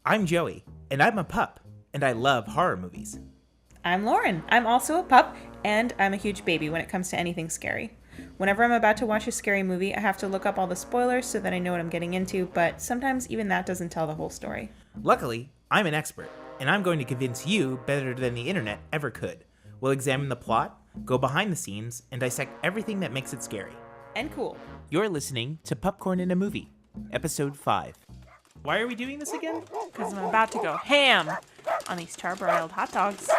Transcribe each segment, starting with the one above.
I'm Joey, and I'm a pup, and I love horror movies. I'm Lauren. I'm also a pup, and I'm a huge baby when it comes to anything scary. Whenever I'm about to watch a scary movie, I have to look up all the spoilers so that I know what I'm getting into, but sometimes even that doesn't tell the whole story. Luckily, I'm an expert, and I'm going to convince you better than the internet ever could. We'll examine the plot, go behind the scenes, and dissect everything that makes it scary. And cool. You're listening to Pupcorn in a Movie, Episode 5. Why are we doing this again? Because I'm about to go ham on these charbroiled hot dogs.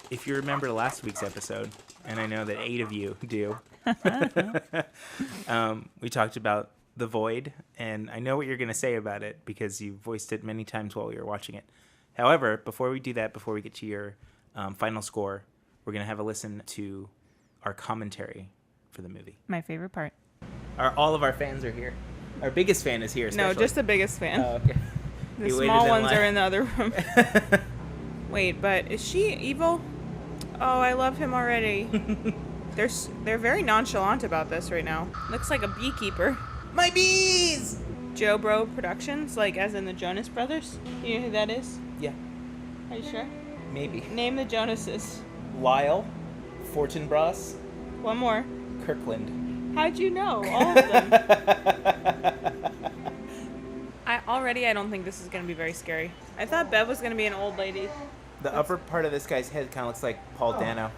If you remember last week's episode, and I know that 8 of you do, we talked about The Void, and I know what you're going to say about it because you voiced it many times while we were watching it. However, before we do that, before we get to your final score, we're going to have a listen to our commentary for the movie. My favorite part. All of our fans are here. Our biggest fan is here, especially. No, just the biggest fan. Oh, okay. The small ones are in the other room. Wait, but is she evil? Oh, I love him already. They're very nonchalant about this right now. Looks like a beekeeper. My bees! Joe Bro Productions, like as in the Jonas Brothers. You know who that is? Yeah, Are you sure? maybe. Name the Jonases. Lyle, Fortinbras, One more. Kirkland. How'd you know all of them? I don't think this is going to be very scary. I thought Bev was going to be an old lady. The upper part of this guy's head kind of looks like Paul Dano.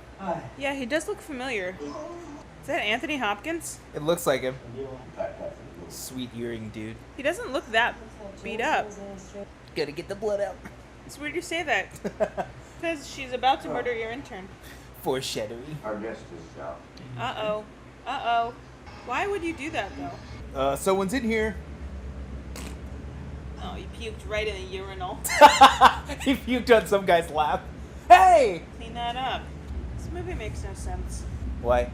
Yeah, he does look familiar. Is that Anthony Hopkins? It looks like him. Sweet earring dude. He doesn't look that beat up. Gotta get the blood out. It's weird you say that. Because she's about to murder your intern. Foreshadowing. Our guest is out. Uh-oh. Uh-oh. Why would you do that, though? Someone's in here. Oh, you puked right in the urinal. He puked on some guy's lap. Hey! Clean that up. This movie makes no sense. Why?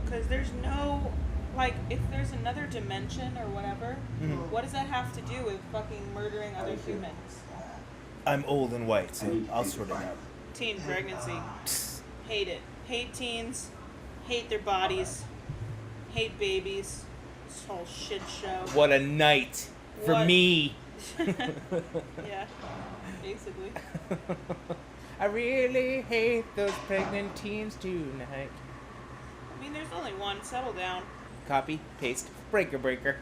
Because there's no... Like, if there's another dimension or whatever, what does that have to do with fucking murdering other humans? I'm old and white, so I'll sort it out. Teen pregnancy. Hate it. Hate teens. Hate their bodies. Hate babies. This whole shit show. What a night for What? me. Yeah, basically. I really hate those pregnant teens tonight. I mean, there's only one. Settle down. Copy, paste, breaker.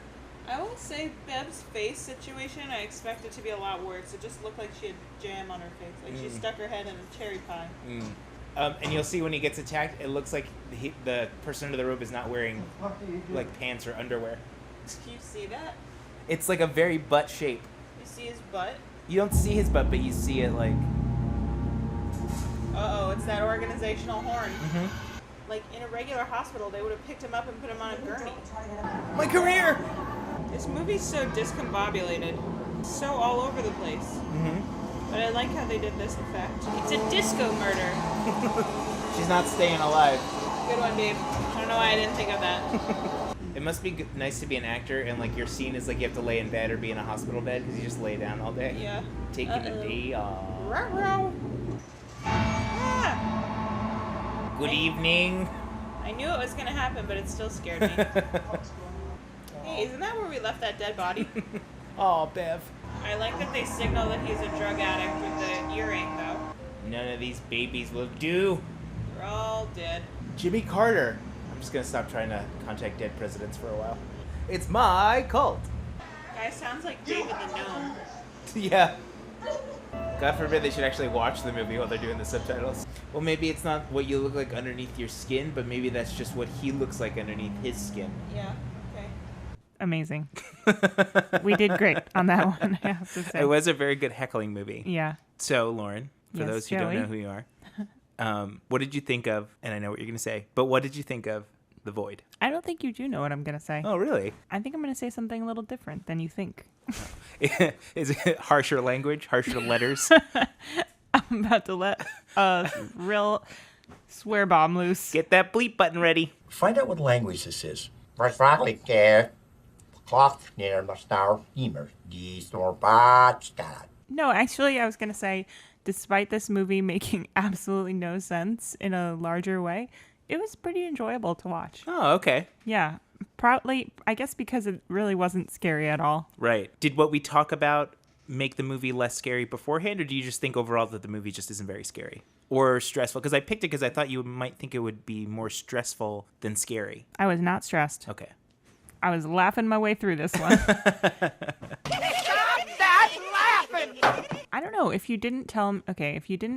I will say Bev's face situation, I expect it to be a lot worse. It just looked like she had jam on her face. Like she stuck her head in a cherry pie. And you'll see when he gets attacked, it looks like the person under the robe is not wearing like pants or underwear. Do you see that? It's like a very butt shape. You see his butt? You don't see his butt, but you see it like... Uh-oh, it's that organizational horn. Like, in a regular hospital, they would have picked him up and put him on a gurney. My career! This movie's so discombobulated. So all over the place. But I like how they did this effect. It's a disco murder. She's not staying alive. Good one, babe. I don't know why I didn't think of that. It must be nice to be an actor and like your scene is like you have to lay in bed or be in a hospital bed because you just lay down all day. Yeah. Taking a day off. Ruh-roh. Ah! Good evening. I knew it was going to happen, but it still scared me. Hey, isn't that where we left that dead body? Oh, Bev. I like that they signal that he's a drug addict with the earring, though. None of these babies will do. They're all dead. Jimmy Carter. I'm just going to stop trying to contact dead presidents for a while. It's my cult. Guy sounds like David the Gnome. Yeah. God forbid they should actually watch the movie while they're doing the subtitles. Well, maybe it's not what you look like underneath your skin, but maybe that's just what he looks like underneath his skin. Yeah, okay. Amazing. We did great on that one, I have to say. It was a very good heckling movie. Yeah. So, Lauren, for Yes, those who Joey? don't know who you are, what did you think of, and I know what you're going to say, but what did you think of The Void? I don't think you do know what I'm going to say. Oh, really? I think I'm going to say something a little different than you think. Is it harsher language, harsher letters? I'm about to let a real swear bomb loose. Get that bleep button ready. Find out what language this is. Waarschijnlijk klacht neer naar star immers die storbaat staat. No, actually, I was going to say, despite this movie making absolutely no sense in a larger way, it was pretty enjoyable to watch. Oh, okay. Yeah. Probably, I guess because it really wasn't scary at all. Right. Did what we talk about make the movie less scary beforehand, or do you just think overall that the movie just isn't very scary or stressful? Because I picked it because I thought you might think it would be more stressful than scary. I was not stressed. Okay. I was laughing my way through this one. I don't know, if you didn't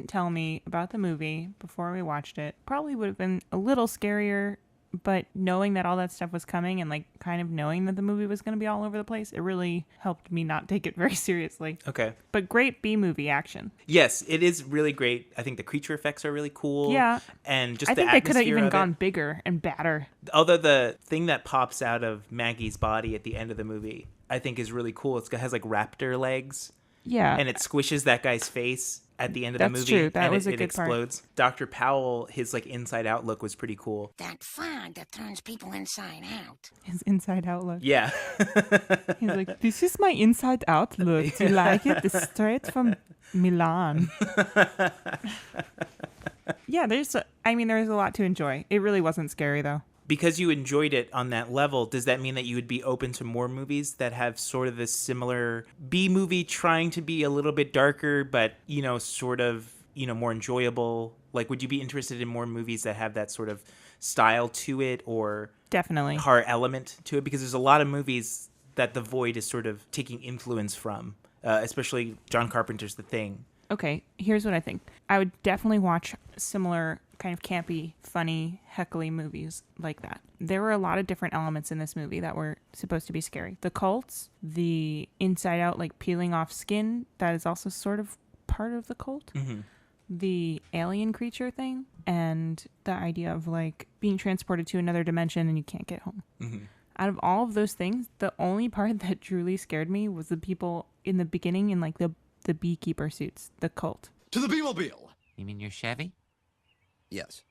tell me about the movie before we watched it, probably would have been a little scarier, but knowing that all that stuff was coming and like kind of knowing that the movie was going to be all over the place, it really helped me not take it very seriously. Okay. But great B-movie action. Yes, it is really great. I think the creature effects are really cool. Yeah. And just I the think they could have atmosphere even of gone it. bigger and badder. Although the thing that pops out of Maggie's body at the end of the movie, I think is really cool. It has like raptor legs. Yeah. And it squishes that guy's face at the end of the That's movie. true. That and was a it good part. explodes. Dr. Powell, his like inside out look was pretty cool. That fog that turns people inside out. His inside out look. Yeah. He's like, this is my inside out look. Do you like it? It's straight from Milan. Yeah, there's a lot to enjoy. It really wasn't scary, though. Because you enjoyed it on that level, does that mean that you would be open to more movies that have sort of this similar B movie trying to be a little bit darker, but, sort of, more enjoyable? Like, would you be interested in more movies that have that sort of style to it or Definitely. horror element to it? Because there's a lot of movies that The Void is sort of taking influence from, especially John Carpenter's The Thing. Okay, here's what I think. I would definitely watch similar kind of campy, funny, heckly movies like that. There were a lot of different elements in this movie that were supposed to be scary. The cults, the inside out, like peeling off skin, that is also sort of part of the cult. Mm-hmm. The alien creature thing, and the idea of like being transported to another dimension and you can't get home. Mm-hmm. Out of all of those things, the only part that truly scared me was the people in the beginning in like the beekeeper suits, the cult. To the Beemobile! You mean your Chevy? Yes.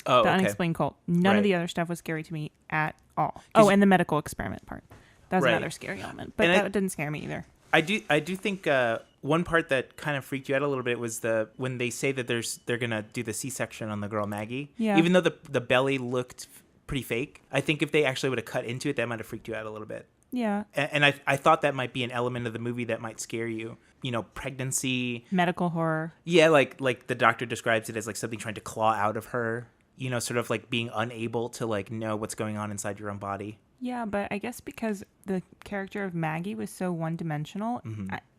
Oh, The okay. unexplained cult. None Right. of the other stuff was scary to me at all. Oh, and the medical experiment part. That was Right. another scary element, but And that didn't scare me either. I do think one part that kind of freaked you out a little bit was when they say that they're gonna do the C-section on the girl Maggie. Yeah. Even though the belly looked pretty fake, I think if they actually would have cut into it, that might have freaked you out a little bit. Yeah. And I thought that might be an element of the movie that might scare you. Pregnancy. Medical horror. Yeah, like the doctor describes it as like something trying to claw out of her. Sort of like being unable to like know what's going on inside your own body. Yeah, but I guess because the character of Maggie was so one-dimensional,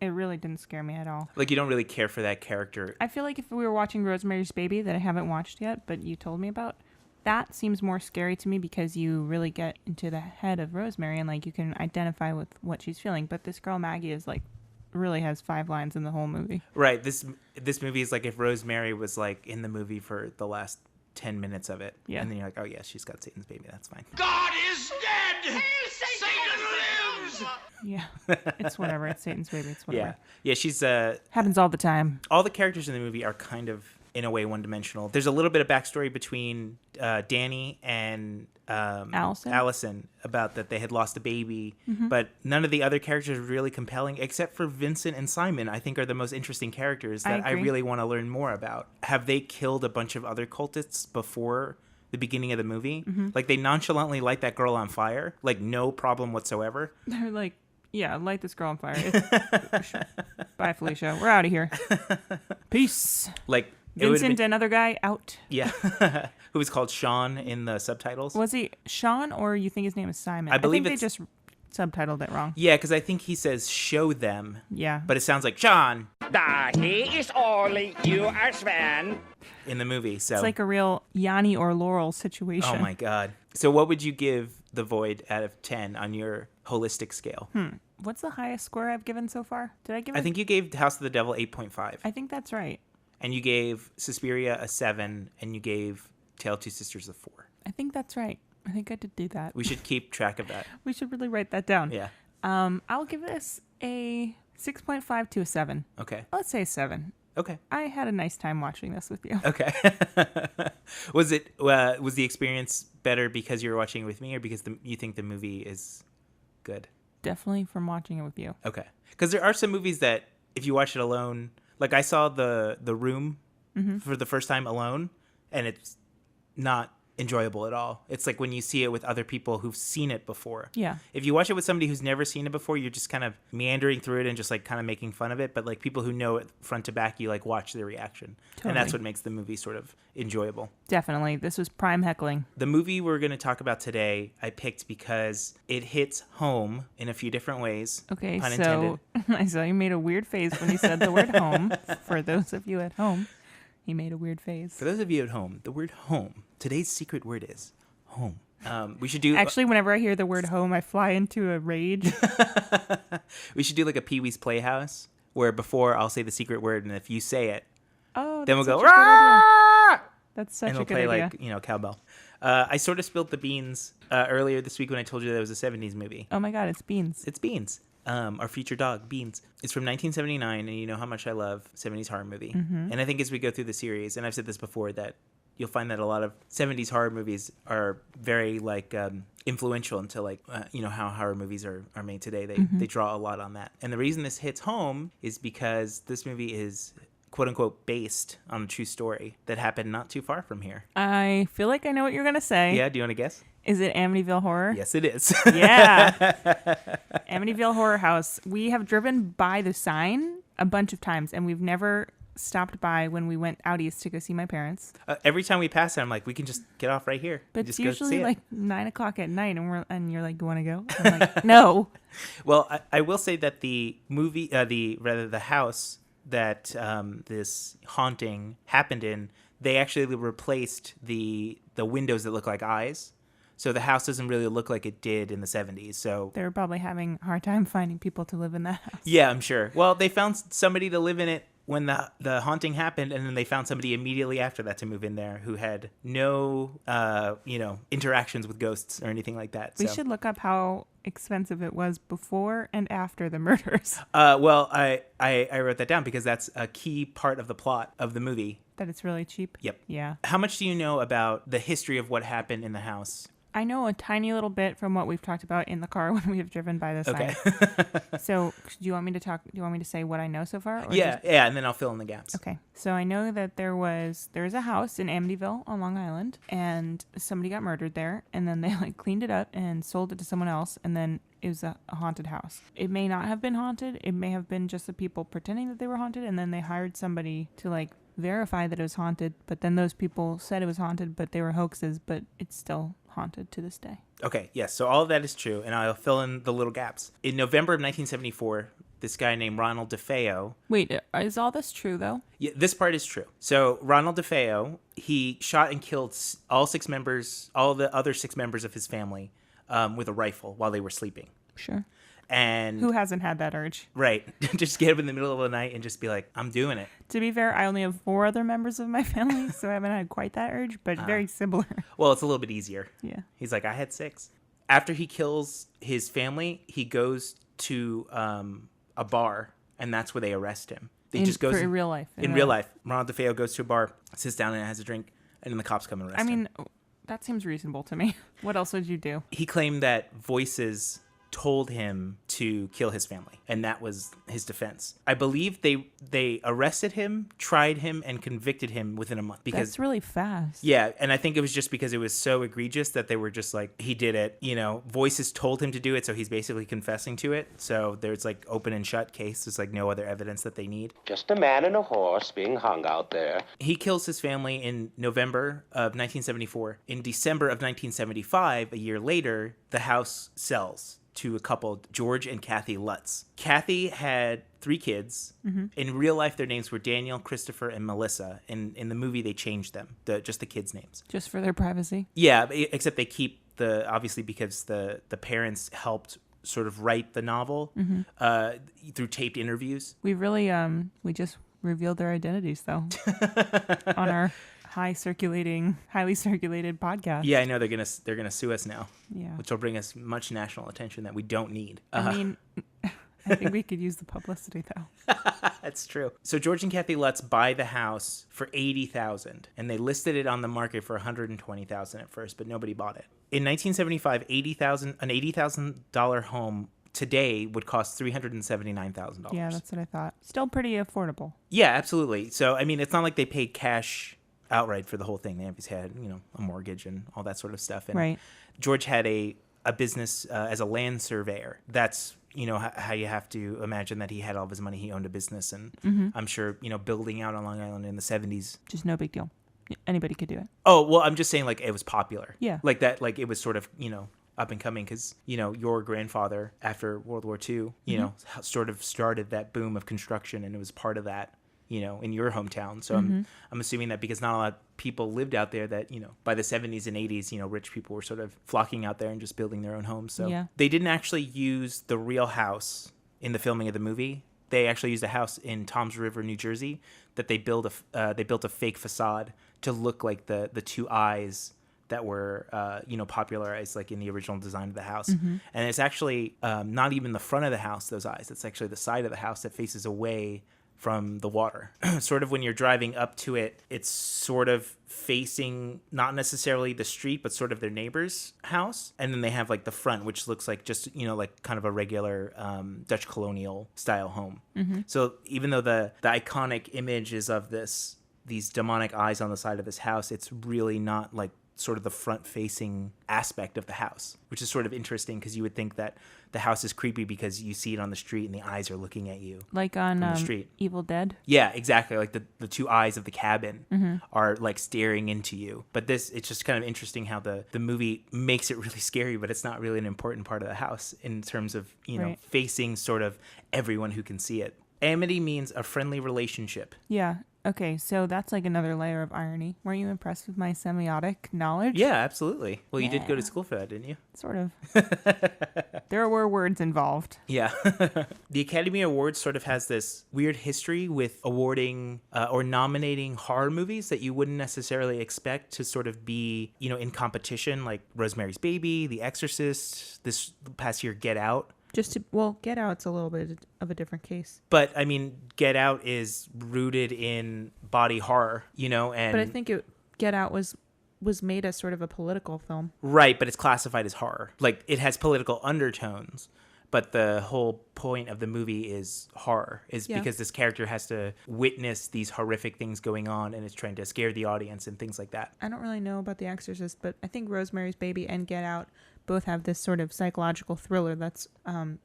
it really didn't scare me at all. Like you don't really care for that character. I feel like if we were watching Rosemary's Baby that I haven't watched yet, but you told me about, that seems more scary to me because you really get into the head of Rosemary and like you can identify with what she's feeling. But this girl Maggie is like really has 5 lines in the whole movie. Right. This movie is like if Rosemary was like in the movie for the last 10 minutes of it. Yeah. And then you're like, oh yeah, she's got Satan's baby. That's fine. God is dead! Satan lives! Yeah, it's whatever. It's Satan's baby. It's whatever. Yeah. Yeah. She's Happens all the time. all the characters in the movie are kind of in a way one-dimensional. There's a little bit of backstory between Danny and Allison about that they had lost a baby, but none of the other characters are really compelling except for Vincent and Simon. I think are the most interesting characters that I agree. really want to learn more about. Have they killed a bunch of other cultists before the beginning of the movie? Like they nonchalantly light that girl on fire, like no problem whatsoever. They're like, yeah, light this girl on fire. Bye, Felicia. We're out of here. Peace. Like it would've Vincent, been- another guy, out. yeah, who was called Sean in the subtitles. Was he Sean or you think his name is Simon? I believe think it's- they just subtitled it wrong. Yeah, because I think he says show them, Yeah. but it sounds like Sean He is Ollie, you are Sven. in the movie. So It's like a real Yanni or Laurel situation. oh my god. So what would you give The Void out of 10 on your holistic scale? What's the highest score I've given so far? Did I give it? I think you gave House of the Devil 8.5. I think that's right. And you gave Suspiria a 7, and you gave Tale of Two Sisters a 4. I think that's right. I think I did do that. We should keep track of that. We should really write that down. Yeah. I'll give this a 6.5 to a 7. Okay. Let's say 7. Okay. I had a nice time watching this with you. Okay. Was the experience better because you were watching it with me, or because you think the movie is good? Definitely from watching it with you. Okay. Because there are some movies that if you watch it alone, like I saw the Room for the first time alone, and it's not enjoyable at all. It's like when you see it with other people who've seen it before. Yeah. If you watch it with somebody who's never seen it before, you're just kind of meandering through it and just like kind of making fun of it. But like people who know it front to back, you like watch their reaction. Totally. And that's what makes the movie sort of enjoyable. Definitely. This was prime heckling. The movie we're going to talk about today, I picked because it hits home in a few different ways. Okay, pun so intended. I saw you made a weird face when you said the word home. For those of you at home, he made a weird face. For those of you at home, the word home, today's secret word is home. We should do... Actually, whenever I hear the word home, I fly into a rage. We should do like a Pee-wee's Playhouse, where before I'll say the secret word, and if you say it, Oh, then we'll that's go, such a good idea. "Rah!" That's such And a we'll good play idea. like, cowbell. I sort of spilled the beans earlier this week when I told you that it was a 70s movie. Oh my God, it's beans. It's Beans. Our future dog, Beans. It's from 1979, and you know how much I love 70s horror movie. Mm-hmm. And I think as we go through the series, and I've said this before, that you'll find that a lot of 70s horror movies are very like influential into like how horror movies are made today. They draw a lot on that. And the reason this hits home is because this movie is quote unquote based on a true story that happened not too far from here. I feel like I know what you're going to say. Yeah, do you want to guess? Is it Amityville Horror? Yes, it is. Yeah. Amityville Horror House. We have driven by the sign a bunch of times, and we've never stopped by when we went out east to go see my parents. Every time we pass it, I'm like, we can just get off right here. But just it's go see usually it. like 9:00 at night, and you're like, "You want to go?" I'm like, "No." Well, I will say that the movie, the house that this haunting happened in, they actually replaced the windows that look like eyes. So the house doesn't really look like it did in the 70s. So They were probably having a hard time finding people to live in that house. yeah, I'm sure. Well, they found somebody to live in it when the haunting happened, and then they found somebody immediately after that to move in there who had no interactions with ghosts or anything like that. We So. should look up how expensive it was before and after the murders. Well, I wrote that down because that's a key part of the plot of the movie. That it's really cheap. Yep. Yeah. How much do you know about the history of what happened in the house? I know a tiny little bit from what we've talked about in the car when we have driven by the sign. Okay. So, do you want me to say what I know so far? Or Yeah, just- and then I'll fill in the gaps. Okay. So I know that there's a house in Amityville on Long Island, and somebody got murdered there, and then they like cleaned it up and sold it to someone else, and then it was a haunted house. It may not have been haunted. It may have been just the people pretending that they were haunted, and then they hired somebody to like verify that it was haunted, but then those people said it was haunted, but they were hoaxes, but it's still haunted to this day. Okay, yes, so all of that is true, and I'll fill in the little gaps. In November of 1974, this guy named Ronald DeFeo... Wait, is all this true, though? Yeah, this part is true. So Ronald DeFeo, he shot and killed all the other six members of his family with a rifle while they were sleeping. Sure. And Who hasn't had that urge? right, just get up in the middle of the night and just be like, I'm doing it. To be fair, I only have 4 other members of my family, so I haven't had quite that urge, but very similar. Well, it's a little bit easier. Yeah. He's like, I had 6. After he kills his family, he goes to a bar, and that's where they arrest him. He just goes in real life. In real life, Ronald DeFeo goes to a bar, sits down and has a drink, and then the cops come and arrest him. I mean, that seems reasonable to me. What else would you do? He claimed that voices told him to kill his family, and that was his defense. I believe they arrested him, tried him, and convicted him within a month. Because That's really fast. yeah, and I think it was just because it was so egregious that they were just like, he did it. Voices told him to do it, so he's basically confessing to it. So there's like open and shut case. There's like no other evidence that they need. Just a man and a horse being hung out there. He kills his family in November of 1974. In December of 1975, a year later, the house sells to a couple, George and Kathy Lutz. Kathy had 3 kids. Mm-hmm. In real life, their names were Daniel, Christopher, and Melissa. In the movie, they changed them, just the kids' names. Just for their privacy? Yeah, except they keep obviously because the parents helped sort of write the novel through taped interviews. We really, we just revealed their identities, though, on our highly circulated podcast. Yeah, I know they're gonna sue us now. Yeah. Which will bring us much national attention that we don't need. I mean, I think we could use the publicity, though. That's true. So George and Kathy Lutz buy the house for $80,000, and they listed it on the market for $120,000 at first, but nobody bought it. In 1975, an $80,000 home today would cost $379,000. Yeah, that's what I thought. Still pretty affordable. Yeah, absolutely. So I mean, it's not like they paid cash outright for the whole thing. They obviously had, a mortgage and all that sort of stuff. And Right. George had a business as a land surveyor. That's, how you have to imagine that he had all of his money. He owned a business, and I'm sure, building out on Long Island in the 70s. Just no big deal. Anybody could do it. Oh, well, I'm just saying, like, it was popular. Yeah. Like that, like, it was sort of, up and coming because, your grandfather after World War II, sort of started that boom of construction, and it was part of that, in your hometown. So I'm assuming that because not a lot of people lived out there that, by the 70s and 80s, rich people were sort of flocking out there and just building their own homes. So they didn't actually use the real house in the filming of the movie. They actually used a house in Toms River, New Jersey, that they built a fake facade to look like the two eyes that were, popularized like in the original design of the house. And it's actually not even the front of the house, those eyes. It's actually the side of the house that faces away from the water. Sort of when you're driving up to it, it's sort of facing not necessarily the street, but sort of their neighbor's house. And then they have like the front, which looks like just, like kind of a regular Dutch colonial style home. So even though the iconic image is of these demonic eyes on the side of this house, it's really not like sort of the front-facing aspect of the house, which is sort of interesting because you would think that the house is creepy because you see it on the street and the eyes are looking at you. Like on the street. Evil Dead? Yeah, exactly. Like the two eyes of the cabin are like staring into you. But it's just kind of interesting how the movie makes it really scary, but it's not really an important part of the house in terms of, Right. facing sort of everyone who can see it. Amity means a friendly relationship. Yeah. Okay, so that's like another layer of irony. Weren't you impressed with my semiotic knowledge? Yeah, absolutely. Well, you did go Yeah. to school for that, didn't you? Sort of. There were words involved. Yeah. The Academy Awards sort of has this weird history with awarding or nominating horror movies that you wouldn't necessarily expect to sort of be, in competition, like Rosemary's Baby, The Exorcist, this past year, Get Out. Get Out's a little bit of a different case. But, I mean, Get Out is rooted in body horror, and... But I think Get Out was made as sort of a political film. Right, but it's classified as horror. Like, it has political undertones, but the whole point of the movie is horror, because this character has to witness these horrific things going on and is trying to scare the audience and things like that. I don't really know about The Exorcist, but I think Rosemary's Baby and Get Out both have this sort of psychological thriller that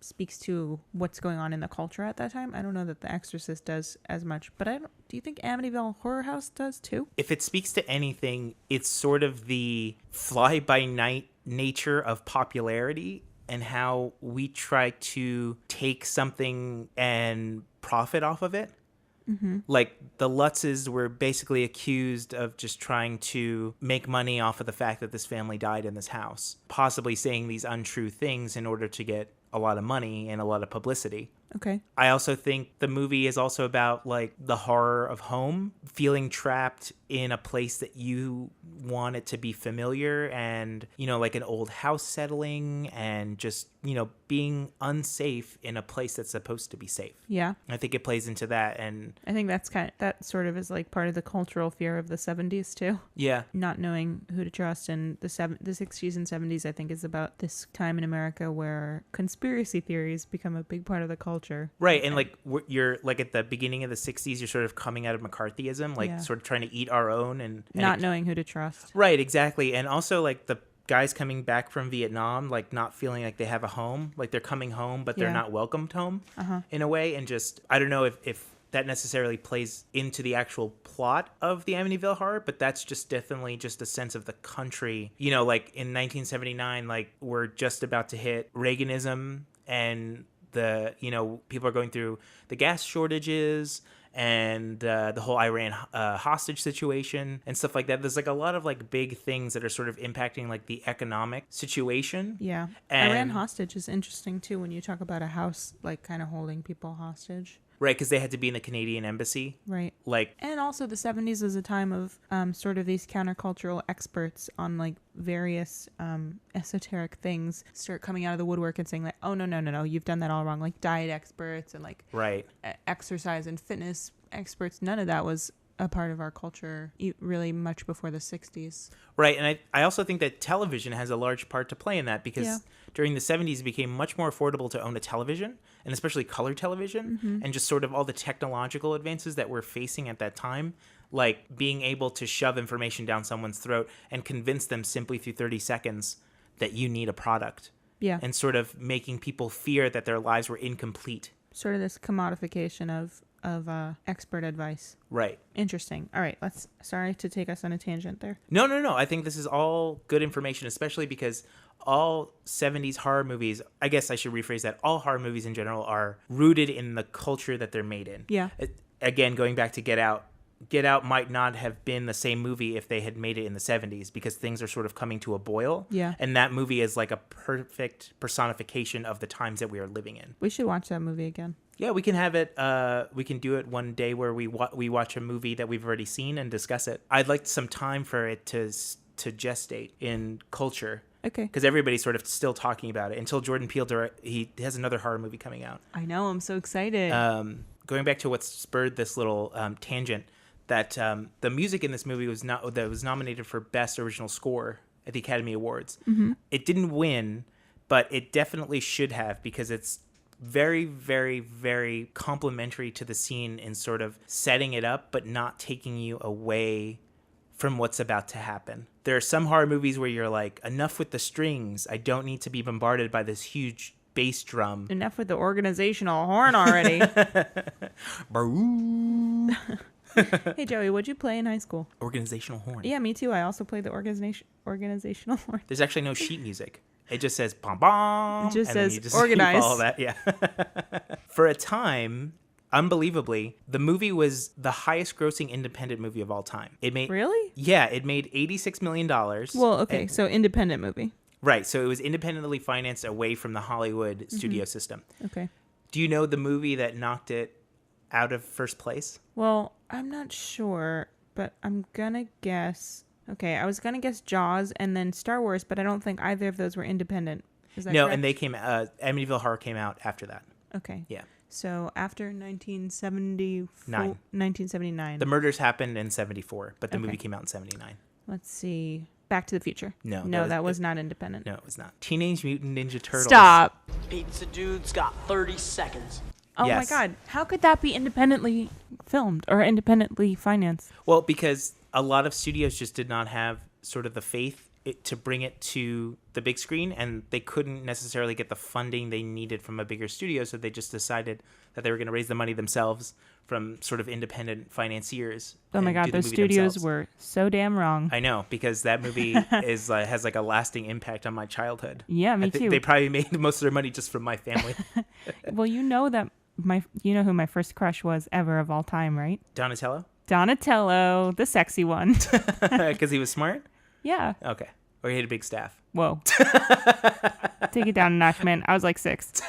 speaks to what's going on in the culture at that time. I don't know that The Exorcist does as much, but do you think Amityville Horror House does too? If it speaks to anything, it's sort of the fly-by-night nature of popularity and how we try to take something and profit off of it. Like the Lutzes were basically accused of just trying to make money off of the fact that this family died in this house, possibly saying these untrue things in order to get a lot of money and a lot of publicity. Okay. I also think the movie is also about like the horror of home, feeling trapped in a place that you want it to be familiar and, like an old house settling and just, being unsafe in a place that's supposed to be safe. Yeah. I think it plays into that. And I think that sort of is like part of the cultural fear of the 70s too. Yeah. Not knowing who to trust. And the 60s and 70s, I think, is about this time in America where conspiracy theories become a big part of the culture. Right. And like you're like at the beginning of the 60s, you're sort of coming out of McCarthyism, like sort of trying to eat our own and not knowing who to trust. Right. Exactly. And also like the guys coming back from Vietnam, like not feeling like they have a home, like they're coming home, but they're not welcomed home in a way. And just, I don't know if that necessarily plays into the actual plot of the Amityville Horror, but that's just definitely just a sense of the country. Like in 1979, like we're just about to hit Reaganism and people are going through the gas shortages and the whole Iran hostage situation and stuff like that. There's like a lot of like big things that are sort of impacting like the economic situation. Yeah. And Iran hostage is interesting too when you talk about a house like kind of holding people hostage. Right, because they had to be in the Canadian embassy. Right. Like, and also the 70s was a time of sort of these countercultural experts on like various esoteric things start coming out of the woodwork and saying like, oh, no, you've done that all wrong. Like diet experts and like right. Exercise and fitness experts. None of that was a part of our culture really much before the 60s. Right, and I also think that television has a large part to play in that because during the 70s it became much more affordable to own a television, and especially color television, and just sort of all the technological advances that we're facing at that time, like being able to shove information down someone's throat and convince them simply through 30 seconds that you need a product. Yeah. And sort of making people fear that their lives were incomplete. Sort of this commodification of expert advice. Right. Interesting. All right, sorry to take us on a tangent there. No. I think this is all good information, especially because all 70s horror movies, I guess I should rephrase that, all horror movies in general are rooted in the culture that they're made in. Yeah. Again, going back to Get Out. Get Out might not have been the same movie if they had made it in the 70s because things are sort of coming to a boil. Yeah. And that movie is like a perfect personification of the times that we are living in. We should watch that movie again. Yeah, we can have it. We can do it one day where we watch a movie that we've already seen and discuss it. I'd like some time for it to gestate in culture. Okay. Because everybody's sort of still talking about it until Jordan Peele he has another horror movie coming out. I know. I'm so excited. Going back to what spurred this little tangent, that the music in this movie was nominated for Best Original Score at the Academy Awards. Mm-hmm. It didn't win, but it definitely should have because it's very, very, very complimentary to the scene in sort of setting it up, but not taking you away from what's about to happen. There are some horror movies where you're like, enough with the strings. I don't need to be bombarded by this huge bass drum. Enough with the organizational horn already. Hey, Joey, what'd you play in high school? Organizational horn. Yeah, me too. I also played the organizational horn. There's actually no sheet music. It just says bom bom. It just and says you just organize. You follow that, yeah. For a time, unbelievably, the movie was the highest grossing independent movie of all time. It made Really? Yeah, it made $86 million. Well, okay, so independent movie. Right, so it was independently financed away from the Hollywood studio system. Okay. Do you know the movie that knocked it out of first place? Well, I'm not sure, but I'm gonna guess. Okay, I was gonna guess Jaws and then Star Wars, but I don't think either of those were independent. Is that No, correct? and they came. Amityville Horror came out after that. Okay. Yeah. So after 1979. The murders happened in 74, but the Okay. movie came out in 79. Let's see. Back to the Future. No, that was not independent. No, it was not. Teenage Mutant Ninja Turtles. Stop. Pizza Dude's got 30 seconds. Oh Yes. my God. How could that be independently filmed or independently financed? Well, because a lot of studios just did not have sort of the faith to bring it to the big screen, and they couldn't necessarily get the funding they needed from a bigger studio, so they just decided that they were going to raise the money themselves from sort of independent financiers. Oh my and God, do the those movie studios themselves. were so damn wrong. I know, because that movie has like a lasting impact on my childhood. Yeah, me too. They probably made most of their money just from my family. Well, you know who my first crush was ever of all time, right? Donatello? Donatello, the sexy one. Because he was smart? Yeah. Okay. Or he had a big staff. Whoa. Take it down a notch, man. I was like 6.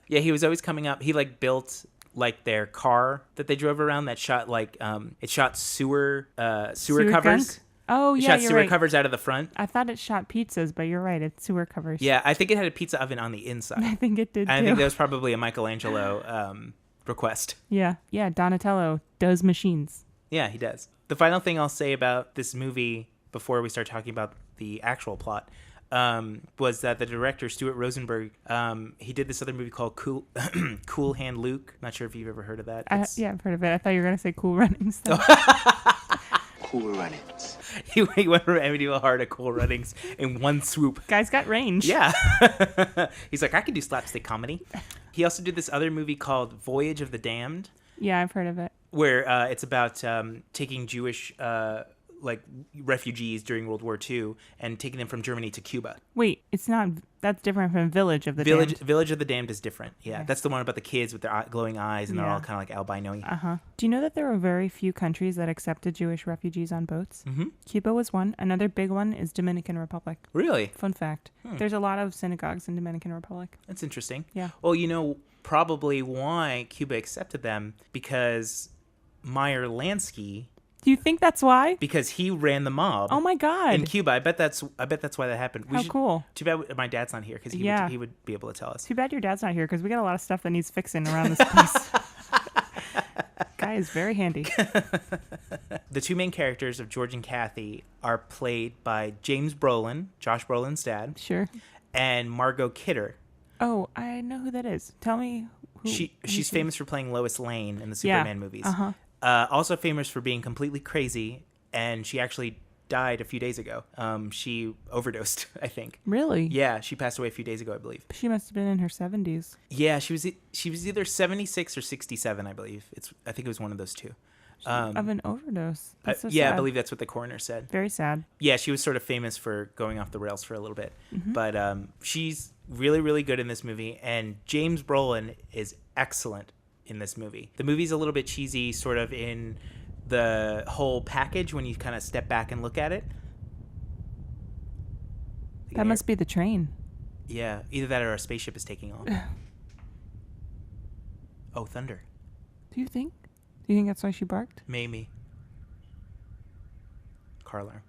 Yeah, he was always coming up. He like built like their car that they drove around that shot like it shot sewer covers. gunk? Oh, It yeah, shot you're sewer right. covers out of the front. I thought it shot pizzas, but you're right. It's sewer covers. Yeah, I think it had a pizza oven on the inside. I think it did too. I think that was probably a Michelangelo request. Yeah. Donatello does machines. Yeah, he does. The final thing I'll say about this movie before we start talking about the actual plot was that the director, Stuart Rosenberg, he did this other movie called Cool Hand Luke. Not sure if you've ever heard of that. Yeah, I've heard of it. I thought you were going to say Cool Runnings. Cool Runnings. He went from Amityville Horror to Cool Runnings in one swoop. Guy's got range. Yeah. He's like, I can do slapstick comedy. He also did this other movie called Voyage of the Damned. Yeah, I've heard of it. Where it's about taking Jewish refugees during World War II and taking them from Germany to Cuba. Wait, it's not. That's different from Village of the Village Damned. Village of the Damned is different. Yeah, Okay. that's the one about the kids with their glowing eyes and they're all kind of like albino-y. Do you know that there were very few countries that accepted Jewish refugees on boats? Mm-hmm. Cuba was one. Another big one is Dominican Republic. Really? Fun fact. There's a lot of synagogues in Dominican Republic. That's interesting. Yeah. Well, you know probably why Cuba accepted them, because Meyer Lansky, Do you think that's why? because he ran the mob. Oh my God. In Cuba, I bet that's why that happened. How cool. Too bad my dad's not here because he would be able to tell us. Too bad your dad's not here because we got a lot of stuff that needs fixing around this place. die is very handy. The two main characters of George and Kathy are played by James Brolin, Josh Brolin's dad, Sure. and Margot Kidder. Oh, I know who that is. Tell me who. She's famous for playing Lois Lane in the Superman movies. Uh-huh. Also famous for being completely crazy, and she actually died a few days ago. She overdosed, I think. Really? Yeah, she passed away a few days ago, I believe. She must have been in her 70s. Yeah, she was either 76 or 67, I believe. I think it was one of those two. Of an overdose. That's so yeah, sad. I believe that's what the coroner said. Very sad. Yeah, she was sort of famous for going off the rails for a little bit. Mm-hmm. But she's really, really good in this movie, and James Brolin is excellent in this movie. The movie's a little bit cheesy, sort of in the whole package when you kind of step back and look at it. That must be the train. Yeah, either that or a spaceship is taking off. Oh, thunder. Do you think? Do you think that's why she barked? Maybe. Car alarm.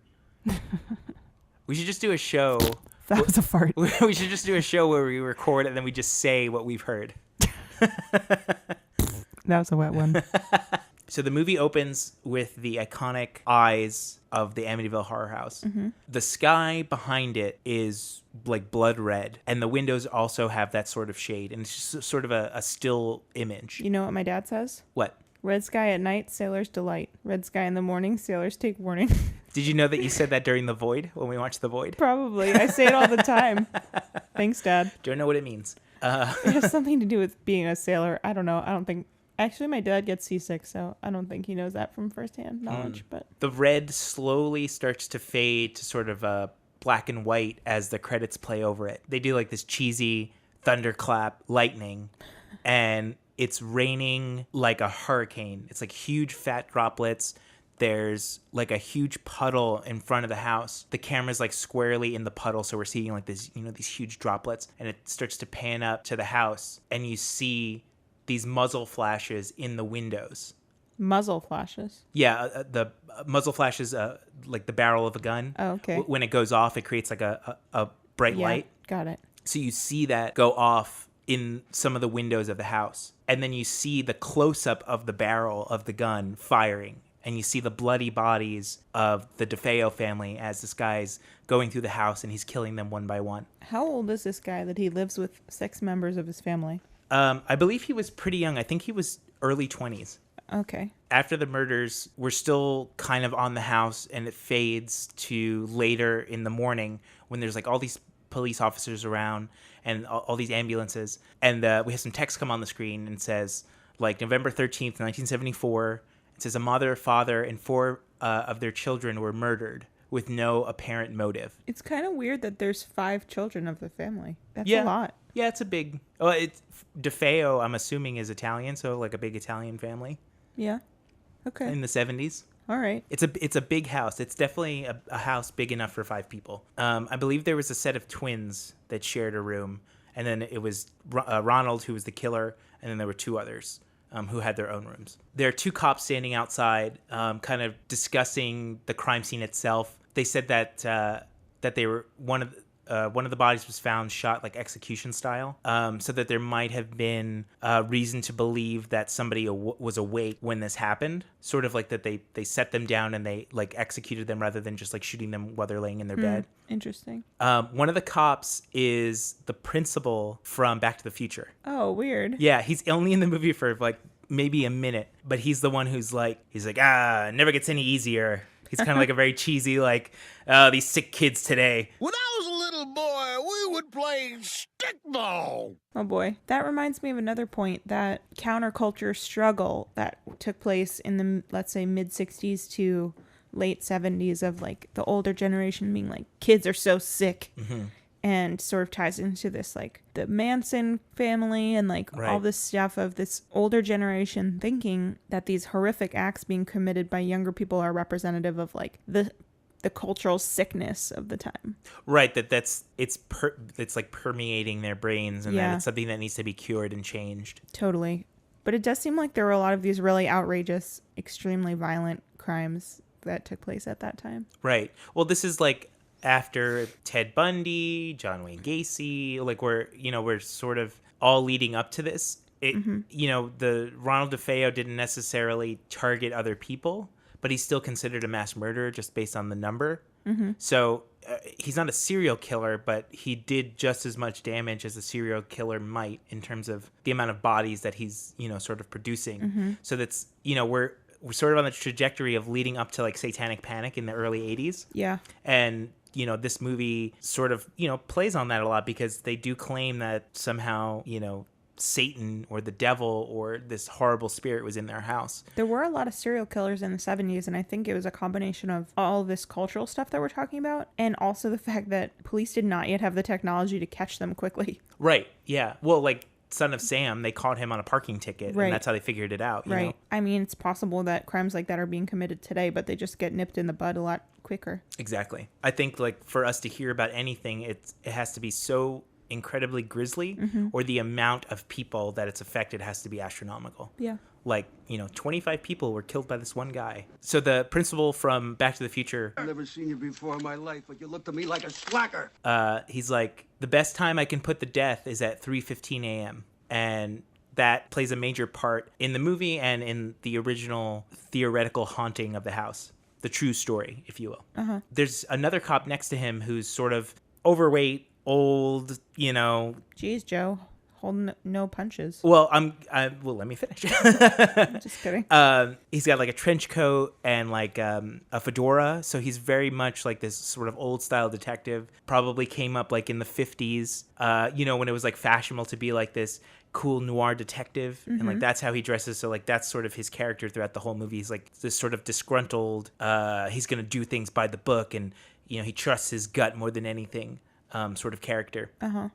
We should just do a show. That was a fart. We should just do a show where we record and then we just say what we've heard. That was a wet one. So the movie opens with the iconic eyes of the Amityville Horror House. Mm-hmm. The sky behind it is like blood red, and the windows also have that sort of shade, and it's just sort of a still image. You know what my dad says? What? Red sky at night, sailors delight. Red sky in the morning, sailors take warning. Did you know that you said that during The Void, when we watched The Void? Probably. I say it all the time. Thanks, Dad. Don't know what it means. It has something to do with being a sailor. I don't know. I don't think... Actually, my dad gets seasick, so I don't think he knows that from firsthand knowledge. But the red slowly starts to fade to sort of black and white as the credits play over it. They do like this cheesy thunderclap lightning, and it's raining like a hurricane. It's like huge fat droplets. There's like a huge puddle in front of the house. The camera's like squarely in the puddle, so we're seeing like this, these huge droplets, and it starts to pan up to the house, and you see these muzzle flashes in the windows. Muzzle flashes? Yeah, the muzzle flashes like the barrel of a gun. Oh, okay. When it goes off, it creates like a bright light. Got it. So you see that go off in some of the windows of the house. And then you see the close-up of the barrel of the gun firing. And you see the bloody bodies of the DeFeo family as this guy's going through the house and he's killing them one by one. How old is this guy that he lives with 6 members of his family? I believe he was pretty young. I think he was early 20s. Okay. After the murders, we're still kind of on the house, and it fades to later in the morning when there's like all these police officers around and all these ambulances. And we have some text come on the screen and says, like, November 13th, 1974. It says a mother, father, and 4 of their children were murdered with no apparent motive. It's kind of weird that there's 5 children of the family. That's Yeah. a lot. Yeah, it's a big... Well, DeFeo, I'm assuming, is Italian, so like a big Italian family. Yeah. Okay. In the 70s. All right. It's a big house. It's definitely a house big enough for 5 people. I believe there was a set of twins that shared a room, and then it was Ronald, who was the killer, and then there were 2 others who had their own rooms. There are 2 cops standing outside, kind of discussing the crime scene itself. They said that they were one of the bodies was found shot like execution style, so that there might have been reason to believe that somebody was awake when this happened. Sort of like that they set them down and they like executed them rather than just like shooting them while they're laying in their bed. Interesting. One of the cops is the principal from Back to the Future. Oh, weird. Yeah, he's only in the movie for like maybe a minute, but he's the one who's like, it never gets any easier. He's kind of like a very cheesy, like, these sick kids today. When I was a little boy, we would play stickball. Oh boy. That reminds me of another point, that counterculture struggle that took place in the, let's say, mid-60s to late 70s of like the older generation being like, kids are so sick. Mm-hmm. And sort of ties into this, like, the Manson family and, like, all this stuff of this older generation thinking that these horrific acts being committed by younger people are representative of, like, the cultural sickness of the time. Right, it's like permeating their brains and that it's something that needs to be cured and changed. Totally. But it does seem like there were a lot of these really outrageous, extremely violent crimes that took place at that time. Right. Well, this is, like, after Ted Bundy, John Wayne Gacy, like we're sort of all leading up to this. it, the Ronald DeFeo didn't necessarily target other people, but he's still considered a mass murderer just based on the number. So he's not a serial killer, but he did just as much damage as a serial killer might in terms of the amount of bodies that he's, sort of producing. So that's, we're sort of on the trajectory of leading up to like Satanic Panic in the early 80s. Yeah. And, this movie sort of, plays on that a lot because they do claim that somehow, Satan or the devil or this horrible spirit was in their house. There were a lot of serial killers in the 70s, and I think it was a combination of all this cultural stuff that we're talking about, and also the fact that police did not yet have the technology to catch them quickly. Right, yeah. Well, like Son of Sam, they caught him on a parking ticket, and that's how they figured it out. You know? I mean, it's possible that crimes like that are being committed today, but they just get nipped in the bud a lot quicker. Exactly. I think, like, for us to hear about anything, it has to be so incredibly grisly, or the amount of people that it's affected has to be astronomical. Yeah. Like, 25 people were killed by this one guy. So the principal from Back to the Future... I've never seen you before in my life, but you look to me like a slacker. He's like, the best time I can put to death is at 3:15 a.m. And that plays a major part in the movie and in the original theoretical haunting of the house. The true story, if you will. There's another cop next to him who's sort of overweight, old, Jeez, Joe. Holding no punches. Well, well, let me finish. Just kidding. He's got like a trench coat and like a fedora, so he's very much like this sort of old style detective. Probably came up like in the 50s, when it was like fashionable to be like this cool noir detective, and like that's how he dresses. So like that's sort of his character throughout the whole movie. He's like this sort of disgruntled. He's gonna do things by the book, and he trusts his gut more than anything. Sort of character.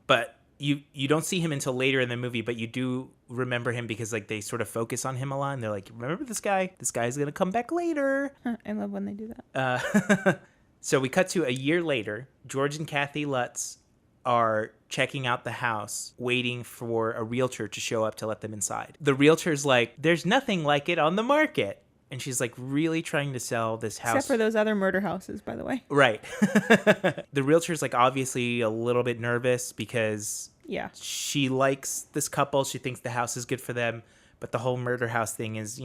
But you don't see him until later in the movie, but you do remember him because like they sort of focus on him a lot, and they're like, remember this guy? This guy's gonna come back later. I love when they do that. So we cut to a year later. George and Kathy Lutz are checking out the house, waiting for a realtor to show up to let them inside. The realtor's like, there's nothing like it on the market. And she's like really trying to sell this house. Except for those other murder houses, by the way. Right. The realtor's like obviously a little bit nervous because she likes this couple. She thinks the house is good for them. But the whole murder house thing is,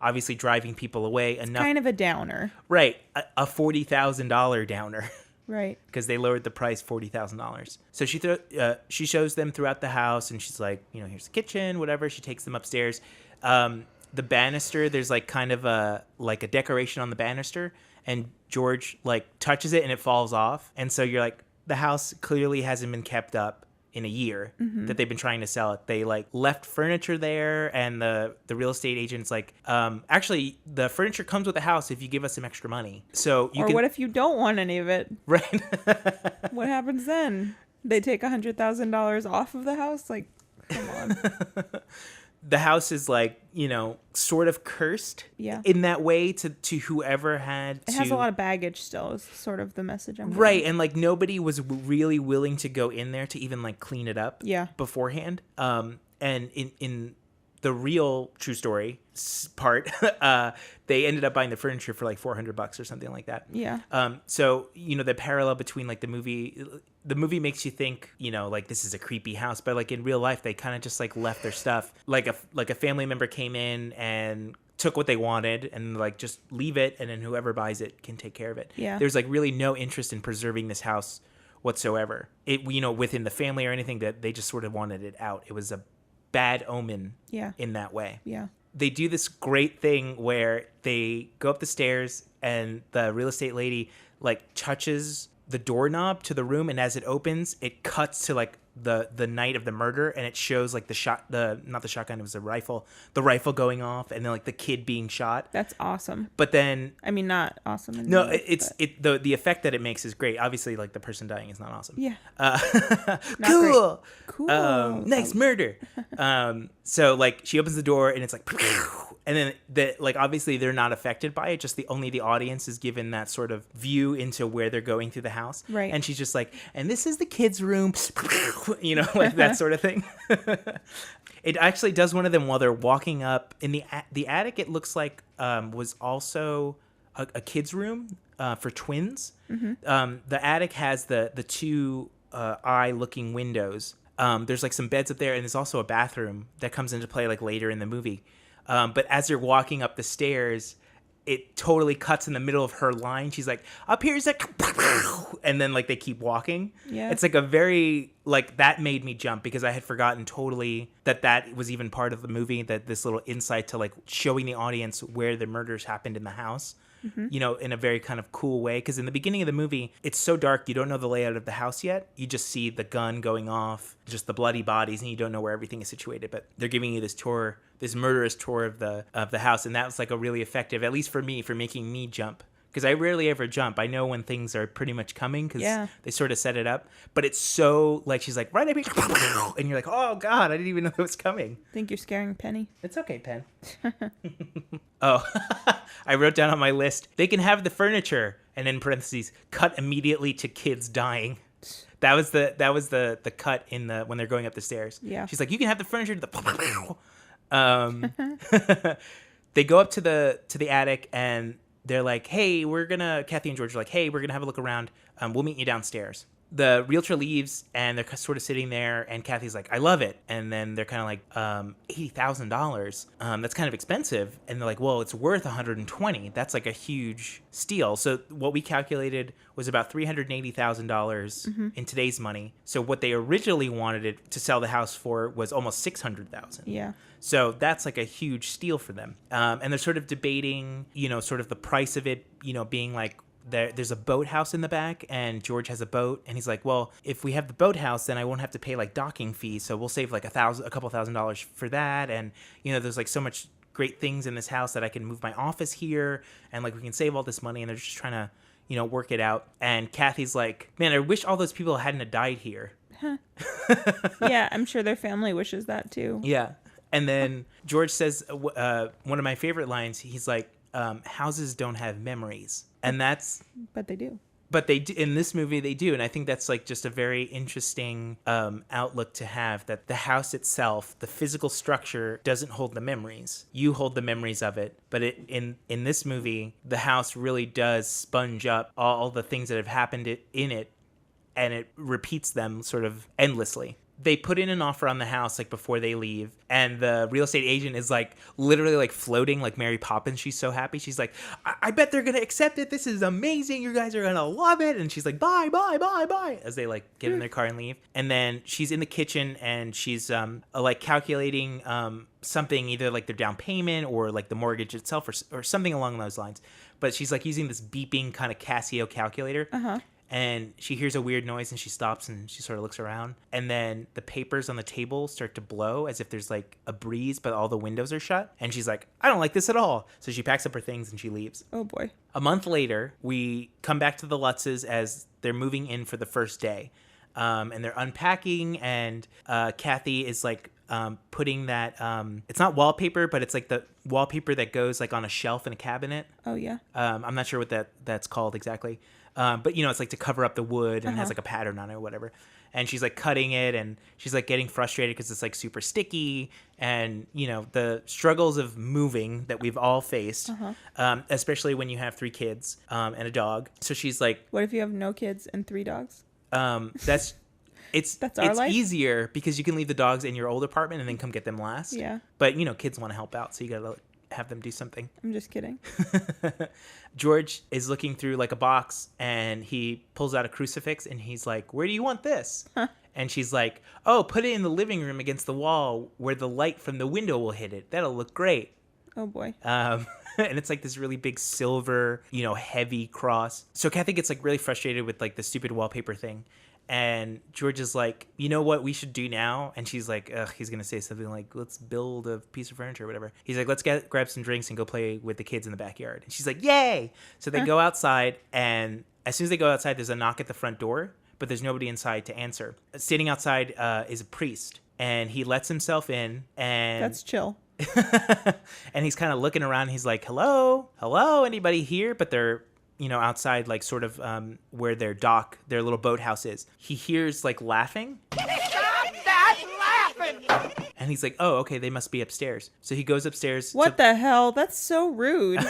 obviously driving people away. It's kind of a downer. Right. A $40,000 downer. Right. Because they lowered the price $40,000. So she shows them throughout the house, and she's like, here's the kitchen, whatever. She takes them upstairs. The banister, there's like kind of a decoration on the banister, and George like touches it and it falls off. And so you're like, the house clearly hasn't been kept up in a year that they've been trying to sell it. They like left furniture there, and the real estate agent's like, actually the furniture comes with the house if you give us some extra money. So what if you don't want any of it? Right. What happens then? They take $100,000 off of the house? Like, come on. The house is like, sort of cursed in that way to whoever had It has a lot of baggage still is sort of the message I'm getting. Right. And like nobody was really willing to go in there to even like clean it up beforehand. And in the real true story part, they ended up buying the furniture for like $400 or something like that. Yeah. So, the parallel between like the movie makes you think, like this is a creepy house, but like in real life, they kind of just like left their stuff. Like a family member came in and took what they wanted and like just leave it. And then whoever buys it can take care of it. Yeah. There's like really no interest in preserving this house whatsoever. It, within the family or anything, that they just sort of wanted it out. It was a bad omen in that way. Yeah. They do this great thing where they go up the stairs and the real estate lady like touches the doorknob to the room, and as it opens, it cuts to like the night of the murder, and it shows like not the shotgun, it was the rifle going off, and then like the kid being shot. That's awesome. But then not awesome. No, the effect that it makes is great. Obviously, like the person dying is not awesome. Yeah. Cool. Cool. Nice murder. So like she opens the door and it's like, and then obviously they're not affected by it. Just the audience is given that sort of view into where they're going through the house. Right. And she's just like, and this is the kids' room, like that sort of thing. It actually does one of them while they're walking up in the attic. It looks like was also a kid's room for twins. The attic has the two eye-looking windows. There's like some beds up there, and there's also a bathroom that comes into play like later in the movie. But as you're walking up the stairs, it totally cuts in the middle of her line. She's like, up here's like, and then like they keep walking. Yeah. It's like a very, like, that made me jump because I had forgotten totally that was even part of the movie, that this little insight to like showing the audience where the murders happened in the house. You know, in a very kind of cool way. Because in the beginning of the movie, it's so dark, you don't know the layout of the house yet. You just see the gun going off, just the bloody bodies, and you don't know where everything is situated. But they're giving you this tour, this murderous tour of the house. And that was like a really effective, at least for me, for making me jump. Because I rarely ever jump. I know when things are pretty much coming because they sort of set it up. But it's so, like, she's like, right up here. And you're like, oh, God, I didn't even know it was coming. Think you're scaring Penny? It's okay, Pen. Oh, I wrote down on my list, they can have the furniture. And in parentheses, cut immediately to kids dying. That was the cut in the when they're going up the stairs. Yeah. She's like, you can have the furniture to the they go up to the attic and they're like, hey, Kathy and George are like, hey, we're going to have a look around. We'll meet you downstairs. The realtor leaves and they're sort of sitting there and Kathy's like, I love it. And then they're kind of like, $80,000. That's kind of expensive. And they're like, well, it's worth $120,000. That's like a huge steal. So what we calculated was about $380,000 in today's money. So what they originally wanted it to sell the house for was almost $600,000. Yeah. So that's like a huge steal for them. And they're sort of debating, sort of the price of it, being like, there's a boathouse in the back and George has a boat. And he's like, well, if we have the boathouse, then I won't have to pay like docking fees. So we'll save like a couple $1,000s for that. And, there's like so much great things in this house that I can move my office here. And like, we can save all this money. And they're just trying to, work it out. And Kathy's like, man, I wish all those people hadn't have died here. Yeah, I'm sure their family wishes that too. Yeah. And then George says one of my favorite lines. He's like, houses don't have memories. And that's... But they do. But they do, in this movie, they do. And I think that's like just a very interesting outlook to have, that the house itself, the physical structure, doesn't hold the memories. You hold the memories of it. But in this movie, the house really does sponge up all the things that have happened in it, and it repeats them sort of endlessly. They put in an offer on the house like before they leave, and the real estate agent is like literally like floating like Mary Poppins. She's so happy. She's like, I bet they're gonna accept it. This is amazing. You guys are gonna love it. And she's like, bye, bye, bye, bye, as they like get in their car and leave. And then she's in the kitchen and she's like calculating something, either like their down payment or like the mortgage itself or something along those lines. But she's like using this beeping kind of Casio calculator. And she hears a weird noise and she stops and she sort of looks around. And then the papers on the table start to blow as if there's like a breeze, but all the windows are shut. And she's like, I don't like this at all. So she packs up her things and she leaves. Oh boy. A month later, we come back to the Lutzes as they're moving in for the first day. And they're unpacking, and Kathy is like putting that, it's not wallpaper, but it's like the wallpaper that goes like on a shelf in a cabinet. Oh yeah. I'm not sure what that's called exactly. But it's like to cover up the wood and it has like a pattern on it or whatever. And she's like cutting it and she's like getting frustrated because it's like super sticky. And, the struggles of moving that we've all faced, especially when you have 3 kids and a dog. So she's like, what if you have no kids and 3 dogs? It's life? easier because you can leave the dogs in your old apartment and then come get them last. Yeah. But, kids want to help out. So you got to have them do something. I'm just kidding. George is looking through like a box and he pulls out a crucifix and he's like, where do you want this? And she's like, oh, put it in the living room against the wall where the light from the window will hit it. That'll look great. Oh boy. And it's like this really big silver, heavy cross. So Kathy gets like really frustrated with like the stupid wallpaper thing. And George is like, you know what we should do now? And she's like, ugh, he's going to say something like, let's build a piece of furniture or whatever. He's like, let's grab some drinks and go play with the kids in the backyard. And she's like, yay! So they go outside, and as soon as they go outside, there's a knock at the front door, but there's nobody inside to answer. Sitting outside is a priest, and he lets himself in. And that's chill. And he's kind of looking around. He's like, hello, anybody here? But they're outside, like sort of where their little boathouse is. He hears like laughing. Stop that laughing! And he's like, oh, okay, they must be upstairs. So he goes upstairs. What the hell? That's so rude.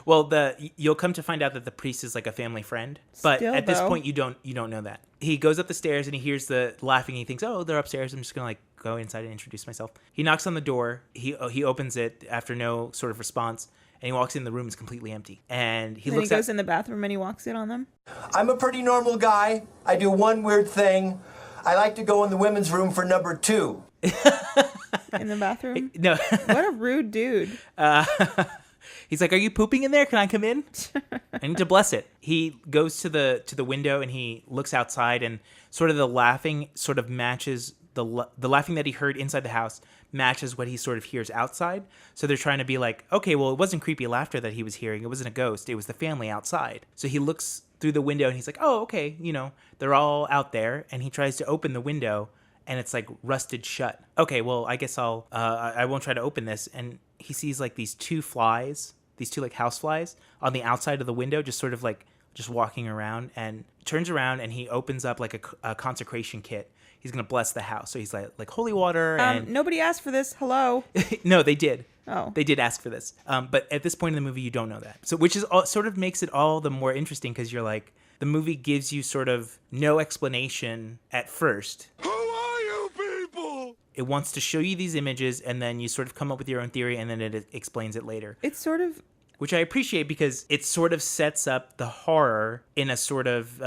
Well, you'll come to find out that the priest is like a family friend. But at this point, you don't know that. He goes up the stairs and he hears the laughing. And he thinks, oh, they're upstairs. I'm just going to like go inside and introduce myself. He knocks on the door. He opens it after no sort of response. And he walks in, the room is completely empty. And he goes in the bathroom and he walks in on them. I'm a pretty normal guy. I do one weird thing. I like to go in the women's room for number 2. In the bathroom? No. What a rude dude. He's like, are you pooping in there? Can I come in? I need to bless it. He goes to the window and he looks outside, and sort of the laughing sort of matches the laughing that he heard inside the house matches what he sort of hears outside. So they're trying to be like, okay, well, it wasn't creepy laughter that he was hearing. It wasn't a ghost. It was the family outside. So he looks through the window and he's like, oh, okay, they're all out there. And he tries to open the window and it's like rusted shut. Okay, well, I guess I won't try to open this. And he sees like these two like house flies on the outside of the window, just sort of like just walking around, and turns around and he opens up like a consecration kit. He's going to bless the house. So he's like holy water. And nobody asked for this. Hello. No, they did. Oh. They did ask for this. But at this point in the movie, you don't know that. So which is sort of makes it all the more interesting, because you're like, the movie gives you sort of no explanation at first. Who are you people? It wants to show you these images, and then you sort of come up with your own theory, and then it explains it later. It's sort of... Which I appreciate, because it sort of sets up the horror in a sort of,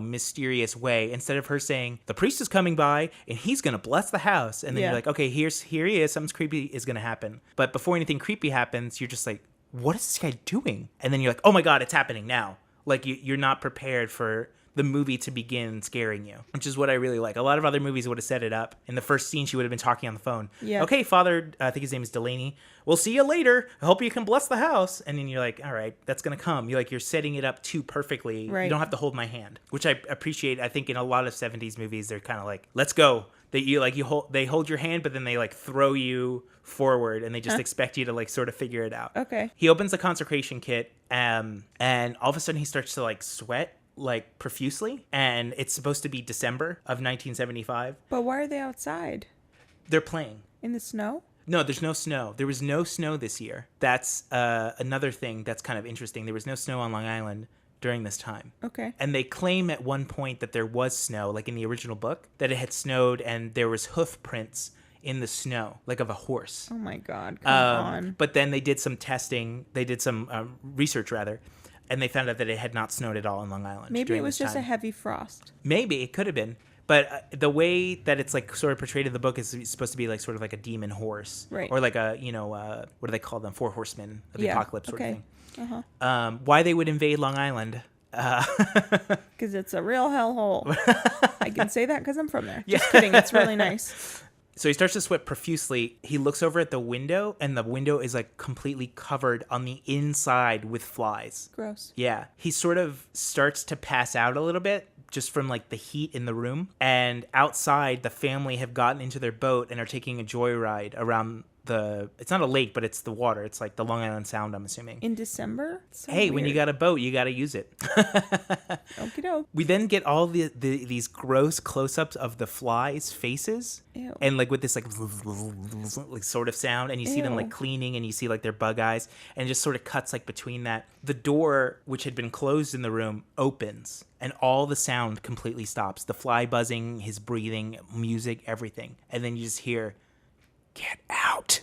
mysterious way. Instead of her saying, the priest is coming by and he's going to bless the house. And then you're like, okay, here he is. Something creepy is going to happen. But before anything creepy happens, you're just like, what is this guy doing? And then you're like, oh my God, it's happening now. Like you're not prepared for the movie to begin scaring you, which is what I really like. A lot of other movies would have set it up. In the first scene, she would have been talking on the phone. Yeah. Okay, Father, I think his name is Delaney. We'll see you later. I hope you can bless the house. And then you're like, all right, that's going to come. You're setting it up too perfectly. Right. You don't have to hold my hand, which I appreciate. I think in a lot of 70s movies, they're kind of like, let's go. They hold your hand, but then they like throw you forward, and they just expect you to like sort of figure it out. Okay. He opens the consecration kit, and all of a sudden he starts to like sweat like profusely, and it's supposed to be December of 1975. But why are they outside? They're playing. In the snow? No, there's no snow. There was no snow this year. That's another thing that's kind of interesting. There was no snow on Long Island during this time. Okay. And they claim at one point that there was snow, like in the original book, that it had snowed and there was hoof prints in the snow, like of a horse. Oh my God, come on. But then they did some testing. They did some research, rather. And they found out that it had not snowed at all in Long Island. Maybe it was just time. a heavy frost. Maybe it could have been, but the way that it's like sort of portrayed in the book is supposed to be like sort of like a demon horse, right? Or like a what do they call them? 4 horsemen of the apocalypse sort of thing. Uh-huh. Why they would invade Long Island? Because it's a real hellhole. I can say that because I'm from there. Just kidding. It's really nice. So he starts to sweat profusely. He looks over at the window, and the window is like completely covered on the inside with flies. Gross. Yeah. He sort of starts to pass out a little bit just from like the heat in the room. And outside, the family have gotten into their boat and are taking a joyride around it's not a lake, but it's the water. It's like the Long Island Sound, I'm assuming. In December? So hey, weird. When you got a boat, you got to use it. Okie doke. We then get all these gross close-ups of the flies' faces. Ew. And like with this like sort of sound, and you see them like cleaning, and you see like their bug eyes, and it just sort of cuts like between that. The door, which had been closed in the room, opens, and all the sound completely stops. The fly buzzing, his breathing, music, everything. And then you just hear, "Get out."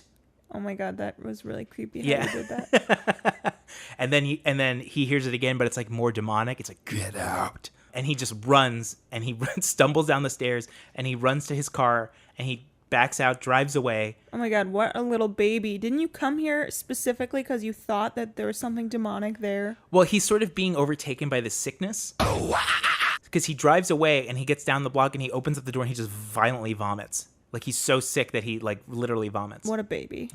Oh my God, that was really creepy how you did that. and then he hears it again, but it's like more demonic. It's like, "Get out." And he just runs, and he stumbles down the stairs, and he runs to his car, and he backs out, drives away. Oh my God, what a little baby. Didn't you come here specifically because you thought that there was something demonic there? Well, he's sort of being overtaken by this sickness. Because he drives away, and he gets down the block, and he opens up the door, and he just violently vomits. Like, he's so sick that he, like, literally vomits. What a baby.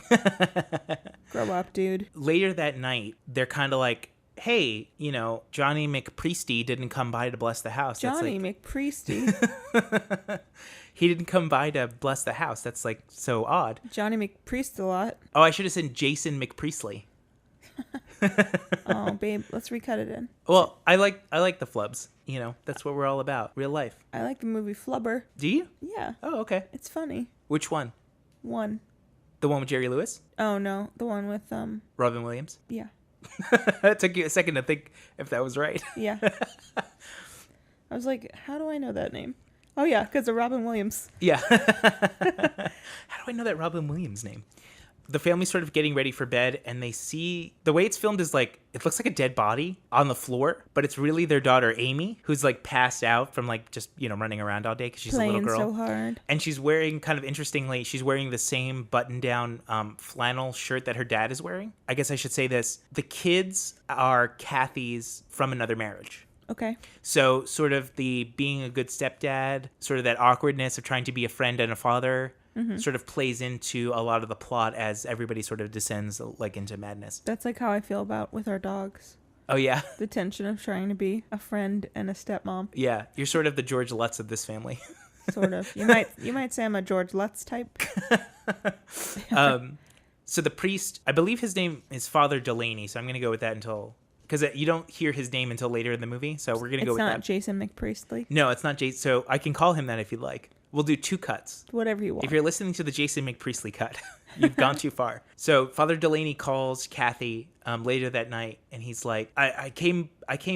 Grow up, dude. Later that night, they're kind of like, hey, Johnny McPriesty didn't come by to bless the house. Johnny McPriesty? He didn't come by to bless the house. That's, like, so odd. Johnny McPriest a lot. Oh, I should have said Jason McPriestley. Oh, babe, let's recut it in. Well, I like the flubs. You know, that's what we're all about. Real life. I like the movie Flubber. Do you? Yeah. Oh, okay. It's funny. Which one? One. The one with Jerry Lewis? Oh, no. The one with, Robin Williams? Yeah. It took you a second to think if that was right. Yeah. I was like, how do I know that name? Oh, yeah, because of Robin Williams. Yeah. How do I know that Robin Williams name? The family's sort of getting ready for bed, and they see the way it's filmed is like it looks like a dead body on the floor, but it's really their daughter Amy, who's like passed out from like just running around all day because she's a little girl. So hard. And she's wearing, kind of interestingly, she's wearing the same button-down flannel shirt that her dad is wearing. I guess I should say this: the kids are Kathy's from another marriage. Okay. So sort of the being a good stepdad, sort of that awkwardness of trying to be a friend and a father. Mm-hmm. Sort of plays into a lot of the plot as everybody sort of descends like into madness. That's like how I feel about with our dogs. Oh yeah, the tension of trying to be a friend and a stepmom. Yeah, you're sort of the George Lutz of this family. Sort of. You might say I'm a George Lutz type. So the priest, I believe his name is Father Delaney. So I'm going to go with that until, because you don't hear his name until later in the movie. So we're going to go with that. It's not Jason McPriestley. No, it's not Jason. So I can call him that if you'd like. We'll do 2 cuts. Whatever you want. If you're listening to the Jason McPriestley cut, you've gone too far. So Father Delaney calls Kathy later that night, and he's like, I came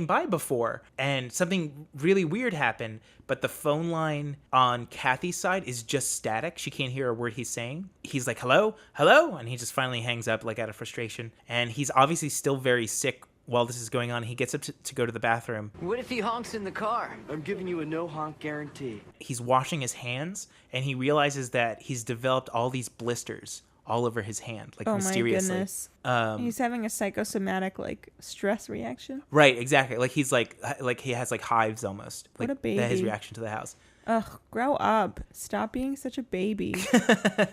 by before, and something really weird happened, but the phone line on Kathy's side is just static. She can't hear a word he's saying. He's like, hello, and he just finally hangs up like out of frustration. And he's obviously still very sick while this is going on. He gets up to go to the bathroom. What if he honks in the car? I'm giving you a no honk guarantee. He's washing his hands, and he realizes that he's developed all these blisters all over his hand, like mysteriously. Oh my goodness. He's having a psychosomatic like stress reaction. Right, exactly. Like he's like he has like hives almost. What like, a baby. That his reaction to the house. Ugh, grow up. Stop being such a baby.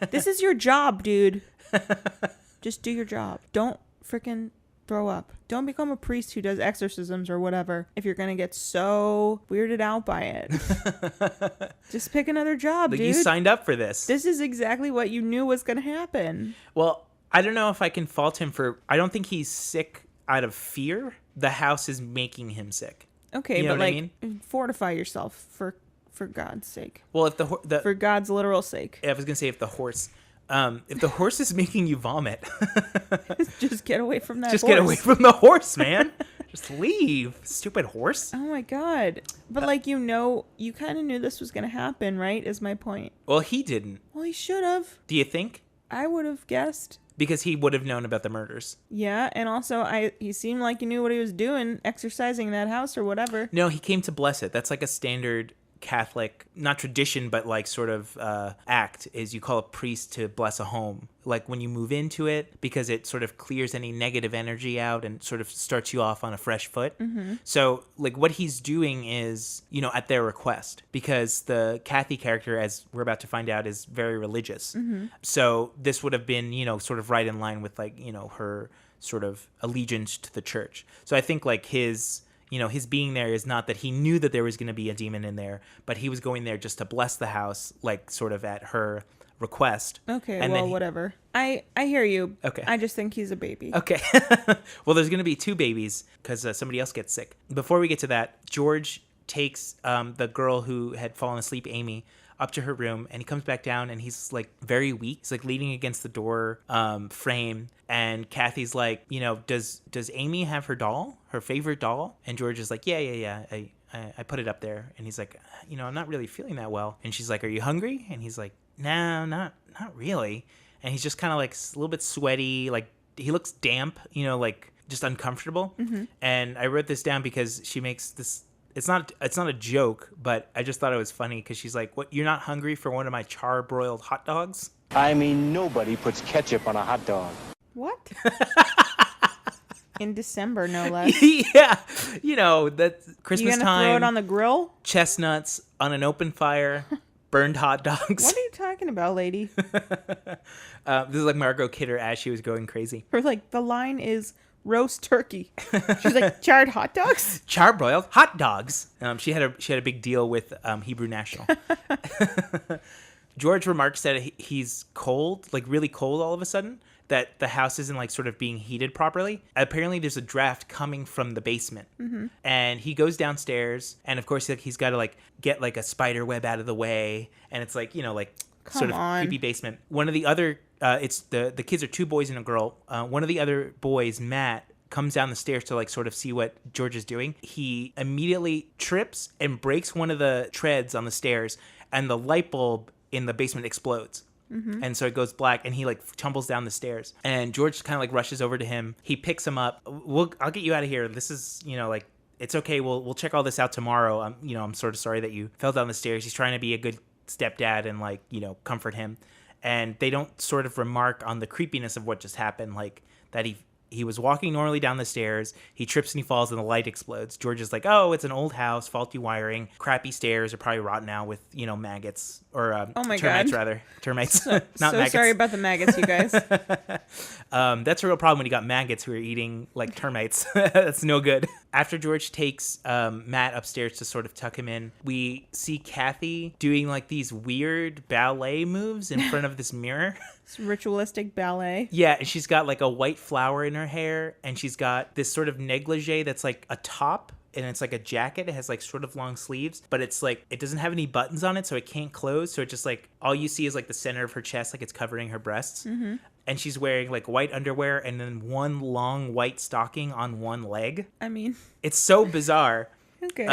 This is your job, dude. Just do your job. Don't freaking throw up. Don't become a priest who does exorcisms or whatever if you're gonna get so weirded out by it. Just pick another job, dude. You signed up for this. This is exactly what you knew was gonna happen. Well, I don't know if I can fault him for... I don't think he's sick out of fear. The house is making him sick. Okay, you know but what like, I mean? Fortify yourself for God's sake. Well, if for God's literal sake. I was gonna say if the horse is making you vomit, just get away from that. Just horse. Get away from the horse, man. Just leave, stupid horse. Oh my God! But you kind of knew this was gonna happen, right? Is my point. Well, he didn't. Well, he should have. Do you think? I would have guessed. Because he would have known about the murders. Yeah, and also he seemed like he knew what he was doing, exercising that house or whatever. No, he came to bless it. That's like a standard Catholic, not tradition, but like sort of act, is you call a priest to bless a home. Like when you move into it, because it sort of clears any negative energy out and sort of starts you off on a fresh foot. Mm-hmm. So like what he's doing is, at their request, because the Kathy character, as we're about to find out, is very religious. Mm-hmm. So this would have been, sort of right in line with like, her sort of allegiance to the church. So I think like his being there is not that he knew that there was going to be a demon in there, but he was going there just to bless the house, like sort of at her request. Okay, and well, whatever. I hear you. Okay. I just think he's a baby. Okay. Well, there's going to be 2 babies because somebody else gets sick. Before we get to that, George takes the girl who had fallen asleep, Amy, up to her room, and he comes back down, and he's like very weak. He's like leaning against the door frame, and Kathy's like, does Amy have her doll, her favorite doll? And George is like, yeah. I put it up there. And he's like, I'm not really feeling that well. And she's like, are you hungry? And he's like, no, not really. And he's just kind of like a little bit sweaty, like he looks damp, like just uncomfortable. Mm-hmm. And I wrote this down because she makes this. It's not a joke, but I just thought it was funny because she's like, "What? You're not hungry for one of my charbroiled hot dogs?" I mean, nobody puts ketchup on a hot dog. What? In December, no less. Yeah, that's Christmas you gonna time. Throw it on the grill? Chestnuts on an open fire, burned hot dogs. What are you talking about, lady? This is like Margot Kidder as she was going crazy. Or like the line is roast turkey. She's like, charred hot dogs? Charbroiled hot dogs. She had a big deal with Hebrew National. George remarks that he's cold, like really cold all of a sudden, that the house isn't like sort of being heated properly. Apparently there's a draft coming from the basement. And he goes downstairs, and of course like, he's got to like get like a spider web out of the way, and it's like, you know, like sort of creepy basement. One of the other it's the kids are 2 boys and a girl. One of the other boys, Matt, comes down the stairs to like sort of see what George is doing. He immediately trips and breaks one of the treads on the stairs, and the light bulb in the basement explodes. And so it goes black, and he like tumbles down the stairs, and George kind of like rushes over to him. He picks him up. I'll get you out of here. This is, you know, like, it's okay. We'll check all this out tomorrow. You know, I'm sort of sorry that you fell down the stairs. He's trying to be a good stepdad and like, you know, comfort him. And they don't sort of remark on the creepiness of what just happened, like that he was walking normally down the stairs, he trips and he falls, and the light explodes. George is like, oh, it's an old house, faulty wiring, crappy stairs, are probably rotten now with, you know, maggots, or termites, rather. Termites, not maggots. Sorry about the maggots, you guys. That's a real problem when you got maggots who are eating, like, termites. That's no good. After George takes Matt upstairs to sort of tuck him in, we see Kathy doing, like, these weird ballet moves in front of this mirror. It's ritualistic ballet. Yeah, and she's got like a white flower in her hair, and she's got this sort of negligee that's like a top, and it's like a jacket. It has like sort of long sleeves, but it's like, it doesn't have any buttons on it, so it can't close. So it just like, all you see is like the center of her chest, like it's covering her breasts. And she's wearing like white underwear and then one long white stocking on one leg. I mean, it's so bizarre. Okay.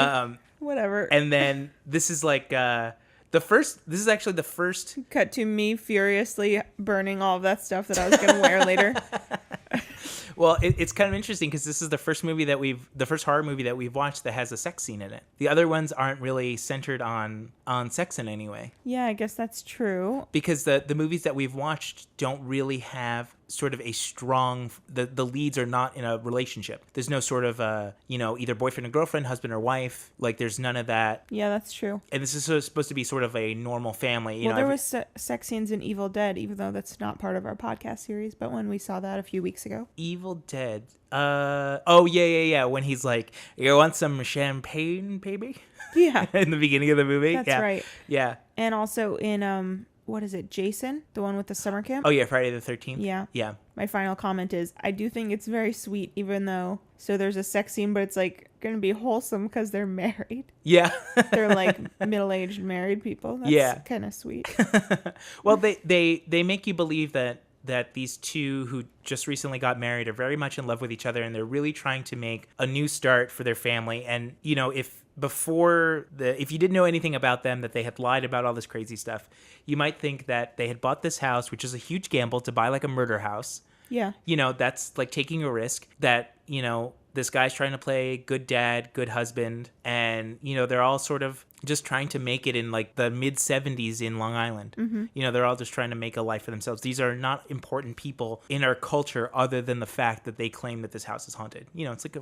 Whatever. And then this is like, this is actually the first cut to me furiously burning all of that stuff that I was going to wear later. Well, it's kind of interesting because this is the first horror movie that we've watched that has a sex scene in it. The other ones aren't really centered on sex in any way. Yeah, I guess that's true. Because the movies that we've watched don't really have sort of a strong, the leads are not in a relationship. There's no sort of, either boyfriend and girlfriend, husband or wife. Like, there's none of that. Yeah, that's true. And this is supposed to be sort of a normal family. There was sex scenes in Evil Dead, even though that's not part of our podcast series, but when we saw that a few weeks ago. Evil Dead. Yeah. When he's like, you want some champagne, baby? Yeah. In the beginning of the movie. That's right. Yeah. And also in, what is it, Jason? The one with the summer camp? Oh, yeah, Friday the 13th. Yeah. Yeah. My final comment is, I do think it's very sweet, even though, so there's a sex scene, but it's like going to be wholesome because they're married. Yeah. They're like middle-aged married people. That's kind of sweet. Well, they make you believe that these two who just recently got married are very much in love with each other, and they're really trying to make a new start for their family. And, you know, if you didn't know anything about them, that they had lied about all this crazy stuff, you might think that they had bought this house, which is a huge gamble to buy like a murder house. Yeah. You know, that's like taking a risk that, you know, this guy's trying to play good dad, good husband, and, you know, they're all sort of just trying to make it in like the mid 70s in Long Island. Mm-hmm. You know, they're all just trying to make a life for themselves. These are not important people in our culture other than the fact that they claim that this house is haunted. You know, it's like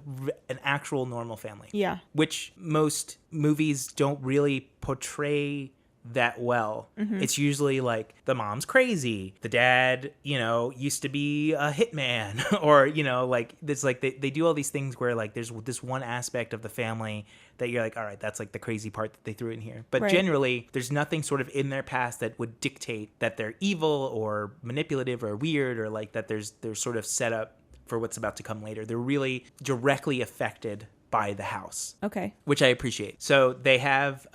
an actual normal family. Yeah. Which most movies don't really portray that well. Mm-hmm. It's usually like the mom's crazy, the dad, you know, used to be a hitman, or, you know, like it's like they do all these things where like there's this one aspect of the family that you're like, all right, that's like the crazy part that they threw in here. But generally there's nothing sort of in their past that would dictate that they're evil or manipulative or weird, or like that they're sort of set up for what's about to come later. They're really directly affected by the house. Okay. Which I appreciate. So they have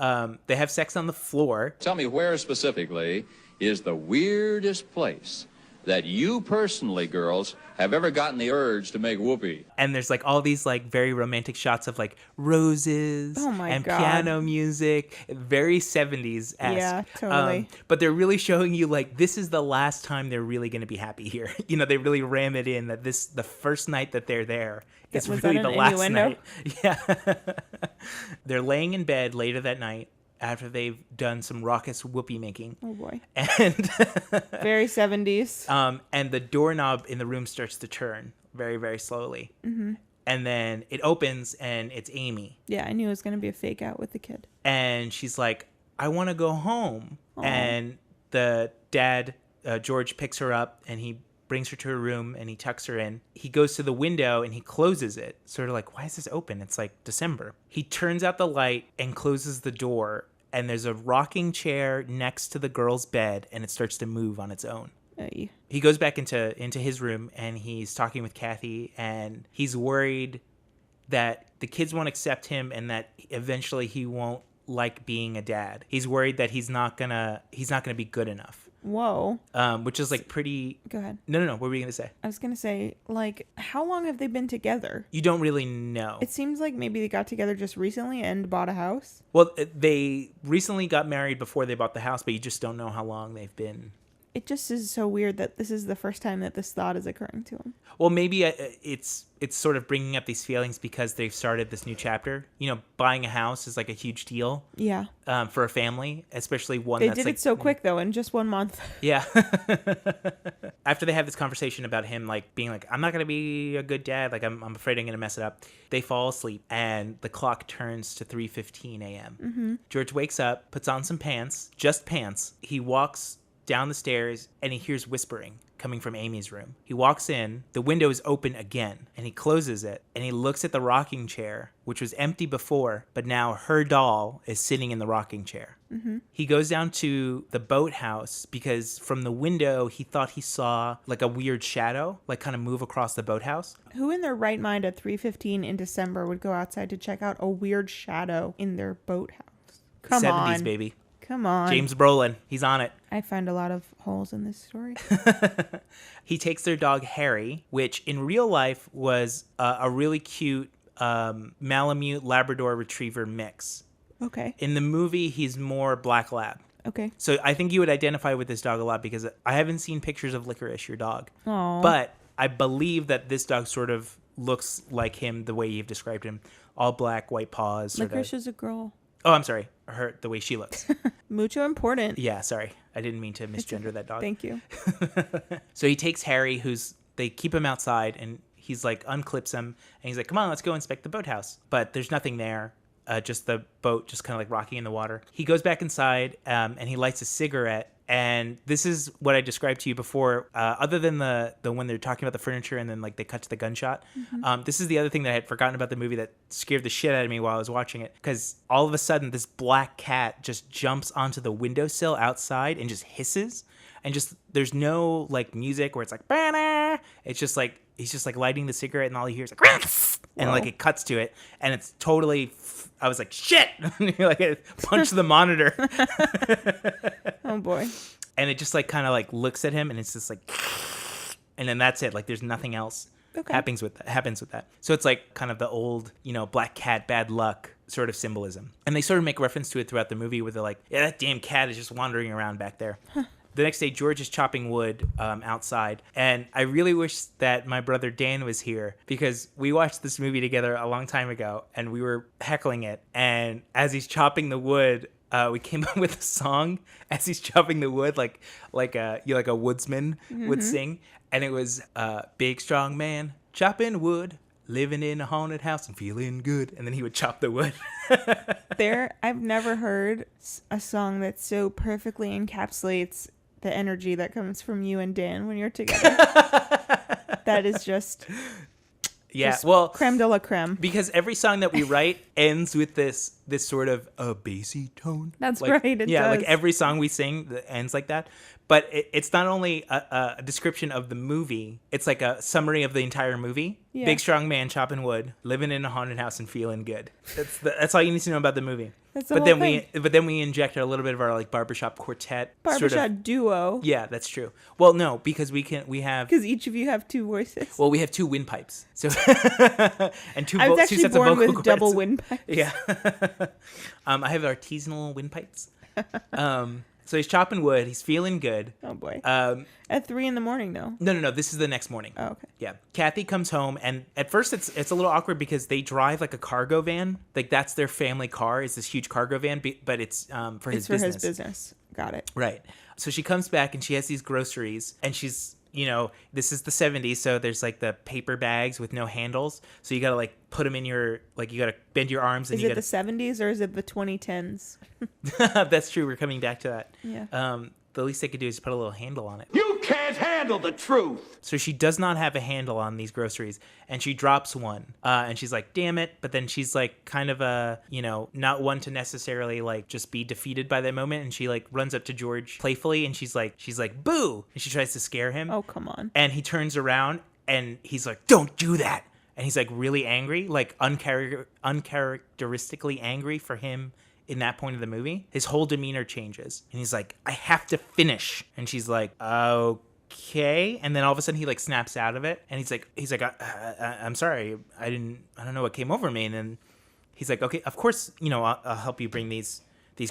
sex on the floor. Tell me, where specifically is the weirdest place that you personally, girls, have ever gotten the urge to make whoopee? And there's like all these like very romantic shots of like roses and piano music, very 70s-esque. Yeah, totally. But they're really showing you like this is the last time they're really going to be happy here. You know, they really ram it in that the first night that they're there, it's really the last night. Yeah. They're laying in bed later that night after they've done some raucous whoopee making. Oh boy. And very 70s. And the doorknob in the room starts to turn very, very slowly. Mm-hmm. And then it opens and it's Amy. Yeah, I knew it was going to be a fake out with the kid. And she's like, I want to go home. Aww. And the dad, George, picks her up and he brings her to her room and he tucks her in. He goes to the window and he closes it. Sort of like, why is this open? It's like December. He turns out the light and closes the door. And there's a rocking chair next to the girl's bed, and it starts to move on its own. He goes back into his room and he's talking with Kathy, and he's worried that the kids won't accept him and that eventually he won't like being a dad. He's worried that he's not gonna be good enough. Whoa. Which is like pretty... Go ahead. No. What were you going to say? I was going to say, like, how long have they been together? You don't really know. It seems like maybe they got together just recently and bought a house. Well, they recently got married before they bought the house, but you just don't know how long they've been. It just is so weird that this is the first time that this thought is occurring to him. Well, maybe it's sort of bringing up these feelings because they've started this new chapter. You know, buying a house is like a huge deal. Yeah. For a family, especially one they that's did it so quick, though, in just 1 month. Yeah. After they have this conversation about him, like, being like, I'm not going to be a good dad. Like, I'm afraid I'm going to mess it up. They fall asleep, and the clock turns to 3:15 a.m. Mm-hmm. George wakes up, puts on some pants, just pants. He walks down the stairs, and he hears whispering coming from Amy's room. He walks in, the window is open again, and he closes it, and he looks at the rocking chair, which was empty before, but now her doll is sitting in the rocking chair. Mm-hmm. He goes down to the boathouse because from the window, he thought he saw like a weird shadow, like kind of move across the boathouse. Who in their right mind at 3:15 in December would go outside to check out a weird shadow in their boathouse? Come 70s, on. baby. Come on. James Brolin. He's on it. I find a lot of holes in this story. He takes their dog, Harry, which in real life was a really cute Malamute Labrador Retriever mix. Okay. In the movie, he's more Black Lab. Okay. So I think you would identify with this dog a lot because I haven't seen pictures of Licorice, your dog. Aww. But I believe that this dog sort of looks like him the way you've described him. All black, white paws. Licorice is a girl. Oh, I'm sorry. Her, the way she looks. Mucho important. Yeah, sorry. I didn't mean to misgender that dog. Thank you. So he takes Harry, they keep him outside, and he's like, unclips him, and he's like, come on, let's go inspect the boathouse. But there's nothing there. Just the boat just kind of like rocking in the water. He goes back inside, and he lights a cigarette. And this is what I described to you before. Other than the when they're talking about the furniture and then like they cut to the gunshot. Mm-hmm. This is the other thing that I had forgotten about the movie that scared the shit out of me while I was watching it. Because all of a sudden this black cat just jumps onto the windowsill outside and just hisses. And just there's no like music where it's like, bah-nah. It's just like he's just like lighting the cigarette and all he hears is like, and like it cuts to it and it's totally. I was like, shit! Like I punched the monitor. Oh boy! And it just like kind of like looks at him and it's just like, and then that's it. Like there's nothing else happens with that. So it's like kind of the old, black cat, bad luck sort of symbolism. And they sort of make reference to it throughout the movie where they're like, yeah, that damn cat is just wandering around back there. The next day, George is chopping wood outside, and I really wish that my brother Dan was here because we watched this movie together a long time ago, and we were heckling it. And as he's chopping the wood, we came up with a song as he's chopping the wood, like a woodsman would sing, and it was "Big Strong Man chopping wood." Living in a haunted house and feeling good. And then he would chop the wood. I've never heard a song that so perfectly encapsulates the energy that comes from you and Dan when you're together. That is just... Yeah, well... creme de la creme. Because every song that we write ends with this sort of bassy tone. That's right, it does. Like every song we sing that ends like that. But it's not only a description of the movie, it's like a summary of the entire movie. Yeah. Big strong man chopping wood, living in a haunted house and feeling good. That's all you need to know about the movie. That's the whole thing. But then we inject a little bit of our like barbershop quartet. Barbershop duo. Yeah, that's true. Well, no, because we have... Because each of you have two voices. Well, we have two windpipes. So and two I was actually sets born of vocal with cords. double windpipes. Yeah. I have artisanal windpipes. So he's chopping wood. He's feeling good. Oh, boy. At 3 a.m, though. No. This is the next morning. Oh, okay. Yeah. Kathy comes home, and at first it's a little awkward because they drive like a cargo van. Like that's their family car. Is this huge cargo van, but it's for his business. It's for his business. Got it. Right. So she comes back, and she has these groceries, and she's... this is the 70s, so there's like the paper bags with no handles. So you got to like put them in you got to bend your arms. And is it the 70s or is it the 2010s? That's true. We're coming back to that. Yeah. The least they could do is put a little handle on it. You can't handle the truth. So she does not have a handle on these groceries, and she drops one, and she's like, damn it. But then she's like kind of not one to necessarily like just be defeated by that moment. And she like runs up to George playfully, and she's like, boo. And she tries to scare him. Oh, come on. And he turns around and he's like, don't do that. And he's like really angry, like uncharacteristically angry for him in that point of the movie. His whole demeanor changes. And he's like, I have to finish. And she's like, okay. And then all of a sudden he like snaps out of it. And he's like, I'm sorry. I don't know what came over me. And then he's like, okay, of course, I'll help you bring these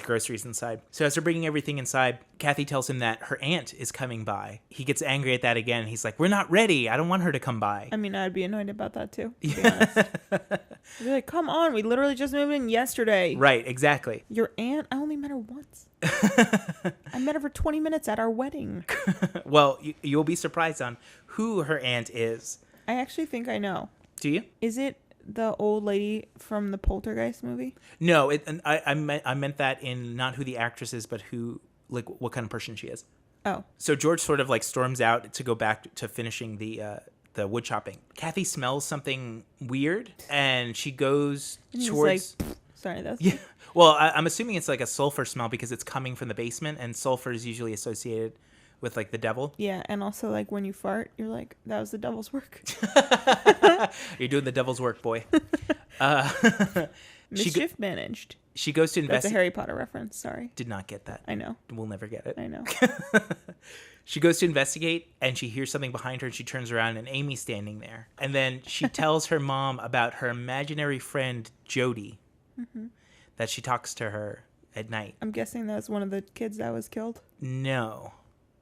groceries inside. So as they're bringing everything inside, Kathy tells him that her aunt is coming by. He gets angry at that again. He's like, we're not ready. I don't want her to come by. I mean, I'd be annoyed about that too, to be honest. I'd be like, come on, we literally just moved in yesterday. Right, exactly. Your aunt? I only met her once. I met her for 20 minutes at our wedding. Well, you'll be surprised on who her aunt is. I actually think I know. Do you? Is it the old lady from the Poltergeist movie? No, I meant that in not who the actress is, but who, like, what kind of person she is. Oh. So George sort of like storms out to go back to finishing the wood chopping. Kathy smells something weird, and she goes towards. Like, sorry, that's. Yeah. Well, I'm assuming it's like a sulfur smell because it's coming from the basement, and sulfur is usually associated with like the devil. Yeah, and also like when you fart, you're like, that was the devil's work. You're doing the devil's work, boy. Mischief managed. She goes to investigate. That's a Harry Potter reference. Sorry. Did not get that. I know. We'll never get it. I know. She goes to investigate, and she hears something behind her, and she turns around, and Amy's standing there. And then she tells her mom about her imaginary friend, Jody, that she talks to her at night. I'm guessing that's one of the kids that was killed? No.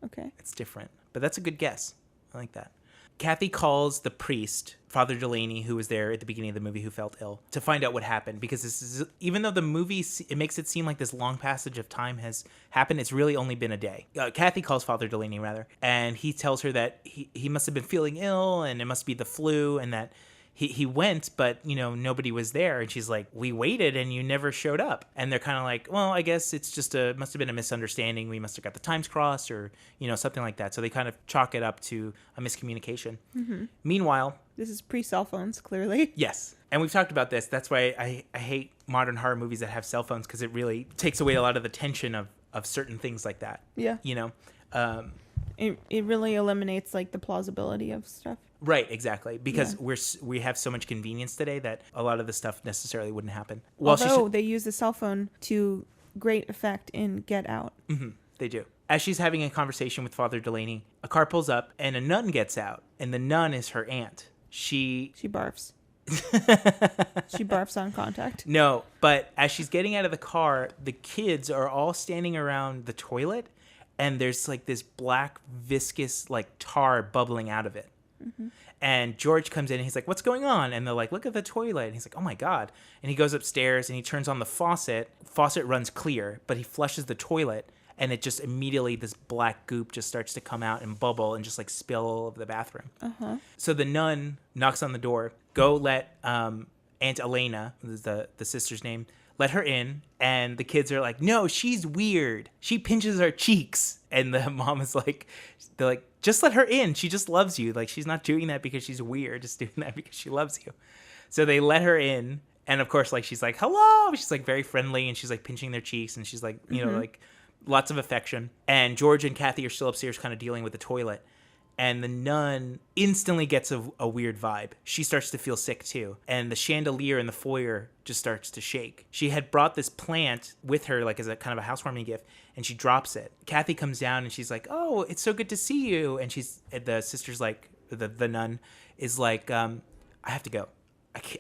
Okay. It's different. But that's a good guess. I like that. Kathy calls the priest, Father Delaney, who was there at the beginning of the movie, who felt ill, to find out what happened. Because this is, even though the movie, it makes it seem like this long passage of time has happened, it's really only been a day. Kathy calls Father Delaney, rather, and he tells her that he must have been feeling ill, and it must be the flu, and that he went, but, nobody was there. And she's like, we waited and you never showed up. And they're kind of like, well, I guess it's just must have been a misunderstanding. We must have got the times crossed or, something like that. So they kind of chalk it up to a miscommunication. Mm-hmm. Meanwhile. This is pre-cell phones, clearly. Yes. And we've talked about this. That's why I hate modern horror movies that have cell phones, because it really takes away a lot of the tension of certain things like that. Yeah. It really eliminates like the plausibility of stuff. Right, exactly. Because we have so much convenience today that a lot of the stuff necessarily wouldn't happen. Well, although they use the cell phone to great effect in Get Out. Mm-hmm, they do. As she's having a conversation with Father Delaney, a car pulls up and a nun gets out. And the nun is her aunt. She barfs. She barfs on contact. No, but as she's getting out of the car, the kids are all standing around the toilet. And there's like this black viscous like tar bubbling out of it. Mm-hmm. And George comes in and he's like, what's going on? And they're like, look at the toilet. And he's like, oh my God. And he goes upstairs and he turns on the faucet. Faucet runs clear, but he flushes the toilet. And it just immediately, this black goop just starts to come out and bubble and just like spill all over the bathroom. Uh-huh. So the nun knocks on the door. Go let Aunt Elena, the sister's name, let her in. And the kids are like, no, she's weird. She pinches our cheeks. And the mom is like, they're like, just let her in. She just loves you. Like, she's not doing that because she's weird. Just doing that because she loves you. So they let her in. And of course, like, she's like, hello. She's like very friendly. And she's like pinching their cheeks. And she's like, you know, like lots of affection. And George and Kathy are still upstairs kind of dealing with the toilet. And the nun instantly gets a weird vibe. She starts to feel sick too. And the chandelier in the foyer just starts to shake. She had brought this plant with her, like as a kind of a housewarming gift, and she drops it. Kathy comes down and she's like, oh, it's so good to see you. And the sister's like, the nun is like, I have to go.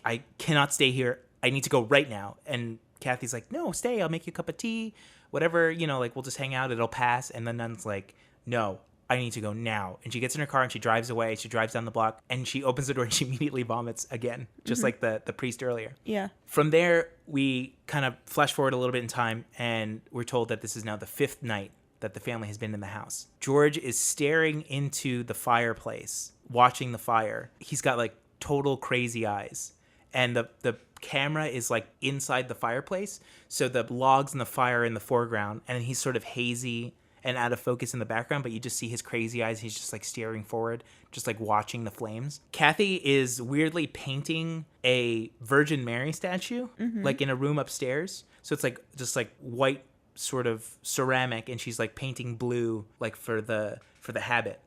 I cannot stay here. I need to go right now. And Kathy's like, no, stay. I'll make you a cup of tea. Whatever, like we'll just hang out. It'll pass. And the nun's like, no, I need to go now. And she gets in her car and she drives away. She drives down the block and she opens the door and she immediately vomits again, just like the priest earlier. Yeah. From there, we kind of flash forward a little bit in time and we're told that this is now the 5th night that the family has been in the house. George is staring into the fireplace, watching the fire. He's got like total crazy eyes. And the camera is like inside the fireplace. So the logs and the fire are in the foreground and he's sort of hazy and out of focus in the background, but you just see his crazy eyes. He's just like staring forward, just like watching the flames. Kathy is weirdly painting a Virgin Mary statue, like in a room upstairs. So it's like just like white sort of ceramic, and she's like painting blue, like for the habit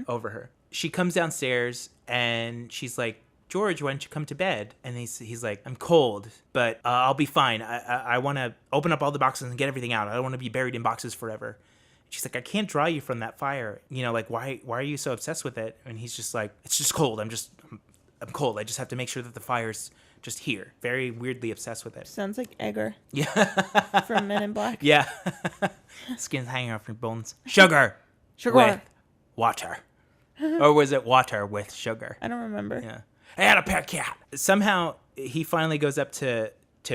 over her. She comes downstairs and she's like, George, why don't you come to bed? And he's like, I'm cold, but I'll be fine. I want to open up all the boxes and get everything out. I don't want to be buried in boxes forever. She's like, I can't dry you from that fire. You know, like, why are you so obsessed with it? And he's just like, it's just cold. I'm cold. I just have to make sure that the fire's just here. Very weirdly obsessed with it. Sounds like Edgar. Yeah. From Men in Black. Yeah. Skin's hanging off your bones. Sugar. With water. Or was it water with sugar? I don't remember. Yeah. I had a pet cat. Somehow he finally goes up to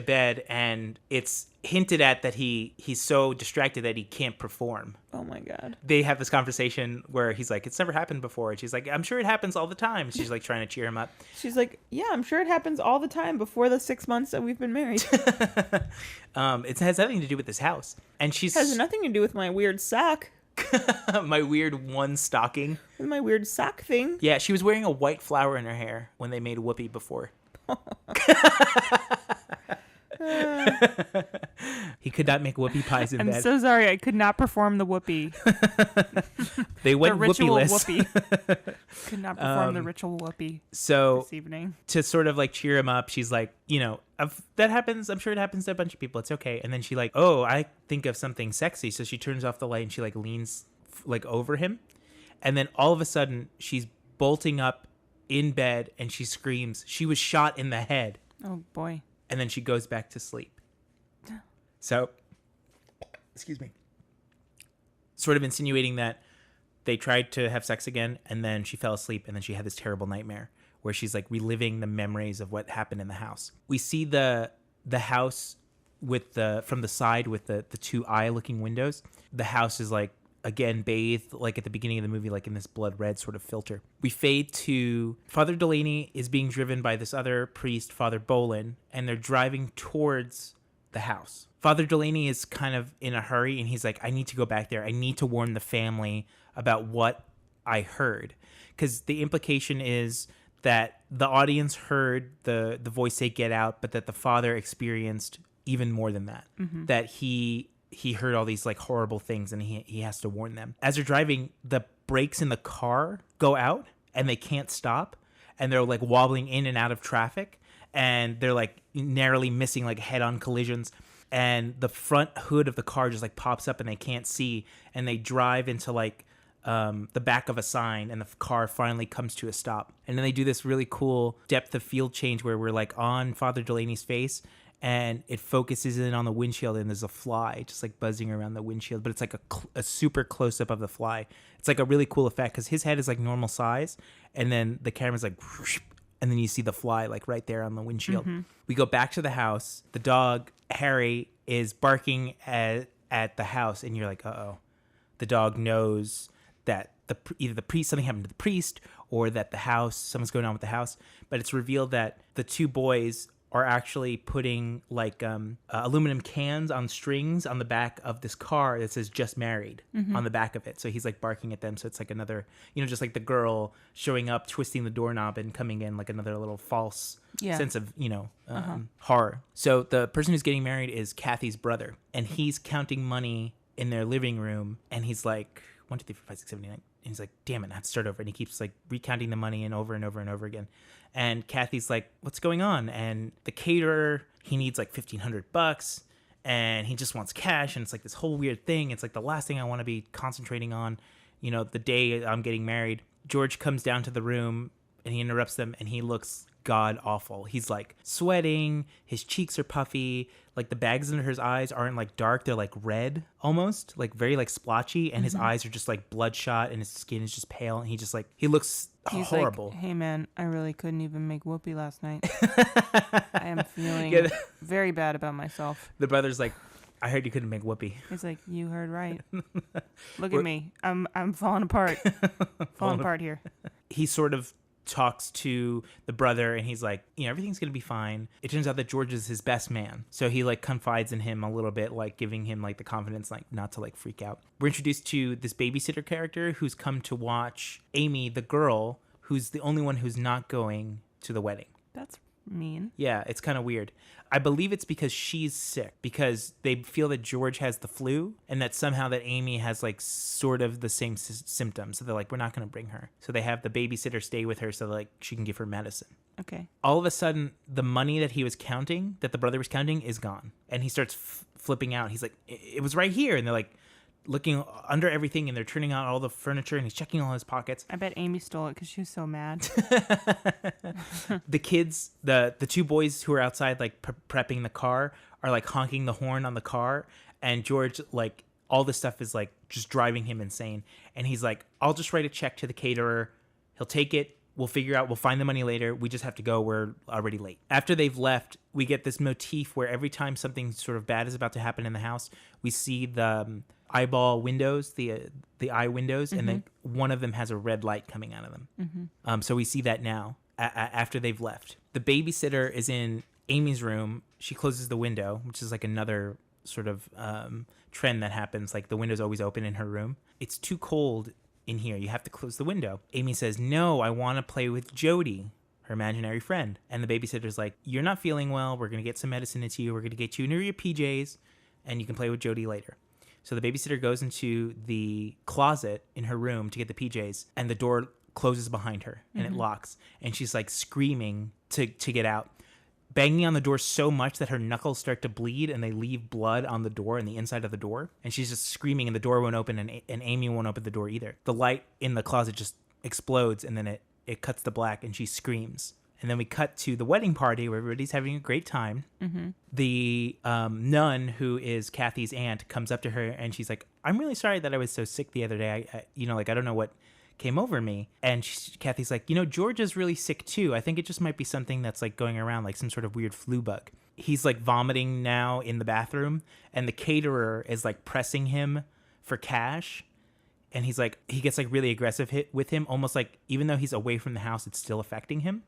bed, and it's hinted at that he's so distracted that he can't perform. Oh my God. They have this conversation where he's like, it's never happened before. And she's like, I'm sure it happens all the time. She's like trying to cheer him up. She's like, yeah, I'm sure it happens all the time before the 6 months that we've been married. It has nothing to do with this house. And It has nothing to do with my weird sock. My weird one stocking. With my weird sock thing. Yeah, she was wearing a white flower in her hair when they made Whoopi before. He could not make whoopie pies in bed. I'm so sorry. I could not perform the whoopee. They went the ritual whoopie-less. Whoopee. Could not perform the ritual whoopee so this evening. To sort of like cheer him up, she's like, you know, that happens. I'm sure it happens to a bunch of people. It's okay. And then she like, oh, I think of something sexy. So she turns off the light and she like leans like over him. And then all of a sudden she's bolting up in bed and she screams, she was shot in the head. Oh boy. And then she goes back to sleep. So, excuse me. Sort of insinuating that they tried to have sex again, and then she fell asleep, and then she had this terrible nightmare where she's like reliving the memories of what happened in the house. We see the house with from the side with the two eye-looking windows. The house is like, again, bathed like at the beginning of the movie, like in this blood red sort of filter. We fade to Father Delaney is being driven by this other priest, Father Bolin, and they're driving towards the house. Father Delaney is kind of in a hurry, and he's like, I need to go back there. I need to warn the family about what I heard. Because the implication is that the audience heard the voice say get out, but that the father experienced even more than that. Mm-hmm. That he heard all these like horrible things, and he has to warn them. As they're driving, the brakes in the car go out and they can't stop, and they're like wobbling in and out of traffic, and they're like narrowly missing like head-on collisions, and the front hood of the car just like pops up and they can't see, and they drive into like the back of a sign, and the car finally comes to a stop. And then they do this really cool depth of field change where we're like on Father Delaney's face, and it focuses in on the windshield, and there's a fly just like buzzing around the windshield, but it's like a super close up of the fly. It's like a really cool effect because his head is like normal size, and then the camera's like whoosh, and then you see the fly like right there on the windshield. Mm-hmm. We go back to the house. The dog Harry is barking at the house, and you're like, uh-oh. The dog knows that either the priest, something happened to the priest, or that the house, something's going on with the house. But it's revealed that the two boys are actually putting like aluminum cans on strings on the back of this car that says just married on the back of it. So he's like barking at them. So it's like another, just like the girl showing up, twisting the doorknob and coming in, like another little false sense of, horror. So the person who's getting married is Kathy's brother, and he's counting money in their living room, and he's like 1, 2, 3, 4, 5, 6, 7, 8, 9. And he's like, damn it, I have to start over. And he keeps like recounting the money and over and over and over again. And Kathy's like, what's going on? And the caterer, he needs like $1,500, and he just wants cash. And it's like this whole weird thing. It's like the last thing I want to be concentrating on, the day I'm getting married. George comes down to the room, and he interrupts them, and he looks god awful. He's like sweating, his cheeks are puffy, like the bags under his eyes aren't like dark, they're like red almost, like very like splotchy, and his eyes are just like bloodshot, and his skin is just pale, and he looks horrible. Like, hey man, I really couldn't even make whoopee last night. I am feeling very bad about myself. The brother's like, I heard you couldn't make whoopee. He's like, you heard right. Look at me. I'm falling apart. Falling apart here. He sort of talks to the brother, and he's like, everything's gonna be fine. It turns out that George is his best man, so he like confides in him a little bit, like giving him like the confidence like not to like freak out. We're introduced to this babysitter character who's come to watch Amy, the girl, who's the only one who's not going to the wedding. That's mean. Yeah, it's kind of weird. I believe it's because she's sick, because they feel that George has the flu and that somehow that Amy has like sort of the same symptoms. So they're like, we're not going to bring her. So they have the babysitter stay with her so like she can give her medicine. Okay. All of a sudden, the money that he was counting, that the brother was counting, is gone. And he starts flipping out. He's like, it was right here. And they're like, looking under everything, and they're turning out all the furniture, and he's checking all his pockets. I bet Amy stole it because she was so mad. The kids, the two boys who are outside like prepping the car, are like honking the horn on the car, and George, like, all this stuff is like just driving him insane. And he's like, I'll just write a check to the caterer, he'll take it, we'll find the money later, we just have to go, we're already late. After they've left, we get this motif where every time something sort of bad is about to happen in the house, we see the eyeball windows, the eye windows, and then one of them has a red light coming out of them. So we see that now after they've left. The babysitter is in Amy's room. She closes the window, which is like another sort of trend that happens. Like the window's always open in her room. It's too cold in here. You have to close the window. Amy says, no, I want to play with Jody, her imaginary friend. And the babysitter's like, you're not feeling well. We're going to get some medicine into you. We're going to get you into your PJs, and you can play with Jody later. So the babysitter goes into the closet in her room to get the PJs, and the door closes behind her, and it locks. And she's like screaming to get out, banging on the door so much that her knuckles start to bleed, and they leave blood on the door and the inside of the door. And she's just screaming, and the door won't open, and Amy won't open the door either. The light in the closet just explodes, and then it cuts to black, and she screams. And then we cut to the wedding party where everybody's having a great time. The nun, who is Kathy's aunt, comes up to her, and she's like, I'm really sorry that I was so sick the other day. I don't know what came over me. And Kathy's like, George is really sick too. I think it just might be something that's like going around, like some sort of weird flu bug. He's like vomiting now in the bathroom, and the caterer is like pressing him for cash. And he's like, he gets like really aggressive with him, almost like even though he's away from the house, it's still affecting him.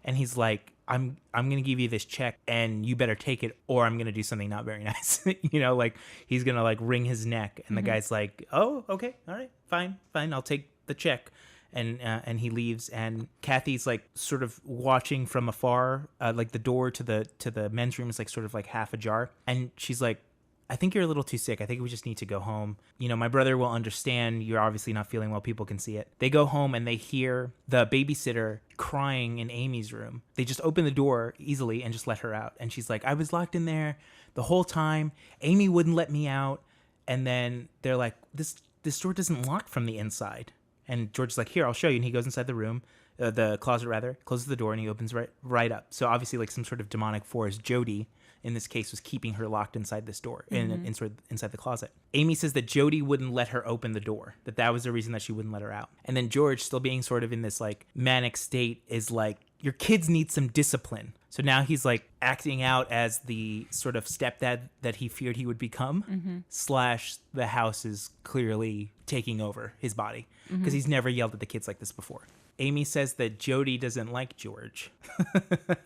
And he's like, I'm going to give you this check, and you better take it, or I'm going to do something not very nice. Like he's going to like wring his neck. And the guy's like, oh, okay. All right, fine. I'll take the check. And he leaves, and Kathy's like sort of watching from afar, like the door to the men's room is like sort of like half ajar. And she's like, I think you're a little too sick. I think we just need to go home. My brother will understand. You're obviously not feeling well. People can see it. They go home, and they hear the babysitter crying in Amy's room. They just open the door easily and just let her out. And she's like, I was locked in there the whole time. Amy wouldn't let me out. And then they're like, this door doesn't lock from the inside. And George's like, here, I'll show you. And he goes inside the room, the closet rather, closes the door, and he opens right up. So obviously like some sort of demonic force, Jody, in this case, was keeping her locked inside this door, inside the closet. Amy says that Jody wouldn't let her open the door, that was the reason that she wouldn't let her out. And then George, still being sort of in this like manic state, is like, your kids need some discipline. So now he's like acting out as the sort of stepdad that he feared he would become, / the house is clearly taking over his body, because he's never yelled at the kids like this before. Amy says that Jody doesn't like George.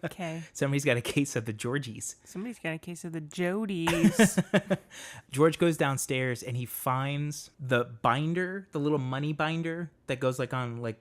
Okay. Somebody's got a case of the Georgies. Somebody's got a case of the Jodies. George goes downstairs, and he finds the binder, the little money binder that goes like on like,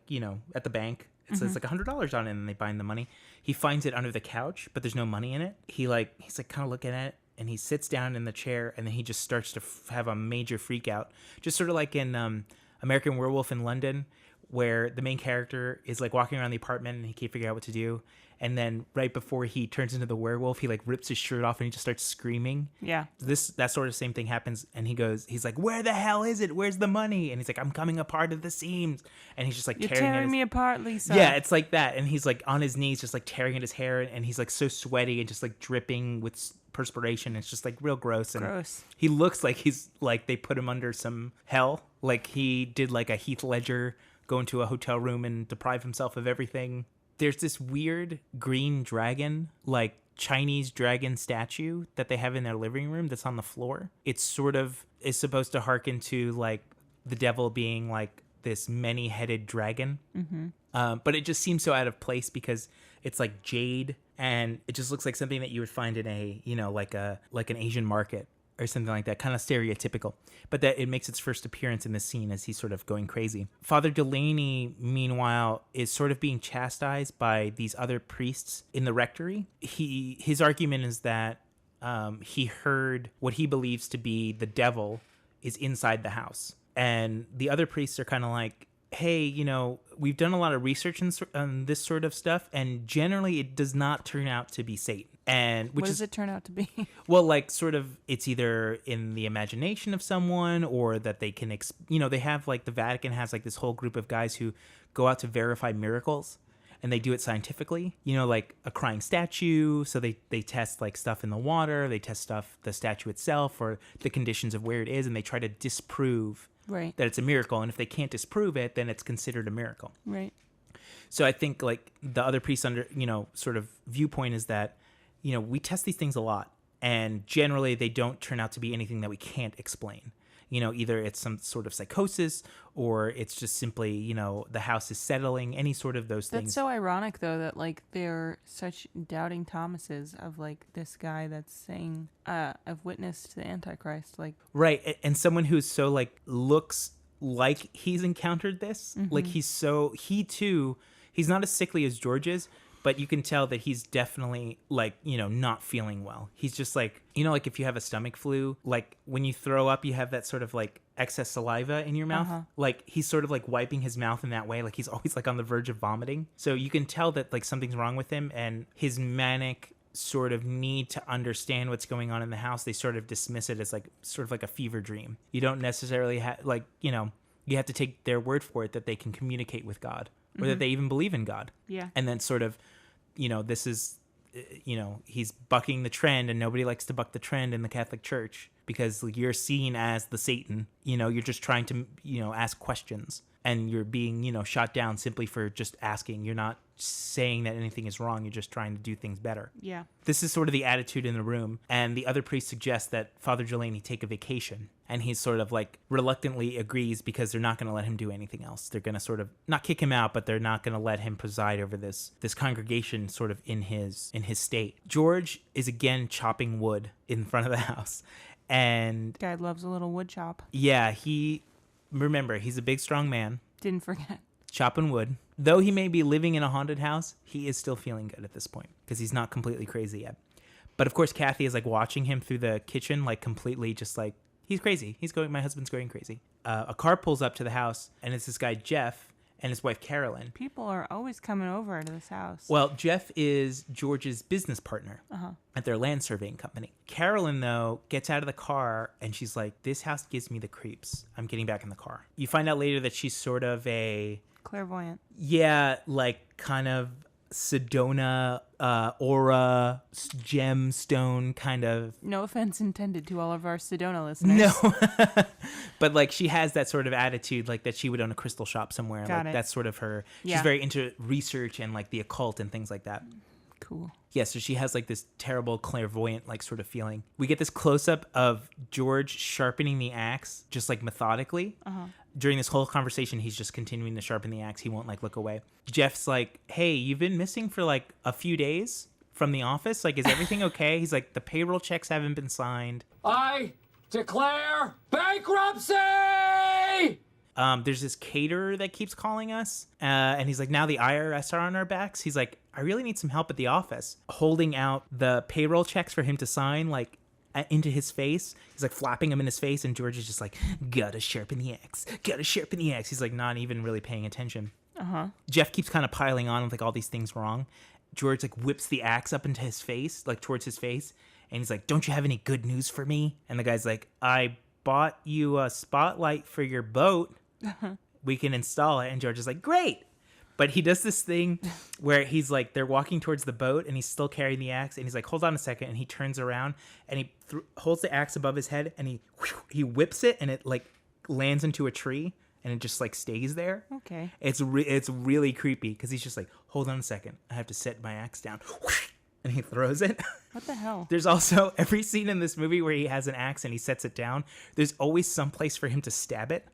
at the bank. It says like $100 on it, and they bind the money. He finds it under the couch, but there's no money in it. He's like kind of looking at it, and he sits down in the chair, and then he just starts to have a major freak out. Just sort of like in American Werewolf in London, where the main character is like walking around the apartment and he can't figure out what to do. And then right before he turns into the werewolf, he like rips his shirt off and he just starts screaming. Yeah. That sort of same thing happens. And he's like, where the hell is it? Where's the money? And he's like, I'm coming apart at the seams. And he's just like, You're tearing me apart, Lisa. Yeah, it's like that. And he's like on his knees, just like tearing at his hair. And he's like so sweaty and just like dripping with perspiration. It's just like real gross. And he looks like he's like, they put him under some hell. Like he did like a Heath Ledger, go into a hotel room and deprive himself of everything. There's this weird green dragon, like Chinese dragon statue that they have in their living room that's on the floor. It sort of is supposed to hearken to like the devil being like this many-headed dragon. But it just seems so out of place because it's like jade, and it just looks like something that you would find in a, like an Asian market or something like that, kind of stereotypical. But that it makes its first appearance in this scene as he's sort of going crazy. Father Delaney, meanwhile, is sort of being chastised by these other priests in the rectory. His argument is that he heard what he believes to be the devil is inside the house. And the other priests are kind of like, hey, we've done a lot of research on this sort of stuff, and generally it does not turn out to be Satan. And what does it turn out to be? Well, like sort of, it's either in the imagination of someone, or that they can, they have like the Vatican has like this whole group of guys who go out to verify miracles, and they do it scientifically, like a crying statue. So they test like stuff in the water, they test the statue itself, or the conditions of where it is, and they try to disprove that it's a miracle. And if they can't disprove it, then it's considered a miracle. Right. So I think like the other priest's sort of viewpoint is that, we test these things a lot, and generally they don't turn out to be anything that we can't explain. Either it's some sort of psychosis, or it's just simply, the house is settling, any sort of those things. That's so ironic, though, that, like, they're such doubting Thomases of, like, this guy that's saying, I've witnessed the Antichrist, like... Right, and someone who's so, like, looks like he's encountered this. Mm-hmm. Like, he's not as sickly as George is, but you can tell that he's definitely, like, not feeling well. He's just like, like if you have a stomach flu, like when you throw up, you have that sort of like excess saliva in your mouth. Uh-huh. Like he's sort of like wiping his mouth in that way. Like he's always like on the verge of vomiting. So you can tell that like something's wrong with him, and his manic sort of need to understand what's going on in the house. They sort of dismiss it as like sort of like a fever dream. You don't necessarily have like, you have to take their word for it that they can communicate with God, or that they even believe in God. Yeah. And then sort of, this is, he's bucking the trend, and nobody likes to buck the trend in the Catholic Church because you're seen as the Satan. You're just trying to, ask questions, and you're being, shot down simply for just asking. You're not saying that anything is wrong. You're just trying to do things better. Yeah. This is sort of the attitude in the room. And the other priest suggests that Father Delaney take a vacation. And he's sort of like reluctantly agrees because they're not going to let him do anything else. They're going to sort of not kick him out, but they're not going to let him preside over this congregation sort of in his state. George is again chopping wood in front of the house. And guy loves a little wood chop. Yeah, remember, he's a big, strong man. Didn't forget. Chopping wood. Though he may be living in a haunted house, he is still feeling good at this point because he's not completely crazy yet. But of course, Kathy is like watching him through the kitchen, like completely just like, he's crazy. My husband's going crazy. A car pulls up to the house, and it's this guy, Jeff, and his wife, Carolyn. People are always coming over to this house. Well, Jeff is George's business partner at their land surveying company. Carolyn, though, gets out of the car, and she's like, this house gives me the creeps. I'm getting back in the car. You find out later that she's sort of a... clairvoyant. Yeah, like kind of Sedona, aura, gemstone kind of. No offense intended to all of our Sedona listeners. No. But like she has that sort of attitude, like that she would own a crystal shop somewhere. Got like it. That's sort of her. Yeah. She's very into research and like the occult and things like that. Cool. Yeah, so she has like this terrible clairvoyant like sort of feeling. We get this close up of George sharpening the axe just like methodically. During this whole conversation, he's just continuing to sharpen the axe. He won't like look away. Jeff's like, hey, you've been missing for like a few days from the office. Like, is everything okay? He's like, the payroll checks haven't been signed. I declare bankruptcy! There's this caterer that keeps calling us. And he's like, now the IRS are on our backs. He's like, I really need some help at the office. Holding out the payroll checks for him to sign, like, into his face. He's like flapping him in his face, and George is just like, gotta sharpen the axe. He's like not even really paying attention. Jeff keeps kind of piling on with like all these things wrong. George like whips the axe up into his face, like towards his face, and he's like, don't you have any good news for me? And the guy's like, I bought you a spotlight for your boat. We can install it. And George is like, great. But he does this thing where he's like, they're walking towards the boat, and he's still carrying the axe, and he's like, hold on a second, and he turns around, and he holds the axe above his head, and he whips it, and it like lands into a tree, and it just like stays there. Okay. It's really creepy because he's just like, hold on a second, I have to set my axe down, and he throws it. What the hell? There's also every scene in this movie where he has an axe and he sets it down. There's always some place for him to stab it.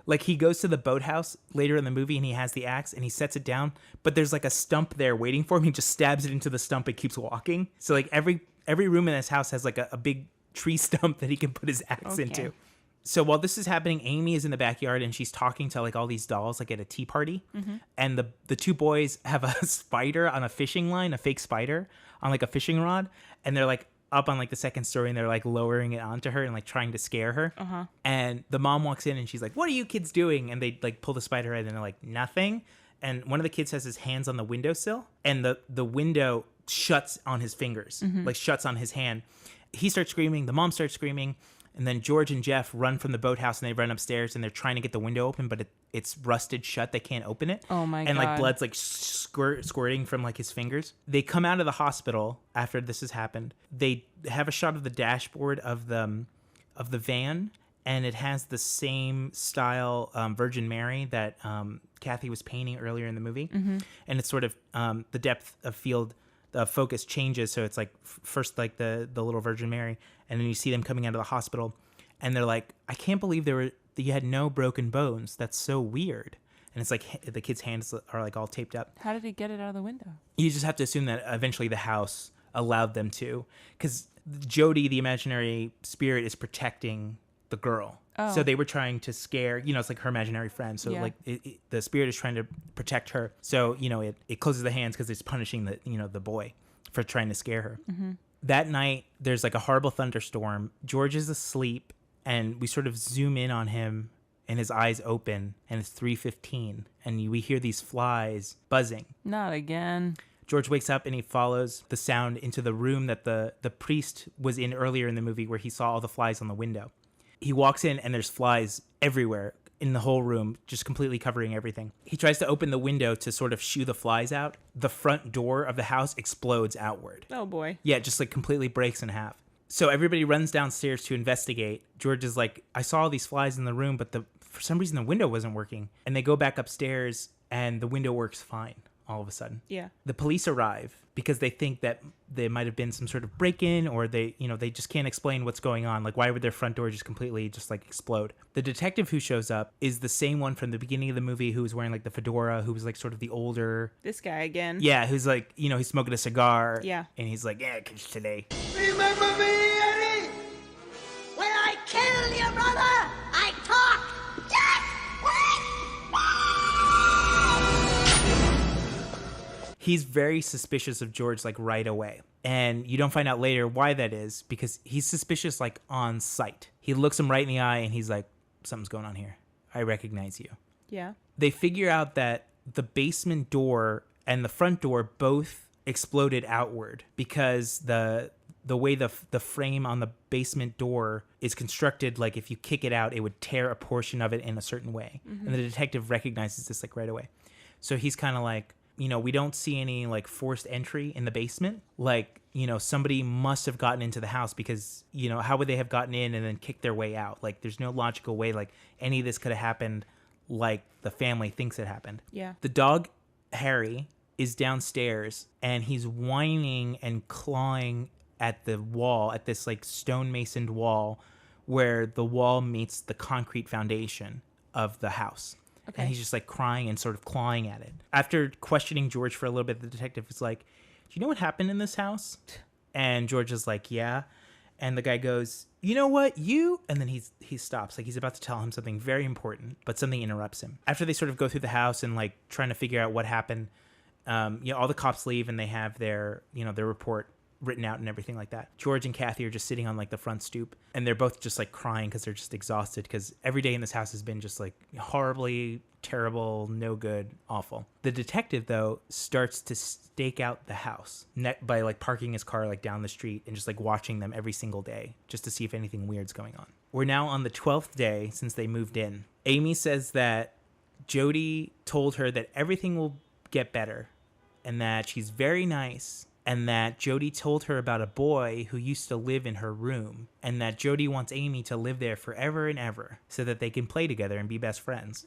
Like, he goes to the boathouse later in the movie and he has the axe and he sets it down, but there's like a stump there waiting for him. He just stabs it into the stump and keeps walking. So like every room in this house has like a big tree stump that he can put his axe into. So while this is happening, Amy is in the backyard and she's talking to like all these dolls like at a tea party. And the two boys have a spider on a fishing line, a fake spider on like a fishing rod. And they're like up on like the second story and they're like lowering it onto her and like trying to scare her. And the mom walks in and she's like, "What are you kids doing?" And they like pull the spider out and they're like, "Nothing." And one of the kids has his hands on the windowsill and the window shuts on his fingers, like shuts on his hand. He starts screaming. The mom starts screaming. And then George and Jeff run from the boathouse and they run upstairs and they're trying to get the window open, but it's rusted shut. They can't open it. Oh my God. And like blood's like squirting from like his fingers. They come out of the hospital after this has happened. They have a shot of the dashboard of the van, and it has the same style Virgin Mary that Kathy was painting earlier in the movie. And it's sort of the depth of field, the focus changes. So it's like first like the little Virgin Mary, and then you see them coming out of the hospital and they're like, "I can't believe you had no broken bones. That's so weird." And it's like the kid's hands are like all taped up. How did he get it out of the window? You just have to assume that eventually the house allowed them to, because Jody, the imaginary spirit, is protecting the girl. So they were trying to scare, it's like her imaginary friend. So like the spirit is trying to protect her. So, it closes the hands because it's punishing the boy for trying to scare her. That night, there's like a horrible thunderstorm. George is asleep and we sort of zoom in on him and his eyes open and it's 3:15 and we hear these flies buzzing. Not again. George wakes up and he follows the sound into the room that the priest was in earlier in the movie where he saw all the flies on the window. He walks in and there's flies everywhere in the whole room, just completely covering everything. He tries to open the window to sort of shoo the flies out. The front door of the house explodes outward. Oh boy. Yeah, it just like completely breaks in half. So everybody runs downstairs to investigate. George is like, "I saw all these flies in the room, but for some reason the window wasn't working." And they go back upstairs and the window works fine all of a sudden. Yeah. The police arrive because they think that there might have been some sort of break-in, or they just can't explain what's going on. Like, why would their front door just completely just like explode? The detective who shows up is the same one from the beginning of the movie who was wearing like the fedora, who was like sort of the older. This guy again. Yeah, who's like, he's smoking a cigar. Yeah. And he's like, "Yeah, 'cause today." Remember me, Eddie? When I kill your brother, I talk. Just He's very suspicious of George like right away. And you don't find out later why that is, because he's suspicious like on sight. He looks him right in the eye and he's like, "Something's going on here. I recognize you." Yeah. They figure out that the basement door and the front door both exploded outward because the way the frame on the basement door is constructed, like if you kick it out, it would tear a portion of it in a certain way. And the detective recognizes this like right away. So he's kind of like, we don't see any like forced entry in the basement. Like, somebody must have gotten into the house because, how would they have gotten in and then kicked their way out? Like, there's no logical way like any of this could have happened like the family thinks it happened. Yeah. The dog, Harry, is downstairs and he's whining and clawing at the wall, at this like stonemasoned wall where the wall meets the concrete foundation of the house. Okay. And he's just like crying and sort of clawing at it. After questioning George for a little bit, the detective is like, "Do you know what happened in this house?" And George is like, "Yeah." And the guy goes, "You know what? And then he stops. Like he's about to tell him something very important, but something interrupts him. After they sort of go through the house and like trying to figure out what happened, all the cops leave and they have their report written out and everything like that. George and Kathy are just sitting on like the front stoop and they're both just like crying because they're just exhausted because every day in this house has been just like horribly terrible, no good, awful. The detective though starts to stake out the house by like parking his car like down the street and just like watching them every single day just to see if anything weird's going on. We're now on the 12th day since they moved in. Amy says that Jody told her that everything will get better and that she's very nice, and that Jody told her about a boy who used to live in her room, and that Jody wants Amy to live there forever and ever so that they can play together and be best friends.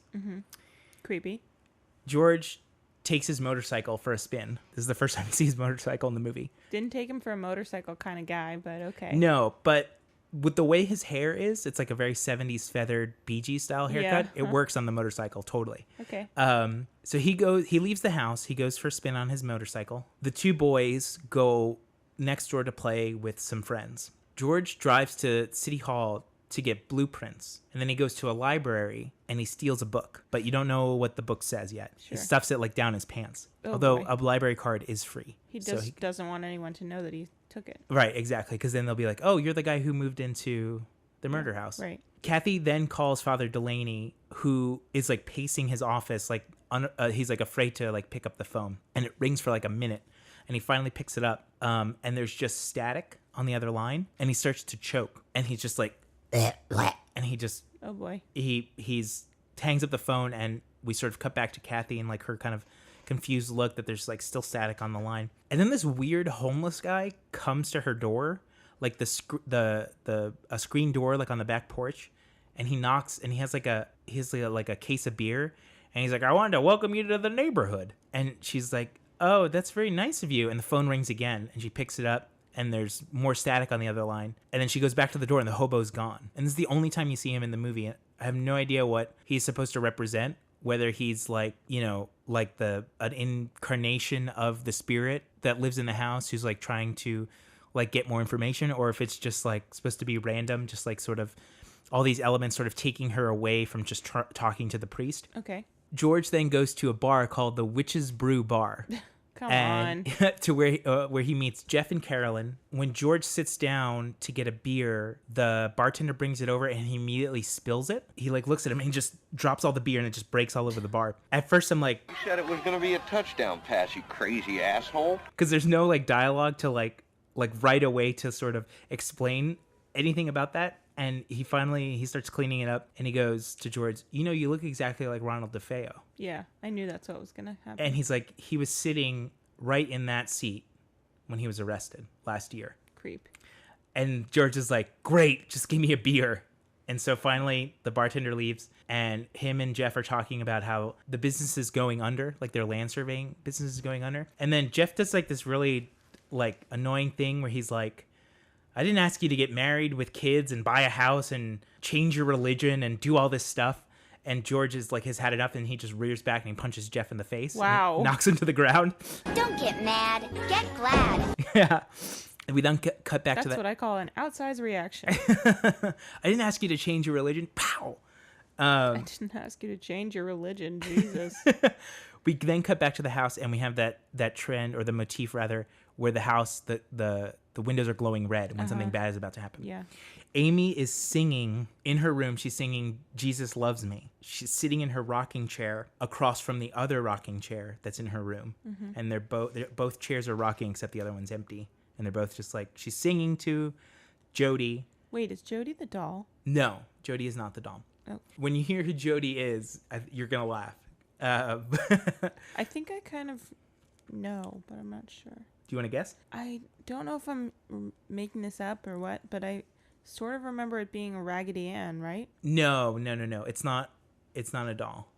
Creepy. George takes his motorcycle for a spin. This is the first time he sees his motorcycle in the movie. Didn't take him for a motorcycle kind of guy, but okay. No, but with the way his hair is, it's like a very 70s feathered Bee Gees style haircut. Yeah. It works on the motorcycle totally. Okay. So he leaves the house. He goes for a spin on his motorcycle. The two boys go next door to play with some friends. George drives to City Hall to get blueprints, and then he goes to a library and he steals a book, but you don't know what the book says yet. Sure. He stuffs it like down his pants, Oh, although boy. a library card is free. He So doesn't want anyone to know that he took it. right, exactly, because then they'll be like, oh, you're the guy who moved into the murder house. Right. Kathy then calls Father Delaney, who is like pacing his office, like he's like afraid to like pick up the phone, and it rings for like a minute, and he finally picks it up, and there's just static on the other line, and he starts to choke, and he's just like, and he just, Oh boy. he's hangs up the phone, and we sort of cut back to Kathy and like her kind of confused look that there's like still static on the line, and then this weird homeless guy comes to her door, like a screen door like on the back porch, and he knocks, and he has like a case of beer, and he's like, I wanted to welcome you to the neighborhood, and she's like, oh, that's very nice of you, and the phone rings again, and she picks it up, and there's more static on the other line, and then she goes back to the door, and the hobo's gone, and this is the only time you see him in the movie. I have no idea what he's supposed to represent, whether he's like, you know, like an incarnation of the spirit that lives in the house who's like trying to like get more information, or if it's just like supposed to be random, just like sort of all these elements sort of taking her away from just talking to the priest. Okay. George then goes to a bar called the Witch's Brew Bar. Come on. To where he meets Jeff and Carolyn. When George sits down to get a beer, the bartender brings it over and he immediately spills it. He like looks at him and he just drops all the beer and it just breaks all over the bar. At first I'm like, You said it was going to be a touchdown pass, you crazy asshole. because there's no like dialogue to like right away to sort of explain anything about that. And he starts cleaning it up and he goes to George, you know, you look exactly like Ronald DeFeo. Yeah, I knew that's what was going to happen. And he's like, he was sitting right in that seat when he was arrested last year. Creep. And George is like, great, just give me a beer. And so finally the bartender leaves and him and Jeff are talking about how the business is going under, like their land surveying business is going under. And then Jeff does like this really like annoying thing where he's like, I didn't ask you to get married with kids and buy a house and change your religion and do all this stuff. And George is like, has had enough, and he just rears back and he punches Jeff in the face. Wow. And knocks him to the ground. Don't get mad. Get glad. Yeah. And we then cut back to that. That's what I call an outsized reaction. I didn't ask you to change your religion. Pow. I didn't ask you to change your religion. Jesus. We then cut back to the house, and we have that trend, or the motif rather, where the house, the windows are glowing red when something bad is about to happen. Yeah. Amy is singing in her room. She's singing Jesus Loves Me. She's sitting in her rocking chair across from the other rocking chair that's in her room. Mm-hmm. And both chairs are rocking except the other one's empty. And they're both just like, she's singing to Jody. Wait, is Jody the doll? No, Jody is not the doll. Oh. When you hear who Jody is, you're going to laugh. I think I kind of know, but I'm not sure. Do you want to guess? I don't know if I'm making this up or what, but I sort of remember it being a Raggedy Ann, right? No. It's not a doll.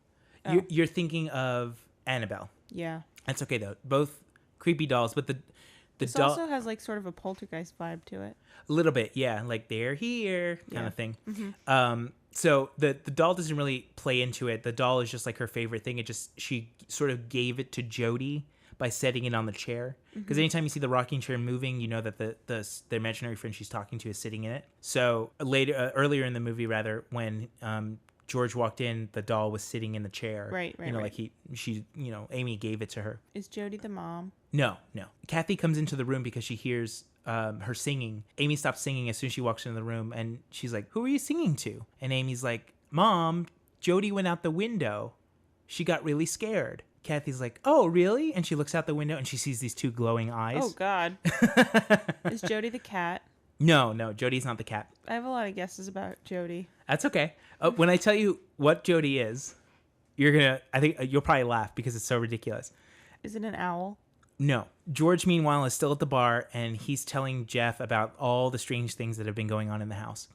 Oh. You're thinking of Annabelle. Yeah. That's okay though. Both creepy dolls, but the this doll also has like sort of a poltergeist vibe to it. a little bit, yeah, like they're here kind of thing. Mm-hmm. So the doll doesn't really play into it. The doll is just like her favorite thing. She sort of gave it to Jody by setting it on the chair. Because anytime you see the rocking chair moving, you know that the imaginary friend she's talking to is sitting in it. So earlier in the movie, rather, when George walked in, the doll was sitting in the chair. Right. Like Amy gave it to her. Is Jody the mom? No. Kathy comes into the room because she hears her singing. Amy stops singing as soon as she walks into the room, and she's like, "Who are you singing to?" And Amy's like, "Mom, Jody went out the window. She got really scared." Kathy's like, "Oh, really?" And she looks out the window and she sees these two glowing eyes. Oh, God. Is Jody the cat? No, Jody's not the cat. I have a lot of guesses about Jody. That's okay. When I tell you what Jody is, I think you'll probably laugh because it's so ridiculous. Is it an owl? No. George, meanwhile, is still at the bar, and he's telling Jeff about all the strange things that have been going on in the house.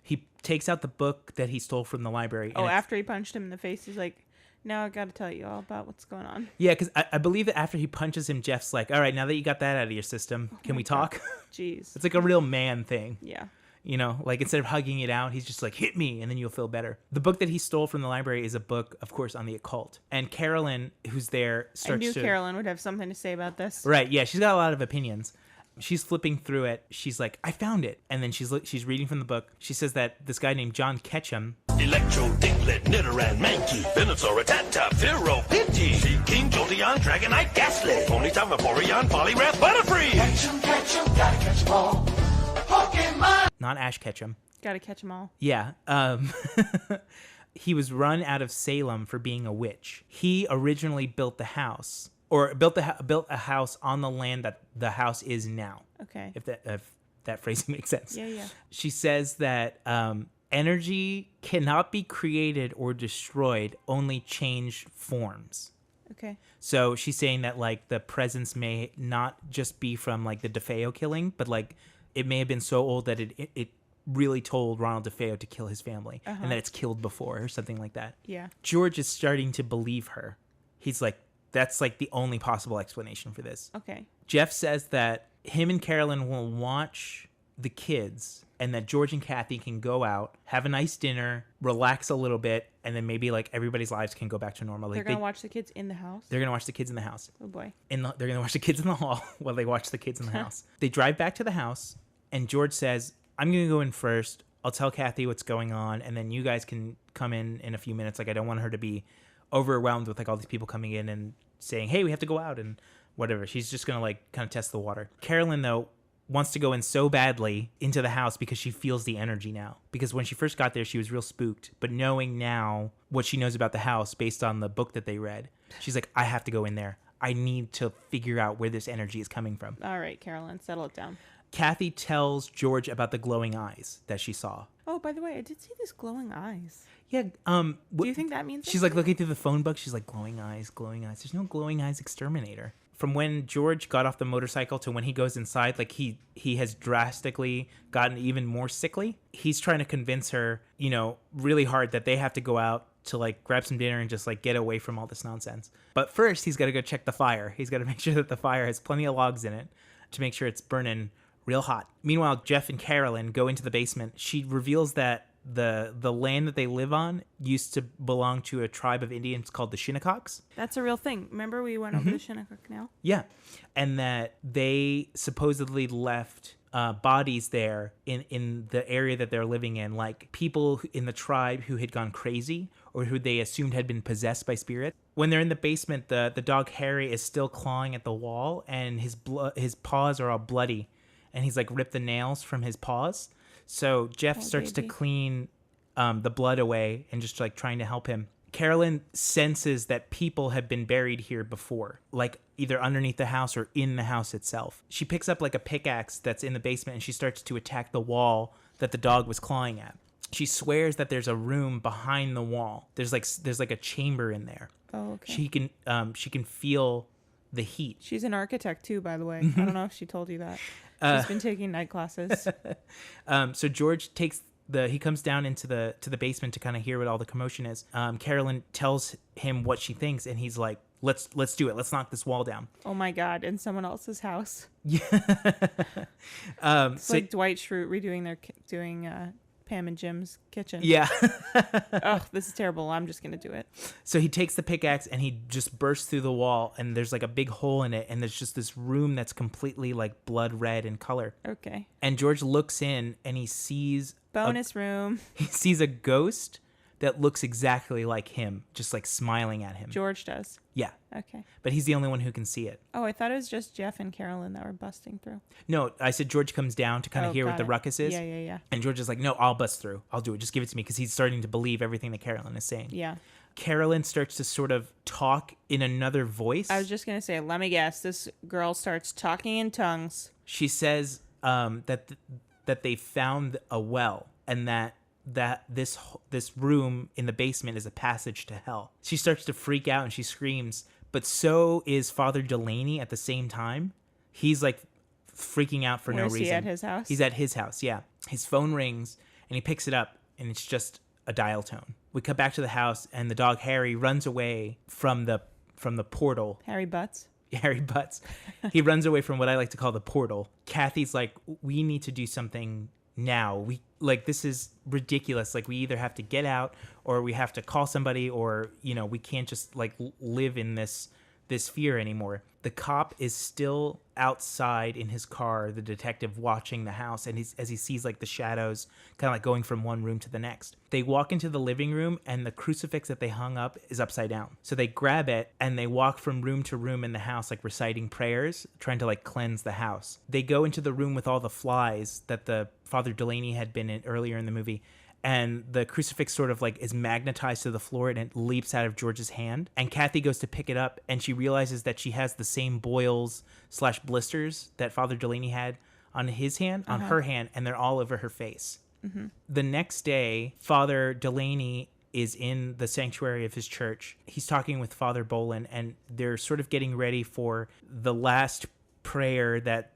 He takes out the book that he stole from the library. Oh, after he punched him in the face, he's like, now I got to tell you all about what's going on. Yeah, because I believe that after he punches him, Jeff's like, all right, now that you got that out of your system, can we talk? Jeez. It's like a real man thing. Yeah. You know, like instead of hugging it out, he's just like, hit me, and then you'll feel better. The book that he stole from the library is a book, of course, on the occult. And Carolyn, who's there, starts to... I knew Carolyn would have something to say about this. Right, yeah, she's got a lot of opinions. She's flipping through it. She's like, I found it. And then she's reading from the book. She says that this guy named John Ketchum... Electro, Diglett, Nidoran, Mankey, Venusaur, Rattata, Pharaoh, Pidgey, King, Jolteon, Dragonite, Ghastly, Ponyta, Vaporeon, Poliwrath, Butterfree. Catch 'em, gotta catch 'em all. Pokemon! Not Ash Ketchum. Gotta catch 'em all. Yeah. He was run out of Salem for being a witch. He originally built the house, or built a house on the land that the house is now. Okay. If that phrasing makes sense. Yeah. She says that energy cannot be created or destroyed, only change forms. Okay. So she's saying that like the presence may not just be from like the DeFeo killing, but like it may have been so old that it really told Ronald DeFeo to kill his family, and that it's killed before or something like that. Yeah. George is starting to believe her. He's like, that's like the only possible explanation for this. Okay. Jeff says that him and Carolyn will watch the kids, and that George and Kathy can go out, have a nice dinner, relax a little bit, and then maybe like everybody's lives can go back to normal. They're going to watch the kids in the house? They're going to watch the kids in the house. Oh boy. They're going to watch the kids in the hall while they watch the kids in the house. They drive back to the house, and George says, I'm going to go in first. I'll tell Kathy what's going on, and then you guys can come in a few minutes. Like, I don't want her to be overwhelmed with like all these people coming in and saying, hey, we have to go out and whatever. She's just going to like kind of test the water. Carolyn, though, wants to go in so badly into the house because she feels the energy now. Because when she first got there, she was real spooked. But knowing now what she knows about the house based on the book that they read, she's like, I have to go in there. I need to figure out where this energy is coming from. All right, Carolyn, settle it down. Kathy tells George about the glowing eyes that she saw. Oh, by the way, I did see these glowing eyes. Yeah. Do you think that means She's like looking through the phone book. She's like, glowing eyes, glowing eyes. There's no glowing eyes exterminator. From when George got off the motorcycle to when he goes inside, like he has drastically gotten even more sickly. He's trying to convince her, you know, really hard that they have to go out to like grab some dinner and just like get away from all this nonsense. But first, he's got to go check the fire. He's got to make sure that the fire has plenty of logs in it to make sure it's burning real hot. Meanwhile, Jeff and Carolyn go into the basement. She reveals that the land that they live on used to belong to a tribe of Indians called the Shinnecocks. That's a real thing. Remember we went over the Shinnecock Canal? Yeah. And that they supposedly left bodies there in the area that they're living in, like people in the tribe who had gone crazy or who they assumed had been possessed by spirits. When they're in the basement, the dog Harry is still clawing at the wall, and his paws are all bloody, and he's like ripped the nails from his paws. So Jeff starts to clean the blood away and just like trying to help him. Carolyn senses that people have been buried here before, like either underneath the house or in the house itself. She picks up like a pickaxe that's in the basement and she starts to attack the wall that the dog was clawing at. She swears that there's a room behind the wall. There's like a chamber in there. Oh, okay. She can feel the heat. She's an architect too, by the way. I don't know if she told you that. She's been taking night classes. So George he comes down into the basement to kind of hear what all the commotion is. Carolyn tells him what she thinks, and he's like, let's do it. Let's knock this wall down. Oh my God. In someone else's house. Yeah. It's like Dwight Schrute redoing doing Pam and Jim's kitchen. Yeah. Oh, this is terrible. I'm just going to do it. So he takes the pickaxe and he just bursts through the wall, and there's like a big hole in it, and there's just this room that's completely like blood red in color. Okay. And George looks in and he sees bonus room. He sees a ghost that looks exactly like him, just like smiling at him. George does. Yeah. Okay. But he's the only one who can see it. Oh, I thought it was just Jeff and Carolyn that were busting through. No, I said George comes down to kind of hear what the ruckus is. Yeah. And George is like, no, I'll bust through. I'll do it. Just give it to me, because he's starting to believe everything that Carolyn is saying. Yeah. Carolyn starts to sort of talk in another voice. I was just going to say, let me guess. This girl starts talking in tongues. She says that they found a well, and that this room in the basement is a passage to hell. She starts to freak out and she screams, but so is Father Delaney at the same time. He's like freaking out for no reason. Is he at his house? He's at his house, yeah. His phone rings and he picks it up, and it's just a dial tone. We cut back to the house, and the dog Harry runs away from the portal. Harry Butts. Harry Butts. He runs away from what I like to call the portal. Kathy's like, we need to do something now. We like, this is ridiculous. Like, we either have to get out or we have to call somebody, or, you know, we can't just like live in this fear anymore. The cop is still outside in his car, the detective watching the house, and as he sees like the shadows kind of like going from one room to the next. They walk into the living room and the crucifix that they hung up is upside down. So they grab it and they walk from room to room in the house, like reciting prayers, trying to like cleanse the house. They go into the room with all the flies that the Father Delaney had been in earlier in the movie, and the crucifix sort of like is magnetized to the floor and it leaps out of George's hand. And Kathy goes to pick it up and she realizes that she has the same boils / blisters that Father Delaney had on his hand, on her hand, and they're all over her face. Mm-hmm. The next day, Father Delaney is in the sanctuary of his church. He's talking with Father Boland, and they're sort of getting ready for the last prayer that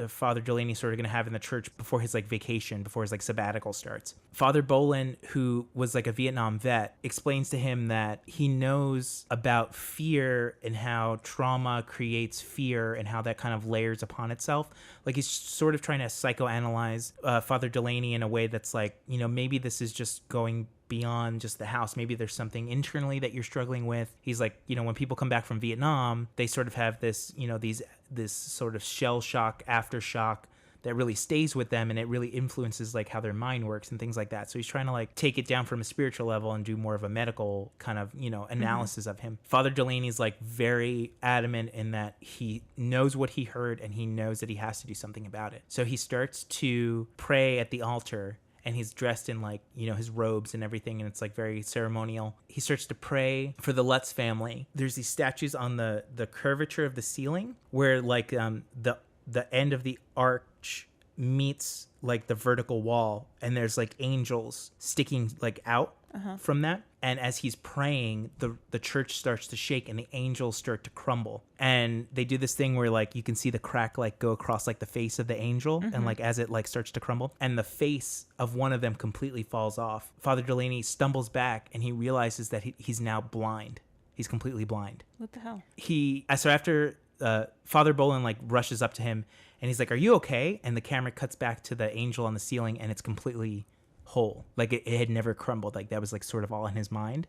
Father Delaney sort of going to have in the church before his like vacation, before his like sabbatical starts. Father Boland, who was like a Vietnam vet, explains to him that he knows about fear and how trauma creates fear and how that kind of layers upon itself. Like, he's sort of trying to psychoanalyze Father Delaney in a way that's like, you know, maybe this is just going beyond just the house. Maybe there's something internally that you're struggling with. He's like, you know, when people come back from Vietnam, they sort of have this, you know, this sort of shell shock, aftershock that really stays with them, and it really influences like how their mind works and things like that. So he's trying to like take it down from a spiritual level and do more of a medical kind of, you know, analysis of him. Father Delaney's like very adamant in that he knows what he heard and he knows that he has to do something about it. So he starts to pray at the altar, and he's dressed in like, you know, his robes and everything, and it's like very ceremonial. He starts to pray for the Lutz family. There's these statues on the curvature of the ceiling where like the end of the arch meets like the vertical wall, and there's like angels sticking like out from that. And as he's praying, the church starts to shake and the angels start to crumble. And they do this thing where like you can see the crack like go across like the face of the angel, and like as it like starts to crumble, and the face of one of them completely falls off. Father Delaney stumbles back and he realizes that he's now blind. He's completely blind. What the hell? So after Father Boland like rushes up to him and he's like, "Are you okay?" And the camera cuts back to the angel on the ceiling and it's completely whole. Like it had never crumbled. Like that was like sort of all in his mind.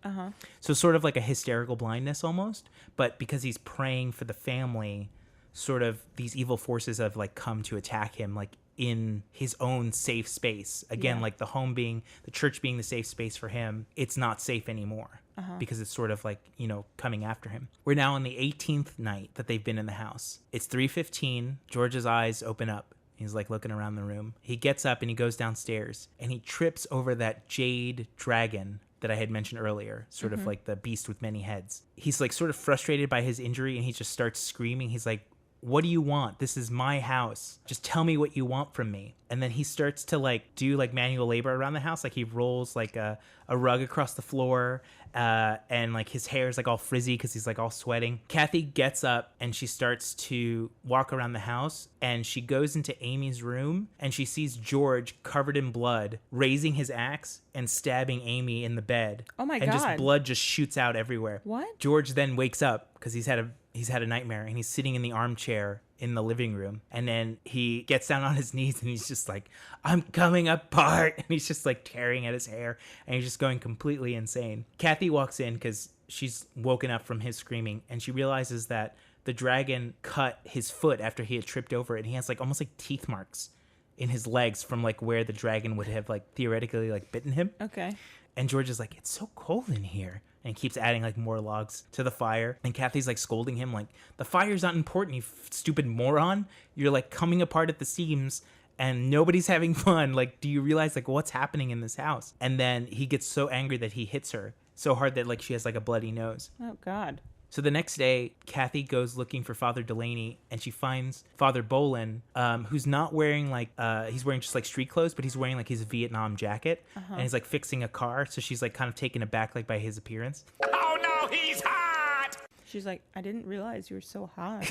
So sort of like a hysterical blindness almost. But because he's praying for the family, sort of these evil forces have like come to attack him like in his own safe space. Again, like the church being the safe space for him, it's not safe anymore. Because it's sort of like, you know, coming after him. We're now on the 18th night that they've been in the house. It's 3:15. George's eyes open up. He's like looking around the room. He gets up and he goes downstairs and he trips over that jade dragon that I had mentioned earlier, sort of like the beast with many heads. He's like sort of frustrated by his injury and he just starts screaming. He's like, "What do you want? This is my house. Just tell me what you want from me." And then he starts to like do like manual labor around the house. Like he rolls like a rug across the floor, and like his hair is like all frizzy because he's like all sweating. Kathy gets up and she starts to walk around the house, and she goes into Amy's room and she sees George covered in blood, raising his axe and stabbing Amy in the bed. Oh my God. And just blood just shoots out everywhere. What? George then wakes up because he's had a nightmare, and he's sitting in the armchair in the living room, and then he gets down on his knees and he's just like, "I'm coming apart," and he's just like tearing at his hair and he's just going completely insane. Kathy walks in because she's woken up from his screaming, and she realizes that the dragon cut his foot after he had tripped over it, and he has like almost like teeth marks in his legs from like where the dragon would have like theoretically like bitten him. Okay. And George is like, "It's so cold in here," and keeps adding like more logs to the fire. And Kathy's like scolding him like, "The fire's not important, you stupid moron. You're like coming apart at the seams and nobody's having fun. Like, do you realize like what's happening in this house?" And then he gets so angry that he hits her so hard that like she has like a bloody nose. Oh God. So the next day, Kathy goes looking for Father Delaney, and she finds Father Boland, who's not wearing like, he's wearing just like street clothes, but he's wearing like his Vietnam jacket, and he's like fixing a car. So she's like kind of taken aback like by his appearance. Oh no, he's hot! She's like, "I didn't realize you were so hot."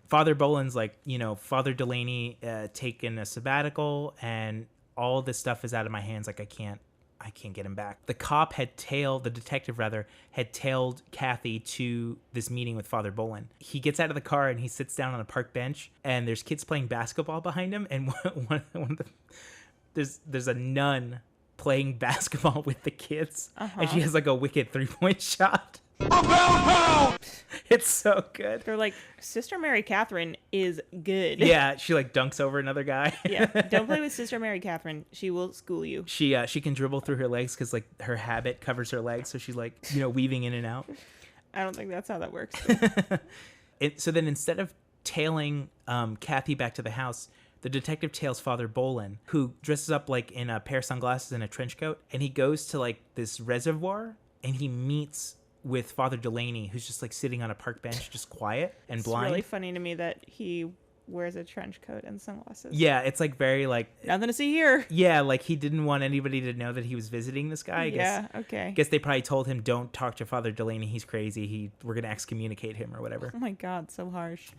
Father Boland's like, you know, Father Delaney taking a sabbatical, and all this stuff is out of my hands. Like I I can't get him back. The detective had tailed Kathy to this meeting with Father Bolin. He gets out of the car and he sits down on a park bench, and there's kids playing basketball behind him, and there's a nun playing basketball with the kids, and she has like a wicked 3-point shot. It's so good. They're like, Sister Mary Catherine is good. Yeah, she like dunks over another guy. Yeah, don't play with Sister Mary Catherine. She will school you. She can dribble through her legs because like her habit covers her legs, so she's like weaving in and out. I don't think that's how that works. So then instead of tailing Kathy back to the house, the detective tails Father Bolin, who dresses up like in a pair of sunglasses and a trench coat, and he goes to like this reservoir and he meets with Father Delaney, who's just like sitting on a park bench, just quiet and blind. It's really funny to me that he wears a trench coat and sunglasses. Yeah, it's like very like nothing to see here. Yeah, like he didn't want anybody to know that he was visiting this guy. Okay. I guess they probably told him, don't talk to Father Delaney, he's crazy. We're gonna excommunicate him or whatever. Oh my God, so harsh.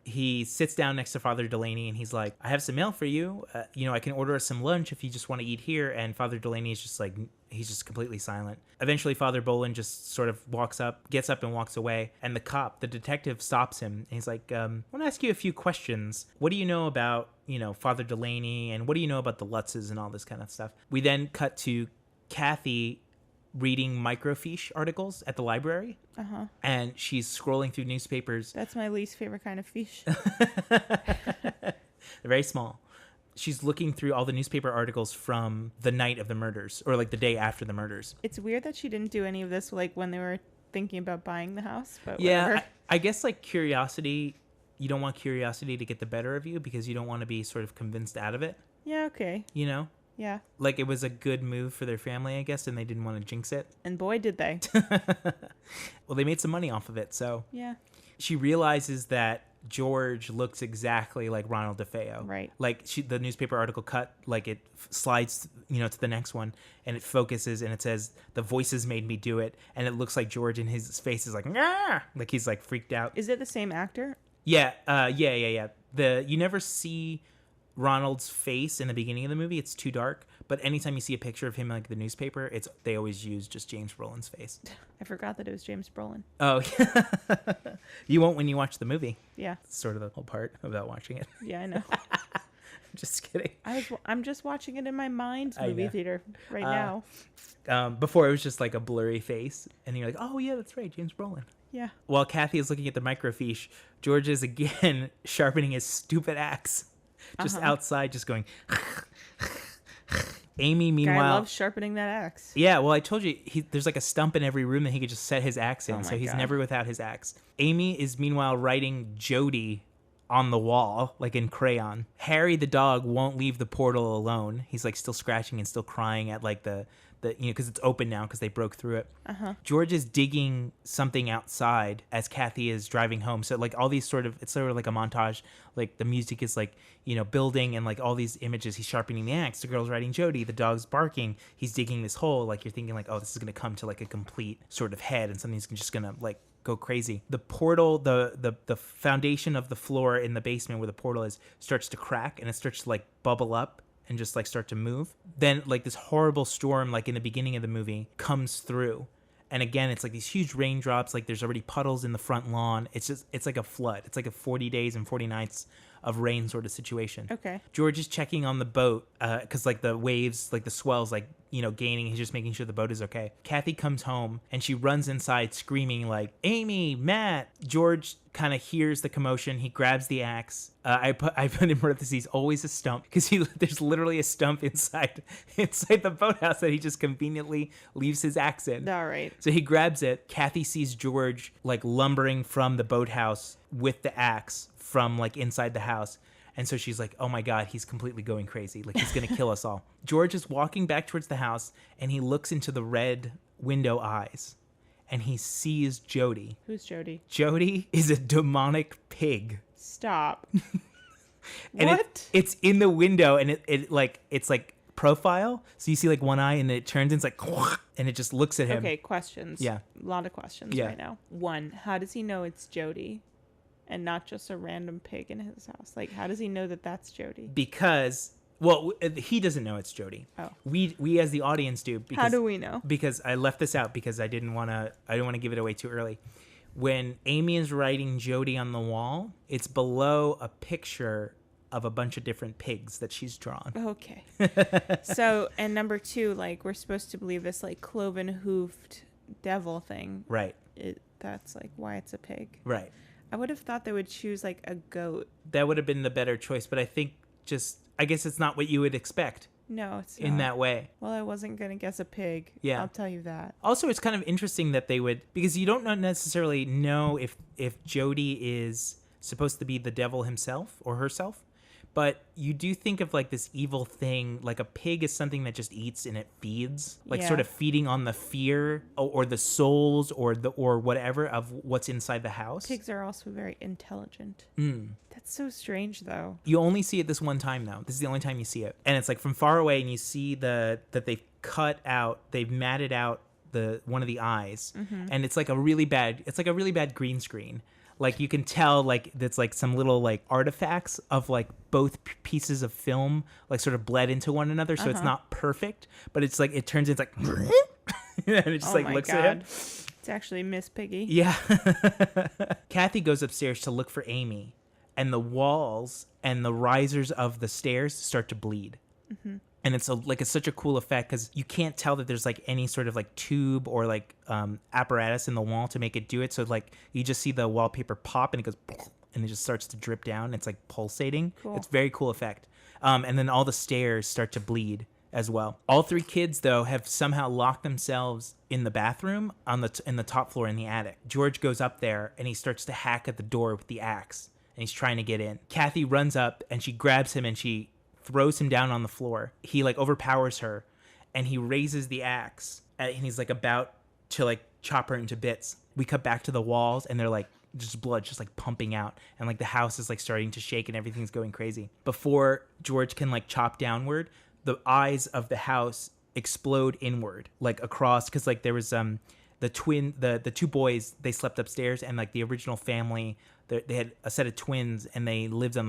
He sits down next to Father Delaney and he's like, I have some mail for you. I can order us some lunch if you just want to eat here. And Father Delaney is just like, he's just completely silent. Eventually, Father Bolin just sort of gets up and walks away. And the detective stops him. And he's like, I want to ask you a few questions. What do you know about, Father Delaney? And what do you know about the Lutzes and all this kind of stuff? We then cut to Kathy reading microfiche articles at the library. And she's scrolling through newspapers. That's my least favorite kind of fiche. They're very small. She's looking through all the newspaper articles from the night of the murders, or like the day after the murders. It's weird that she didn't do any of this like when they were thinking about buying the house, but yeah, whatever. I guess like curiosity, you don't want curiosity to get the better of you because you don't want to be sort of convinced out of it. Yeah, okay. Yeah. Like it was a good move for their family, I guess, and they didn't want to jinx it. And boy, did they. Well, they made some money off of it, so. Yeah. She realizes that George looks exactly like Ronald DeFeo. Right. Like the newspaper article cut, like it slides, to the next one, and it focuses, and it says, "The voices made me do it," and it looks like George, and his face is like, "Nah!" Like he's like freaked out. Is it the same actor? Yeah. Yeah. You never see Ronald's face in the beginning of the movie. It's too dark, but anytime you see a picture of him like the newspaper, they always use just James Brolin's face. I forgot that it was James Brolin. Oh, you won't when you watch the movie. Yeah, it's sort of the whole part about watching it. Yeah, I know. Just kidding. I'm just watching it in my mind's movie theater right now. Before it was just like a blurry face, and you're like, oh yeah, that's right, James Brolin. Yeah. While Kathy is looking at the microfiche, George is again sharpening his stupid axe. Just outside, just going. Amy, meanwhile, Guy loves sharpening that axe. Yeah, well, I told you there's like a stump in every room that he could just set his axe in, so he's never without his axe. Amy is meanwhile writing Jody on the wall, like in crayon. Harry the dog won't leave the portal alone. He's like still scratching and still crying at like the because it's open now because they broke through it. George is digging something outside as Kathy is driving home. So like all these it's sort of like a montage. Like the music is like, building, and like all these images. He's sharpening the axe. The girl's riding Jody. The dog's barking. He's digging this hole. Like you're thinking like, oh, this is going to come to like a complete sort of head, and something's just going to like go crazy. The portal, the foundation of the floor in the basement where the portal is starts to crack, and it starts to like bubble up and just like start to move. Then like this horrible storm, like in the beginning of the movie, comes through. And again, it's like these huge raindrops. Like there's already puddles in the front lawn. It's like a flood. It's like a 40 days and 40 nights of rain sort of situation. Okay. George is checking on the boat because like the waves, like the swells, like, gaining. He's just making sure the boat is okay. Kathy comes home and she runs inside screaming like, Amy, Matt. George kind of hears the commotion. He grabs the axe. I put in parentheses, always a stump, because there's literally a stump inside the boathouse that he just conveniently leaves his axe in. All right. So he grabs it. Kathy sees George like lumbering from the boathouse with the axe from like inside the house. And so she's like, oh my God, he's completely going crazy. Like he's going to kill us all. George is walking back towards the house and he looks into the red window eyes and he sees Jody. Who's Jody? Jody is a demonic pig. Stop. And what? It's in the window, and it's like profile. So you see like one eye, and then it turns and it's like, and it just looks at him. Okay, questions. Yeah. A lot of questions right now. One, how does he know it's Jody and not just a random pig in his house? Like, how does he know that that's Jody? Because Well, he doesn't know it's Jody. Oh. We as the audience do. Because, how do we know? Because I left this out because I didn't want to give it away too early. When Amy is writing Jody on the wall, it's below a picture of a bunch of different pigs that she's drawn. Okay. So, and number 2, like, we're supposed to believe this, like, cloven hoofed devil thing. Right. That's, like, why it's a pig. Right. I would have thought they would choose, like, a goat. That would have been the better choice, but I guess it's not what you would expect. No, it's not. In that way. Well, I wasn't going to guess a pig. Yeah. I'll tell you that. Also, it's kind of interesting that they would, because you don't necessarily know if Jody is supposed to be the devil himself or herself. But you do think of like this evil thing, like a pig is something that just eats and it feeds, like sort of feeding on the fear or the souls or whatever of what's inside the house. Pigs are also very intelligent. That's so strange, though. You only see it this one time, though. This is the only time you see it, and it's like from far away, and you see that they've matted out one of the eyes, and it's like a really bad green screen. Like you can tell, like that's like some little like artifacts of like both pieces of film, like sort of bled into one another. So it's not perfect, but it's like it turns into like, and it just like looks at him. It's actually Miss Piggy. Yeah. Kathy goes upstairs to look for Amy, and the walls and the risers of the stairs start to bleed. And it's such a cool effect because you can't tell that there's like any sort of like tube or like apparatus in the wall to make it do it. So like you just see the wallpaper pop and it goes and it just starts to drip down. It's like pulsating. Cool. It's a very cool effect. And then all the stairs start to bleed as well. All 3 kids though have somehow locked themselves in the bathroom in the top floor in the attic. George goes up there and he starts to hack at the door with the axe and he's trying to get in. Kathy runs up and she grabs him and she throws him down on the floor. He like overpowers her and he raises the axe and he's like about to like chop her into bits. We cut back to the walls and they're like just blood just like pumping out and like the house is like starting to shake and everything's going crazy. Before George can like chop downward, the eyes of the house explode inward like across, because like there was the 2 boys, they slept upstairs, and like the original family, they had a set of twins and they lived on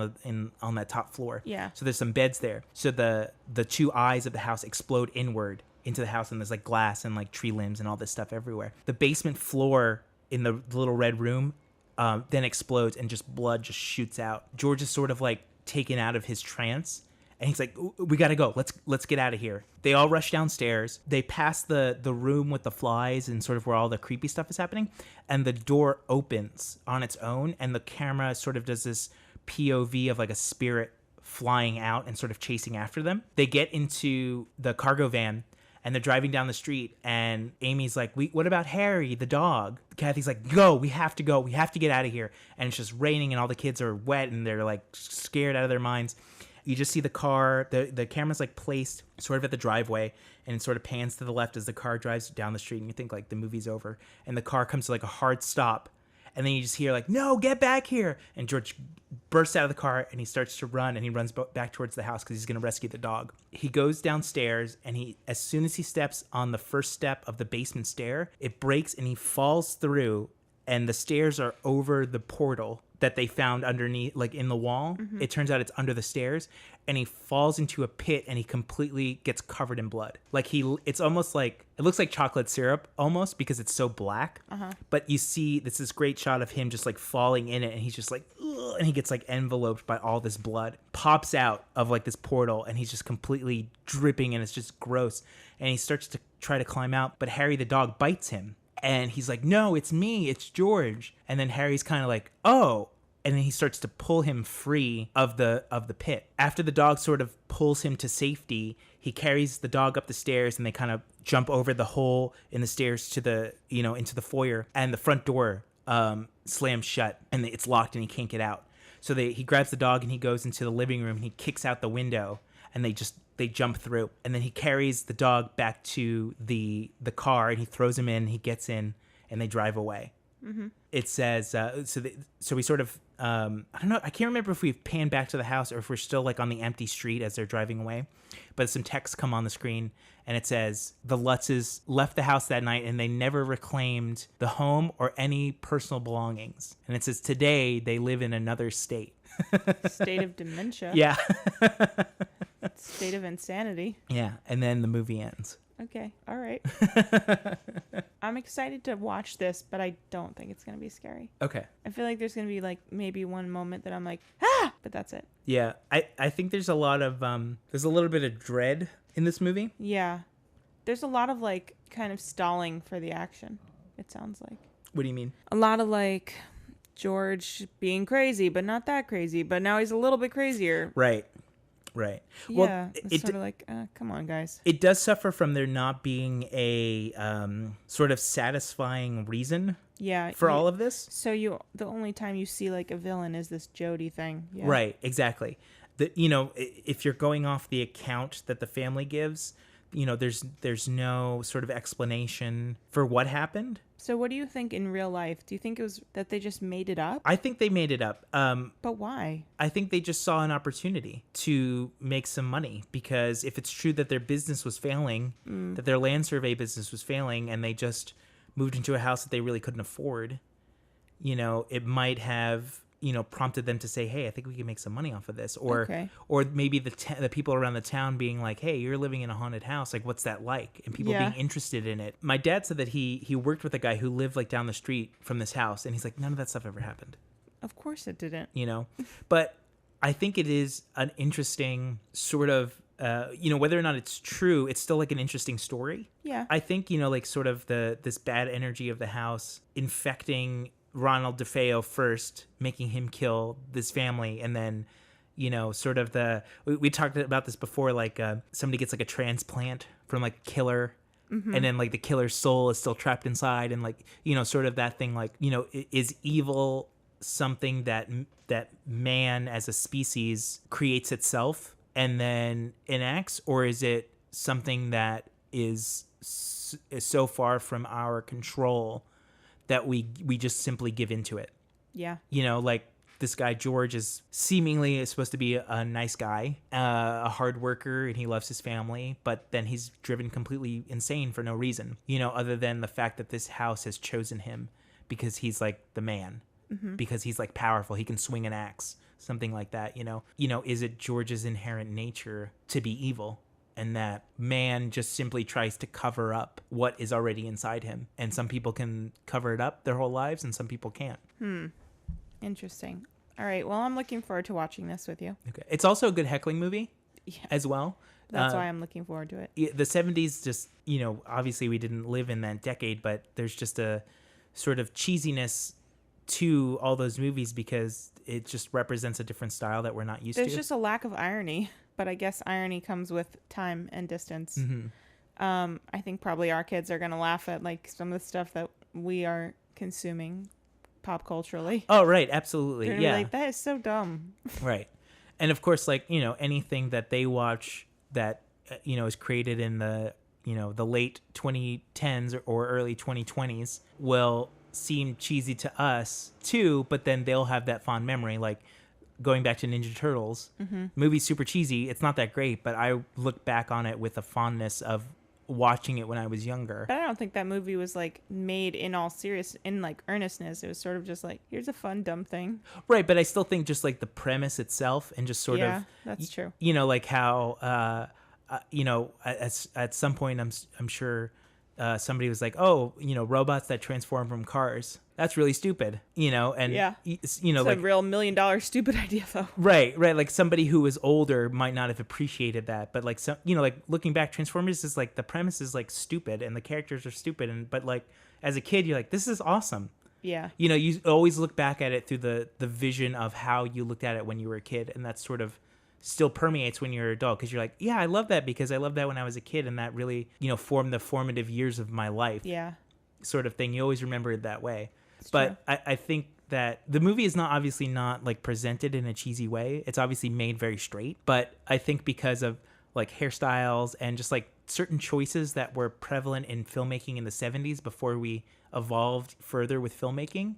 that top floor. Yeah. So there's some beds there. So the 2 eyes of the house explode inward into the house, and there's like glass and like tree limbs and all this stuff everywhere. The basement floor in the little red room then explodes and just blood just shoots out. George is sort of like taken out of his trance. And he's like, we got to go. Let's get out of here. They all rush downstairs. They pass the room with the flies and sort of where all the creepy stuff is happening. And the door opens on its own. And the camera sort of does this POV of like a spirit flying out and sort of chasing after them. They get into the cargo van and they're driving down the street. And Amy's like, what about Harry, the dog? Kathy's like, go. We have to go. We have to get out of here. And it's just raining and all the kids are wet and they're like scared out of their minds. You just see the car, the camera's like placed sort of at the driveway, and it sort of pans to the left as the car drives down the street, and you think like the movie's over, and the car comes to like a hard stop, and then you just hear like, no, get back here, and George bursts out of the car and he starts to run, and he runs back towards the house because he's going to rescue the dog. He goes downstairs, and as soon as he steps on the first step of the basement stair, it breaks and he falls through, and the stairs are over the portal that they found underneath, like in the wall. It turns out it's under the stairs, and he falls into a pit and he completely gets covered in blood. Like it's almost like, it looks like chocolate syrup almost because it's so black. But you see this great shot of him just like falling in it, and he's just like, ugh, and he gets like enveloped by all this blood, pops out of like this portal, and he's just completely dripping, and it's just gross. And he starts to try to climb out, but Harry the dog bites him. And he's like, no, it's me, it's George. And then Harry's kind of like, oh. And then he starts to pull him free of the pit. After the dog sort of pulls him to safety, he carries the dog up the stairs, and they kind of jump over the hole in the stairs to into the foyer. And the front door slams shut, and it's locked, and he can't get out. So he grabs the dog, and he goes into the living room, and he kicks out the window, and they jump through. And then he carries the dog back to the car, and he throws him in, he gets in, and they drive away. It says, so we sort of, I don't know, I can't remember if we've panned back to the house or if we're still like on the empty street as they're driving away, but some text come on the screen, and it says, the Lutzes left the house that night and they never reclaimed the home or any personal belongings. And it says, today they live in another state. State of dementia. Yeah. state of insanity. Yeah, and then the movie ends. Okay, all right. I'm excited to watch this, but I don't think it's going to be scary. Okay. I feel like there's going to be like maybe one moment that I'm like, ah, but that's it. Yeah, I think there's a lot of, there's a little bit of dread in this movie. Yeah. There's a lot of like kind of stalling for the action, it sounds like. What do you mean? A lot of like George being crazy, but not that crazy, but now he's a little bit crazier. Right. Yeah, it's sort of like, come on, guys. It does suffer from there not being a sort of satisfying reason for all of this. So the only time you see like a villain is this Jody thing. Yeah. Right, exactly. If you're going off the account that the family gives, there's no sort of explanation for what happened. So what do you think in real life? Do you think it was that they just made it up? I think they made it up. But why? I think they just saw an opportunity to make some money, because if it's true that their business was failing, that their land survey business was failing, and they just moved into a house that they really couldn't afford, it might have prompted them to say, hey, I think we can make some money off of this. Or maybe the people around the town being like, hey, you're living in a haunted house. Like, what's that like? And people being interested in it. My dad said that he worked with a guy who lived like down the street from this house. And he's like, none of that stuff ever happened. Of course it didn't. But I think it is an interesting sort of, whether or not it's true, it's still like an interesting story. Yeah. I think, like sort of this bad energy of the house infecting Ronald DeFeo first, making him kill this family, and then sort of we talked about this before, like somebody gets like a transplant from like killer, and then like the killer's soul is still trapped inside, and like sort of that thing, like is evil something that man as a species creates itself and then enacts, or is it something that is so far from our control that we just simply give into it? Yeah. Like this guy George is seemingly supposed to be a nice guy, a hard worker, and he loves his family, but then he's driven completely insane for no reason, other than the fact that this house has chosen him because he's like the man, because he's like powerful, he can swing an axe, something like that. Is it George's inherent nature to be evil? And that man just simply tries to cover up what is already inside him. And some people can cover it up their whole lives, and some people can't. Interesting. All right. Well, I'm looking forward to watching this with you. Okay. It's also a good heckling movie as well. That's why I'm looking forward to it. The 70s just, obviously we didn't live in that decade, but there's just a sort of cheesiness to all those movies because it just represents a different style that we're not used to. There's just a lack of irony. But I guess irony comes with time and distance. I think probably our kids are going to laugh at like some of the stuff that we are consuming pop culturally. Oh, right. Absolutely. They're like, that is so dumb. Right. And of course, like, anything that they watch that, is created in the, the late 2010s or early 2020s will seem cheesy to us too, but then they'll have that fond memory. Like, going back to Ninja Turtles, movie's super cheesy. It's not that great, but I look back on it with a fondness of watching it when I was younger. But I don't think that movie was like made in all in like earnestness. It was sort of just like, here's a fun, dumb thing. Right, but I still think just like the premise itself and just sort of... Yeah, that's true. Like how, at some point I'm sure somebody was like, oh, robots that transform from cars. That's really stupid, and yeah. It's like a real $1 million stupid idea though. Right. Like somebody who was older might not have appreciated that, but like some, like looking back, Transformers is like the premise is like stupid and the characters are stupid, but like as a kid you're like, this is awesome. Yeah. You always look back at it through the vision of how you looked at it when you were a kid, and that sort of still permeates when you're an adult because you're like, yeah, I love that because I loved that when I was a kid, and that really formed the formative years of my life. Yeah. Sort of thing. You always remember it that way. It's but I think that the movie is obviously not like presented in a cheesy way. It's obviously made very straight, but I think because of like hairstyles and just like certain choices that were prevalent in filmmaking in the 70s before we evolved further with filmmaking,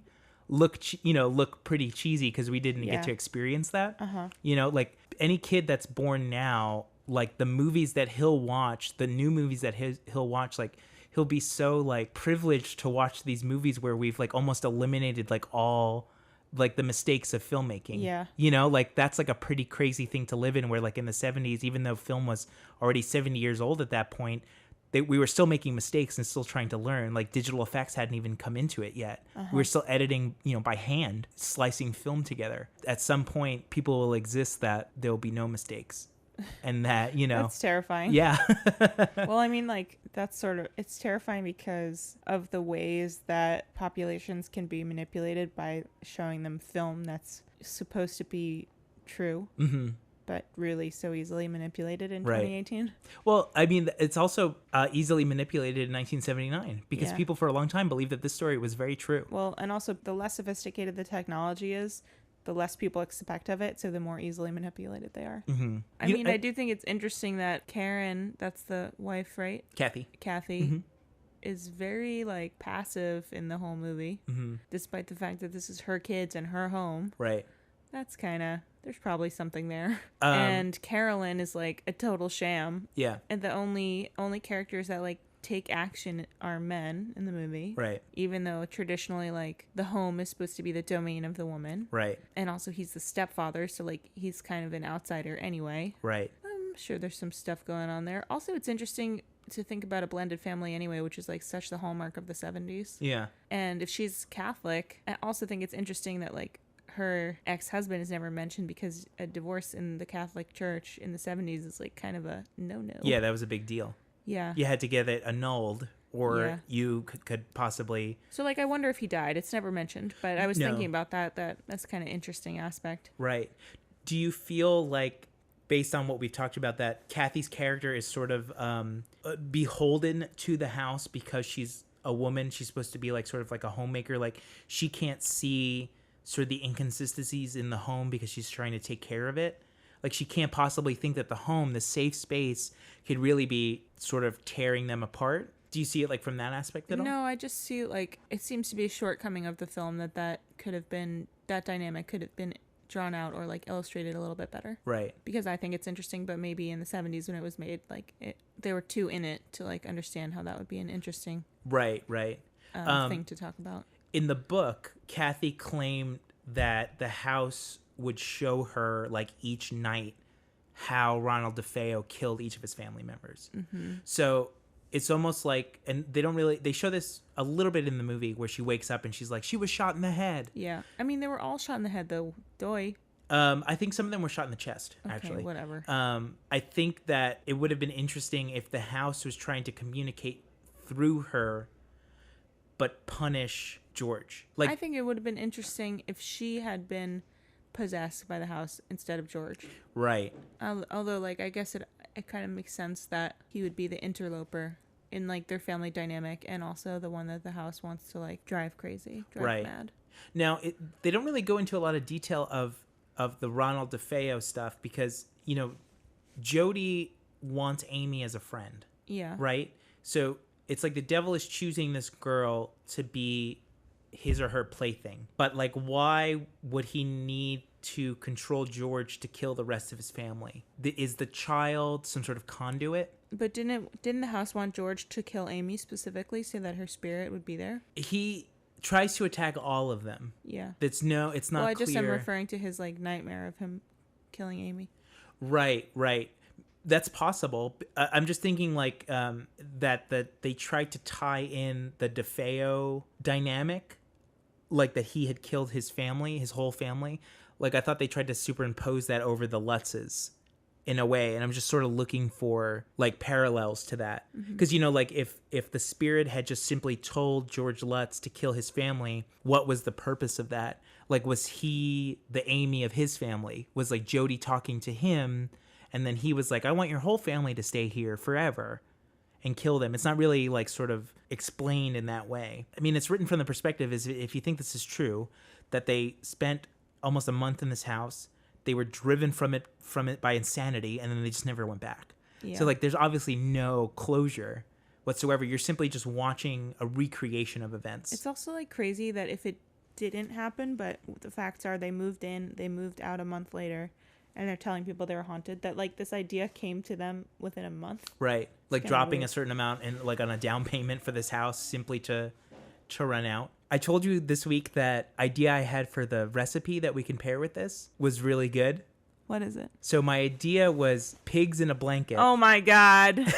look pretty cheesy because we didn't get to experience that. Like any kid that's born now, like the movies that he'll watch, the new movies that he'll watch, like he'll be so like privileged to watch these movies where we've like almost eliminated like all like the mistakes of filmmaking. Yeah. You know, like that's like a pretty crazy thing to live in, where like in the 70s, even though film was already 70 years old at that point, we were still making mistakes and still trying to learn. Like digital effects hadn't even come into it yet. We were still editing, you know, by hand, slicing film together. At some point, people will exist that there will be no mistakes. And that, you know, that's terrifying. Yeah. Well, I mean, like, that's sort of, it's terrifying because of the ways that populations can be manipulated by showing them film that's supposed to be true, but really so easily manipulated in 2018. Well, I mean, it's also easily manipulated in 1979 because people for a long time believed that this story was very true. Well, and also the less sophisticated the technology is, the less people expect of it, so the more easily manipulated they are. I do think it's interesting that Karen, that's the wife, right? Kathy, is very, like, passive in the whole movie, despite the fact that this is her kids and her home. Right. That's kind of, there's probably something there. And Carolyn is, like, a total sham. Yeah. And the only characters that, like, take action are men in the movie. Right. Even though traditionally, like, the home is supposed to be the domain of the woman. Right. And also he's the stepfather, so, like, he's kind of an outsider anyway. Right. I'm sure there's some stuff going on there. Also, it's interesting to think about a blended family anyway, which is, like, such the hallmark of the 70s. Yeah. And if she's Catholic, I also think it's interesting that, like, her ex-husband is never mentioned because a divorce in the Catholic Church in the 70s is, like, kind of a no-no. Yeah, that was a big deal. Yeah. You had to get it annulled, or you could possibly... So, like, I wonder if he died. It's never mentioned, but I was thinking about that's kind of interesting aspect. Right. Do you feel like, based on what we've talked about, that Kathy's character is sort of beholden to the house because she's a woman? She's supposed to be, like, sort of like a homemaker. Like, she can't see sort of the inconsistencies in the home because she's trying to take care of it. Like, she can't possibly think that the home, the safe space, could really be sort of tearing them apart. Do you see it, like, from that aspect at all? No, I just see, like, it seems to be a shortcoming of the film that could have been, that dynamic could have been drawn out or, like, illustrated a little bit better. Right. Because I think it's interesting, but maybe in the 70s when it was made, like, they were too in it to, like, understand how that would be an interesting thing to talk about. In the book, Kathy claimed that the house would show her, like, each night how Ronald DeFeo killed each of his family members. So it's almost like, and they show this a little bit in the movie where she wakes up and she's like, she was shot in the head. Yeah. I mean, they were all shot in the head, though. Doy. I think some of them were shot in the chest, actually. Whatever. I think that it would have been interesting if the house was trying to communicate through her, but punish George. Like, I think it would have been interesting if she had been possessed by the house instead of George. Right. Although, like, I guess it kind of makes sense that he would be the interloper in, like, their family dynamic, and also the one that the house wants to, like, drive mad. Now, they don't really go into a lot of detail of the Ronald DeFeo stuff because, you know, Jody wants Amy as a friend. Yeah. Right? So it's like the devil is choosing this girl to be his or her plaything. But, like, why would he need to control George to kill the rest of his family? Is the child some sort of conduit? But didn't the house want George to kill Amy specifically so that her spirit would be there? He tries to attack all of them. Yeah. It's not well, I clear. just am referring to his, like, nightmare of him killing Amy. Right. That's possible. I'm just thinking, like, that they tried to tie in the DeFeo dynamic, like that he had killed his family, his whole family. Like, I thought they tried to superimpose that over the Lutzes in a way, and I'm just sort of looking for, like, parallels to that. Because, you know, like, if the spirit had just simply told George Lutz to kill his family, what was the purpose of that? Like, was he the Amy of his family? Was, like, Jody talking to him, and then he was like, I want your whole family to stay here forever and kill them. It's not really, like, sort of explained in that way. I mean, it's written from the perspective is, if you think this is true, that they spent almost a month in this house, they were driven from it by insanity, and then they just never went back. Yeah. So, like, there's obviously no closure whatsoever. You're simply just watching a recreation of events. It's also, like, crazy that if it didn't happen, but the facts are they moved in, they moved out a month later, and they're telling people they're haunted, that, like, this idea came to them within a month. Right. It's like, dropping weird. a certain amount and, like, on a down payment for this house simply to run out. I told you this week that idea I had for the recipe that we can pair with this was really good. What is it? So my idea was pigs in a blanket. Oh my God.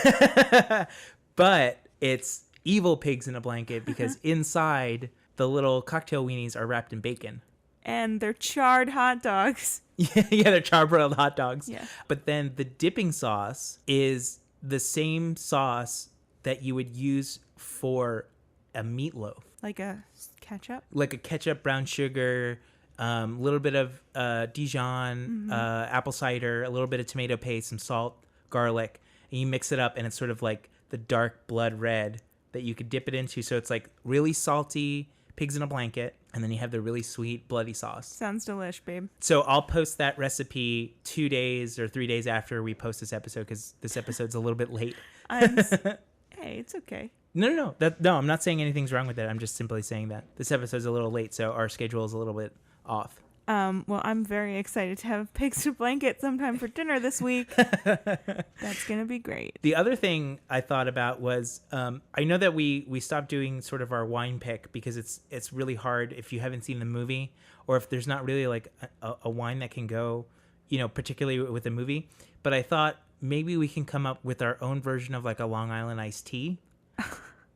But it's evil pigs in a blanket because inside the little cocktail weenies are wrapped in bacon. And they're charred hot dogs. Yeah, they're charbroiled hot dogs. Yeah. But then the dipping sauce is the same sauce that you would use for a meatloaf. Like a ketchup? Like a ketchup, brown sugar, little bit of Dijon, apple cider, a little bit of tomato paste, some salt, garlic. And you mix it up and it's sort of like the dark blood red that you could dip it into. So it's like really salty, pigs in a blanket, and then you have the really sweet bloody sauce. Sounds delish, babe. So I'll post that recipe 2 days or 3 days after we post this episode because this episode's a little bit late. Hey, it's okay. No, I'm not saying anything's wrong with it. I'm just simply saying that this episode's a little late, so our schedule is a little bit off. Well, I'm very excited to have pigs in a blanket sometime for dinner this week. That's going to be great. The other thing I thought about was I know that we stopped doing sort of our wine pick because it's really hard if you haven't seen the movie or if there's not really like a wine that can go, particularly with the movie. But I thought maybe we can come up with our own version of like a Long Island iced tea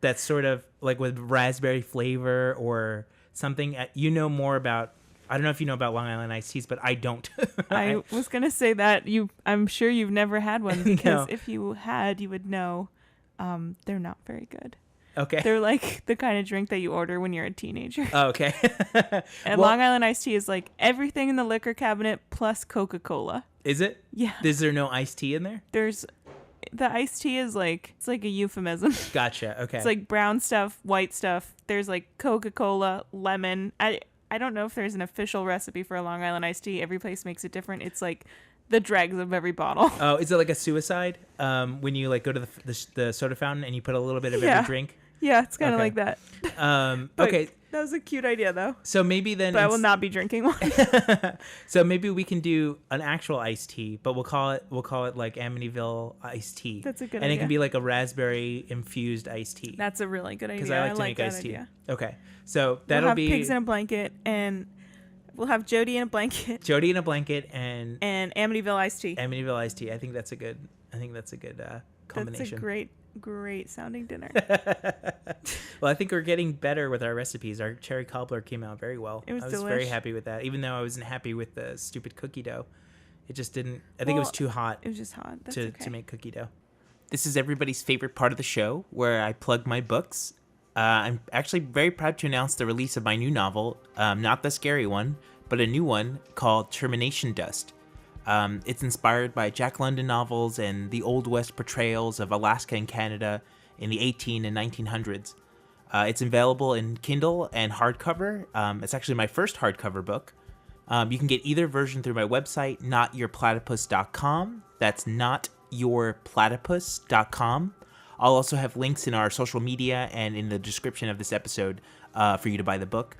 that's sort of like with raspberry flavor or something. More about... I don't know if you know about Long Island iced teas, but I don't. I was going to say that I'm sure you've never had one because if you had, you would know they're not very good. Okay. They're like the kind of drink that you order when you're a teenager. Oh, okay. And Long Island iced tea is like everything in the liquor cabinet plus Coca-Cola. Is it? Yeah. Is there no iced tea in there? The iced tea is like, it's like a euphemism. Gotcha. Okay. It's like brown stuff, white stuff. There's like Coca-Cola, lemon. I don't know if there's an official recipe for a Long Island iced tea. Every place makes it different. It's like the dregs of every bottle. Oh, is it like a suicide? When you like go to the soda fountain and you put a little bit of every drink? Yeah, it's kind of like that. Okay. That was a cute idea, though. So maybe then... But I will not be drinking one. So maybe we can do an actual iced tea, but we'll call it like Amityville iced tea. That's a good idea. And it can be like a raspberry infused iced tea. That's a really good idea. Because I like to make iced tea. Okay. So that'll be... We'll have pigs in a blanket, and we'll have Jody in a blanket. Jody in a blanket and Amityville iced tea. Amityville iced tea. I think that's a good combination. That's a great sounding dinner. Well, I think we're getting better with our recipes. Our cherry cobbler came out very well. I was very happy with that, even though I wasn't happy with the stupid cookie dough. It just didn't... I think it was too hot. It was just hot. That's to make cookie dough. This is everybody's favorite part of the show, where I plug my books. I'm actually very proud to announce the release of my new novel, not the scary one, but a new one called Termination Dust. It's inspired by Jack London novels and the Old West portrayals of Alaska and Canada in the 18 and 1900s. It's available in Kindle and hardcover. It's actually my first hardcover book. You can get either version through my website, notyourplatypus.com. That's notyourplatypus.com. I'll also have links in our social media and in the description of this episode for you to buy the book.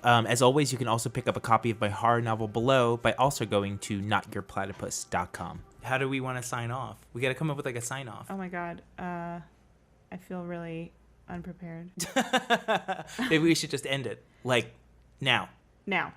As always, you can also pick up a copy of my horror novel below by also going to notyourplatypus.com. How do we want to sign off? We got to come up with like a sign off. Oh my God. I feel really unprepared. Maybe we should just end it. Like, now. Now.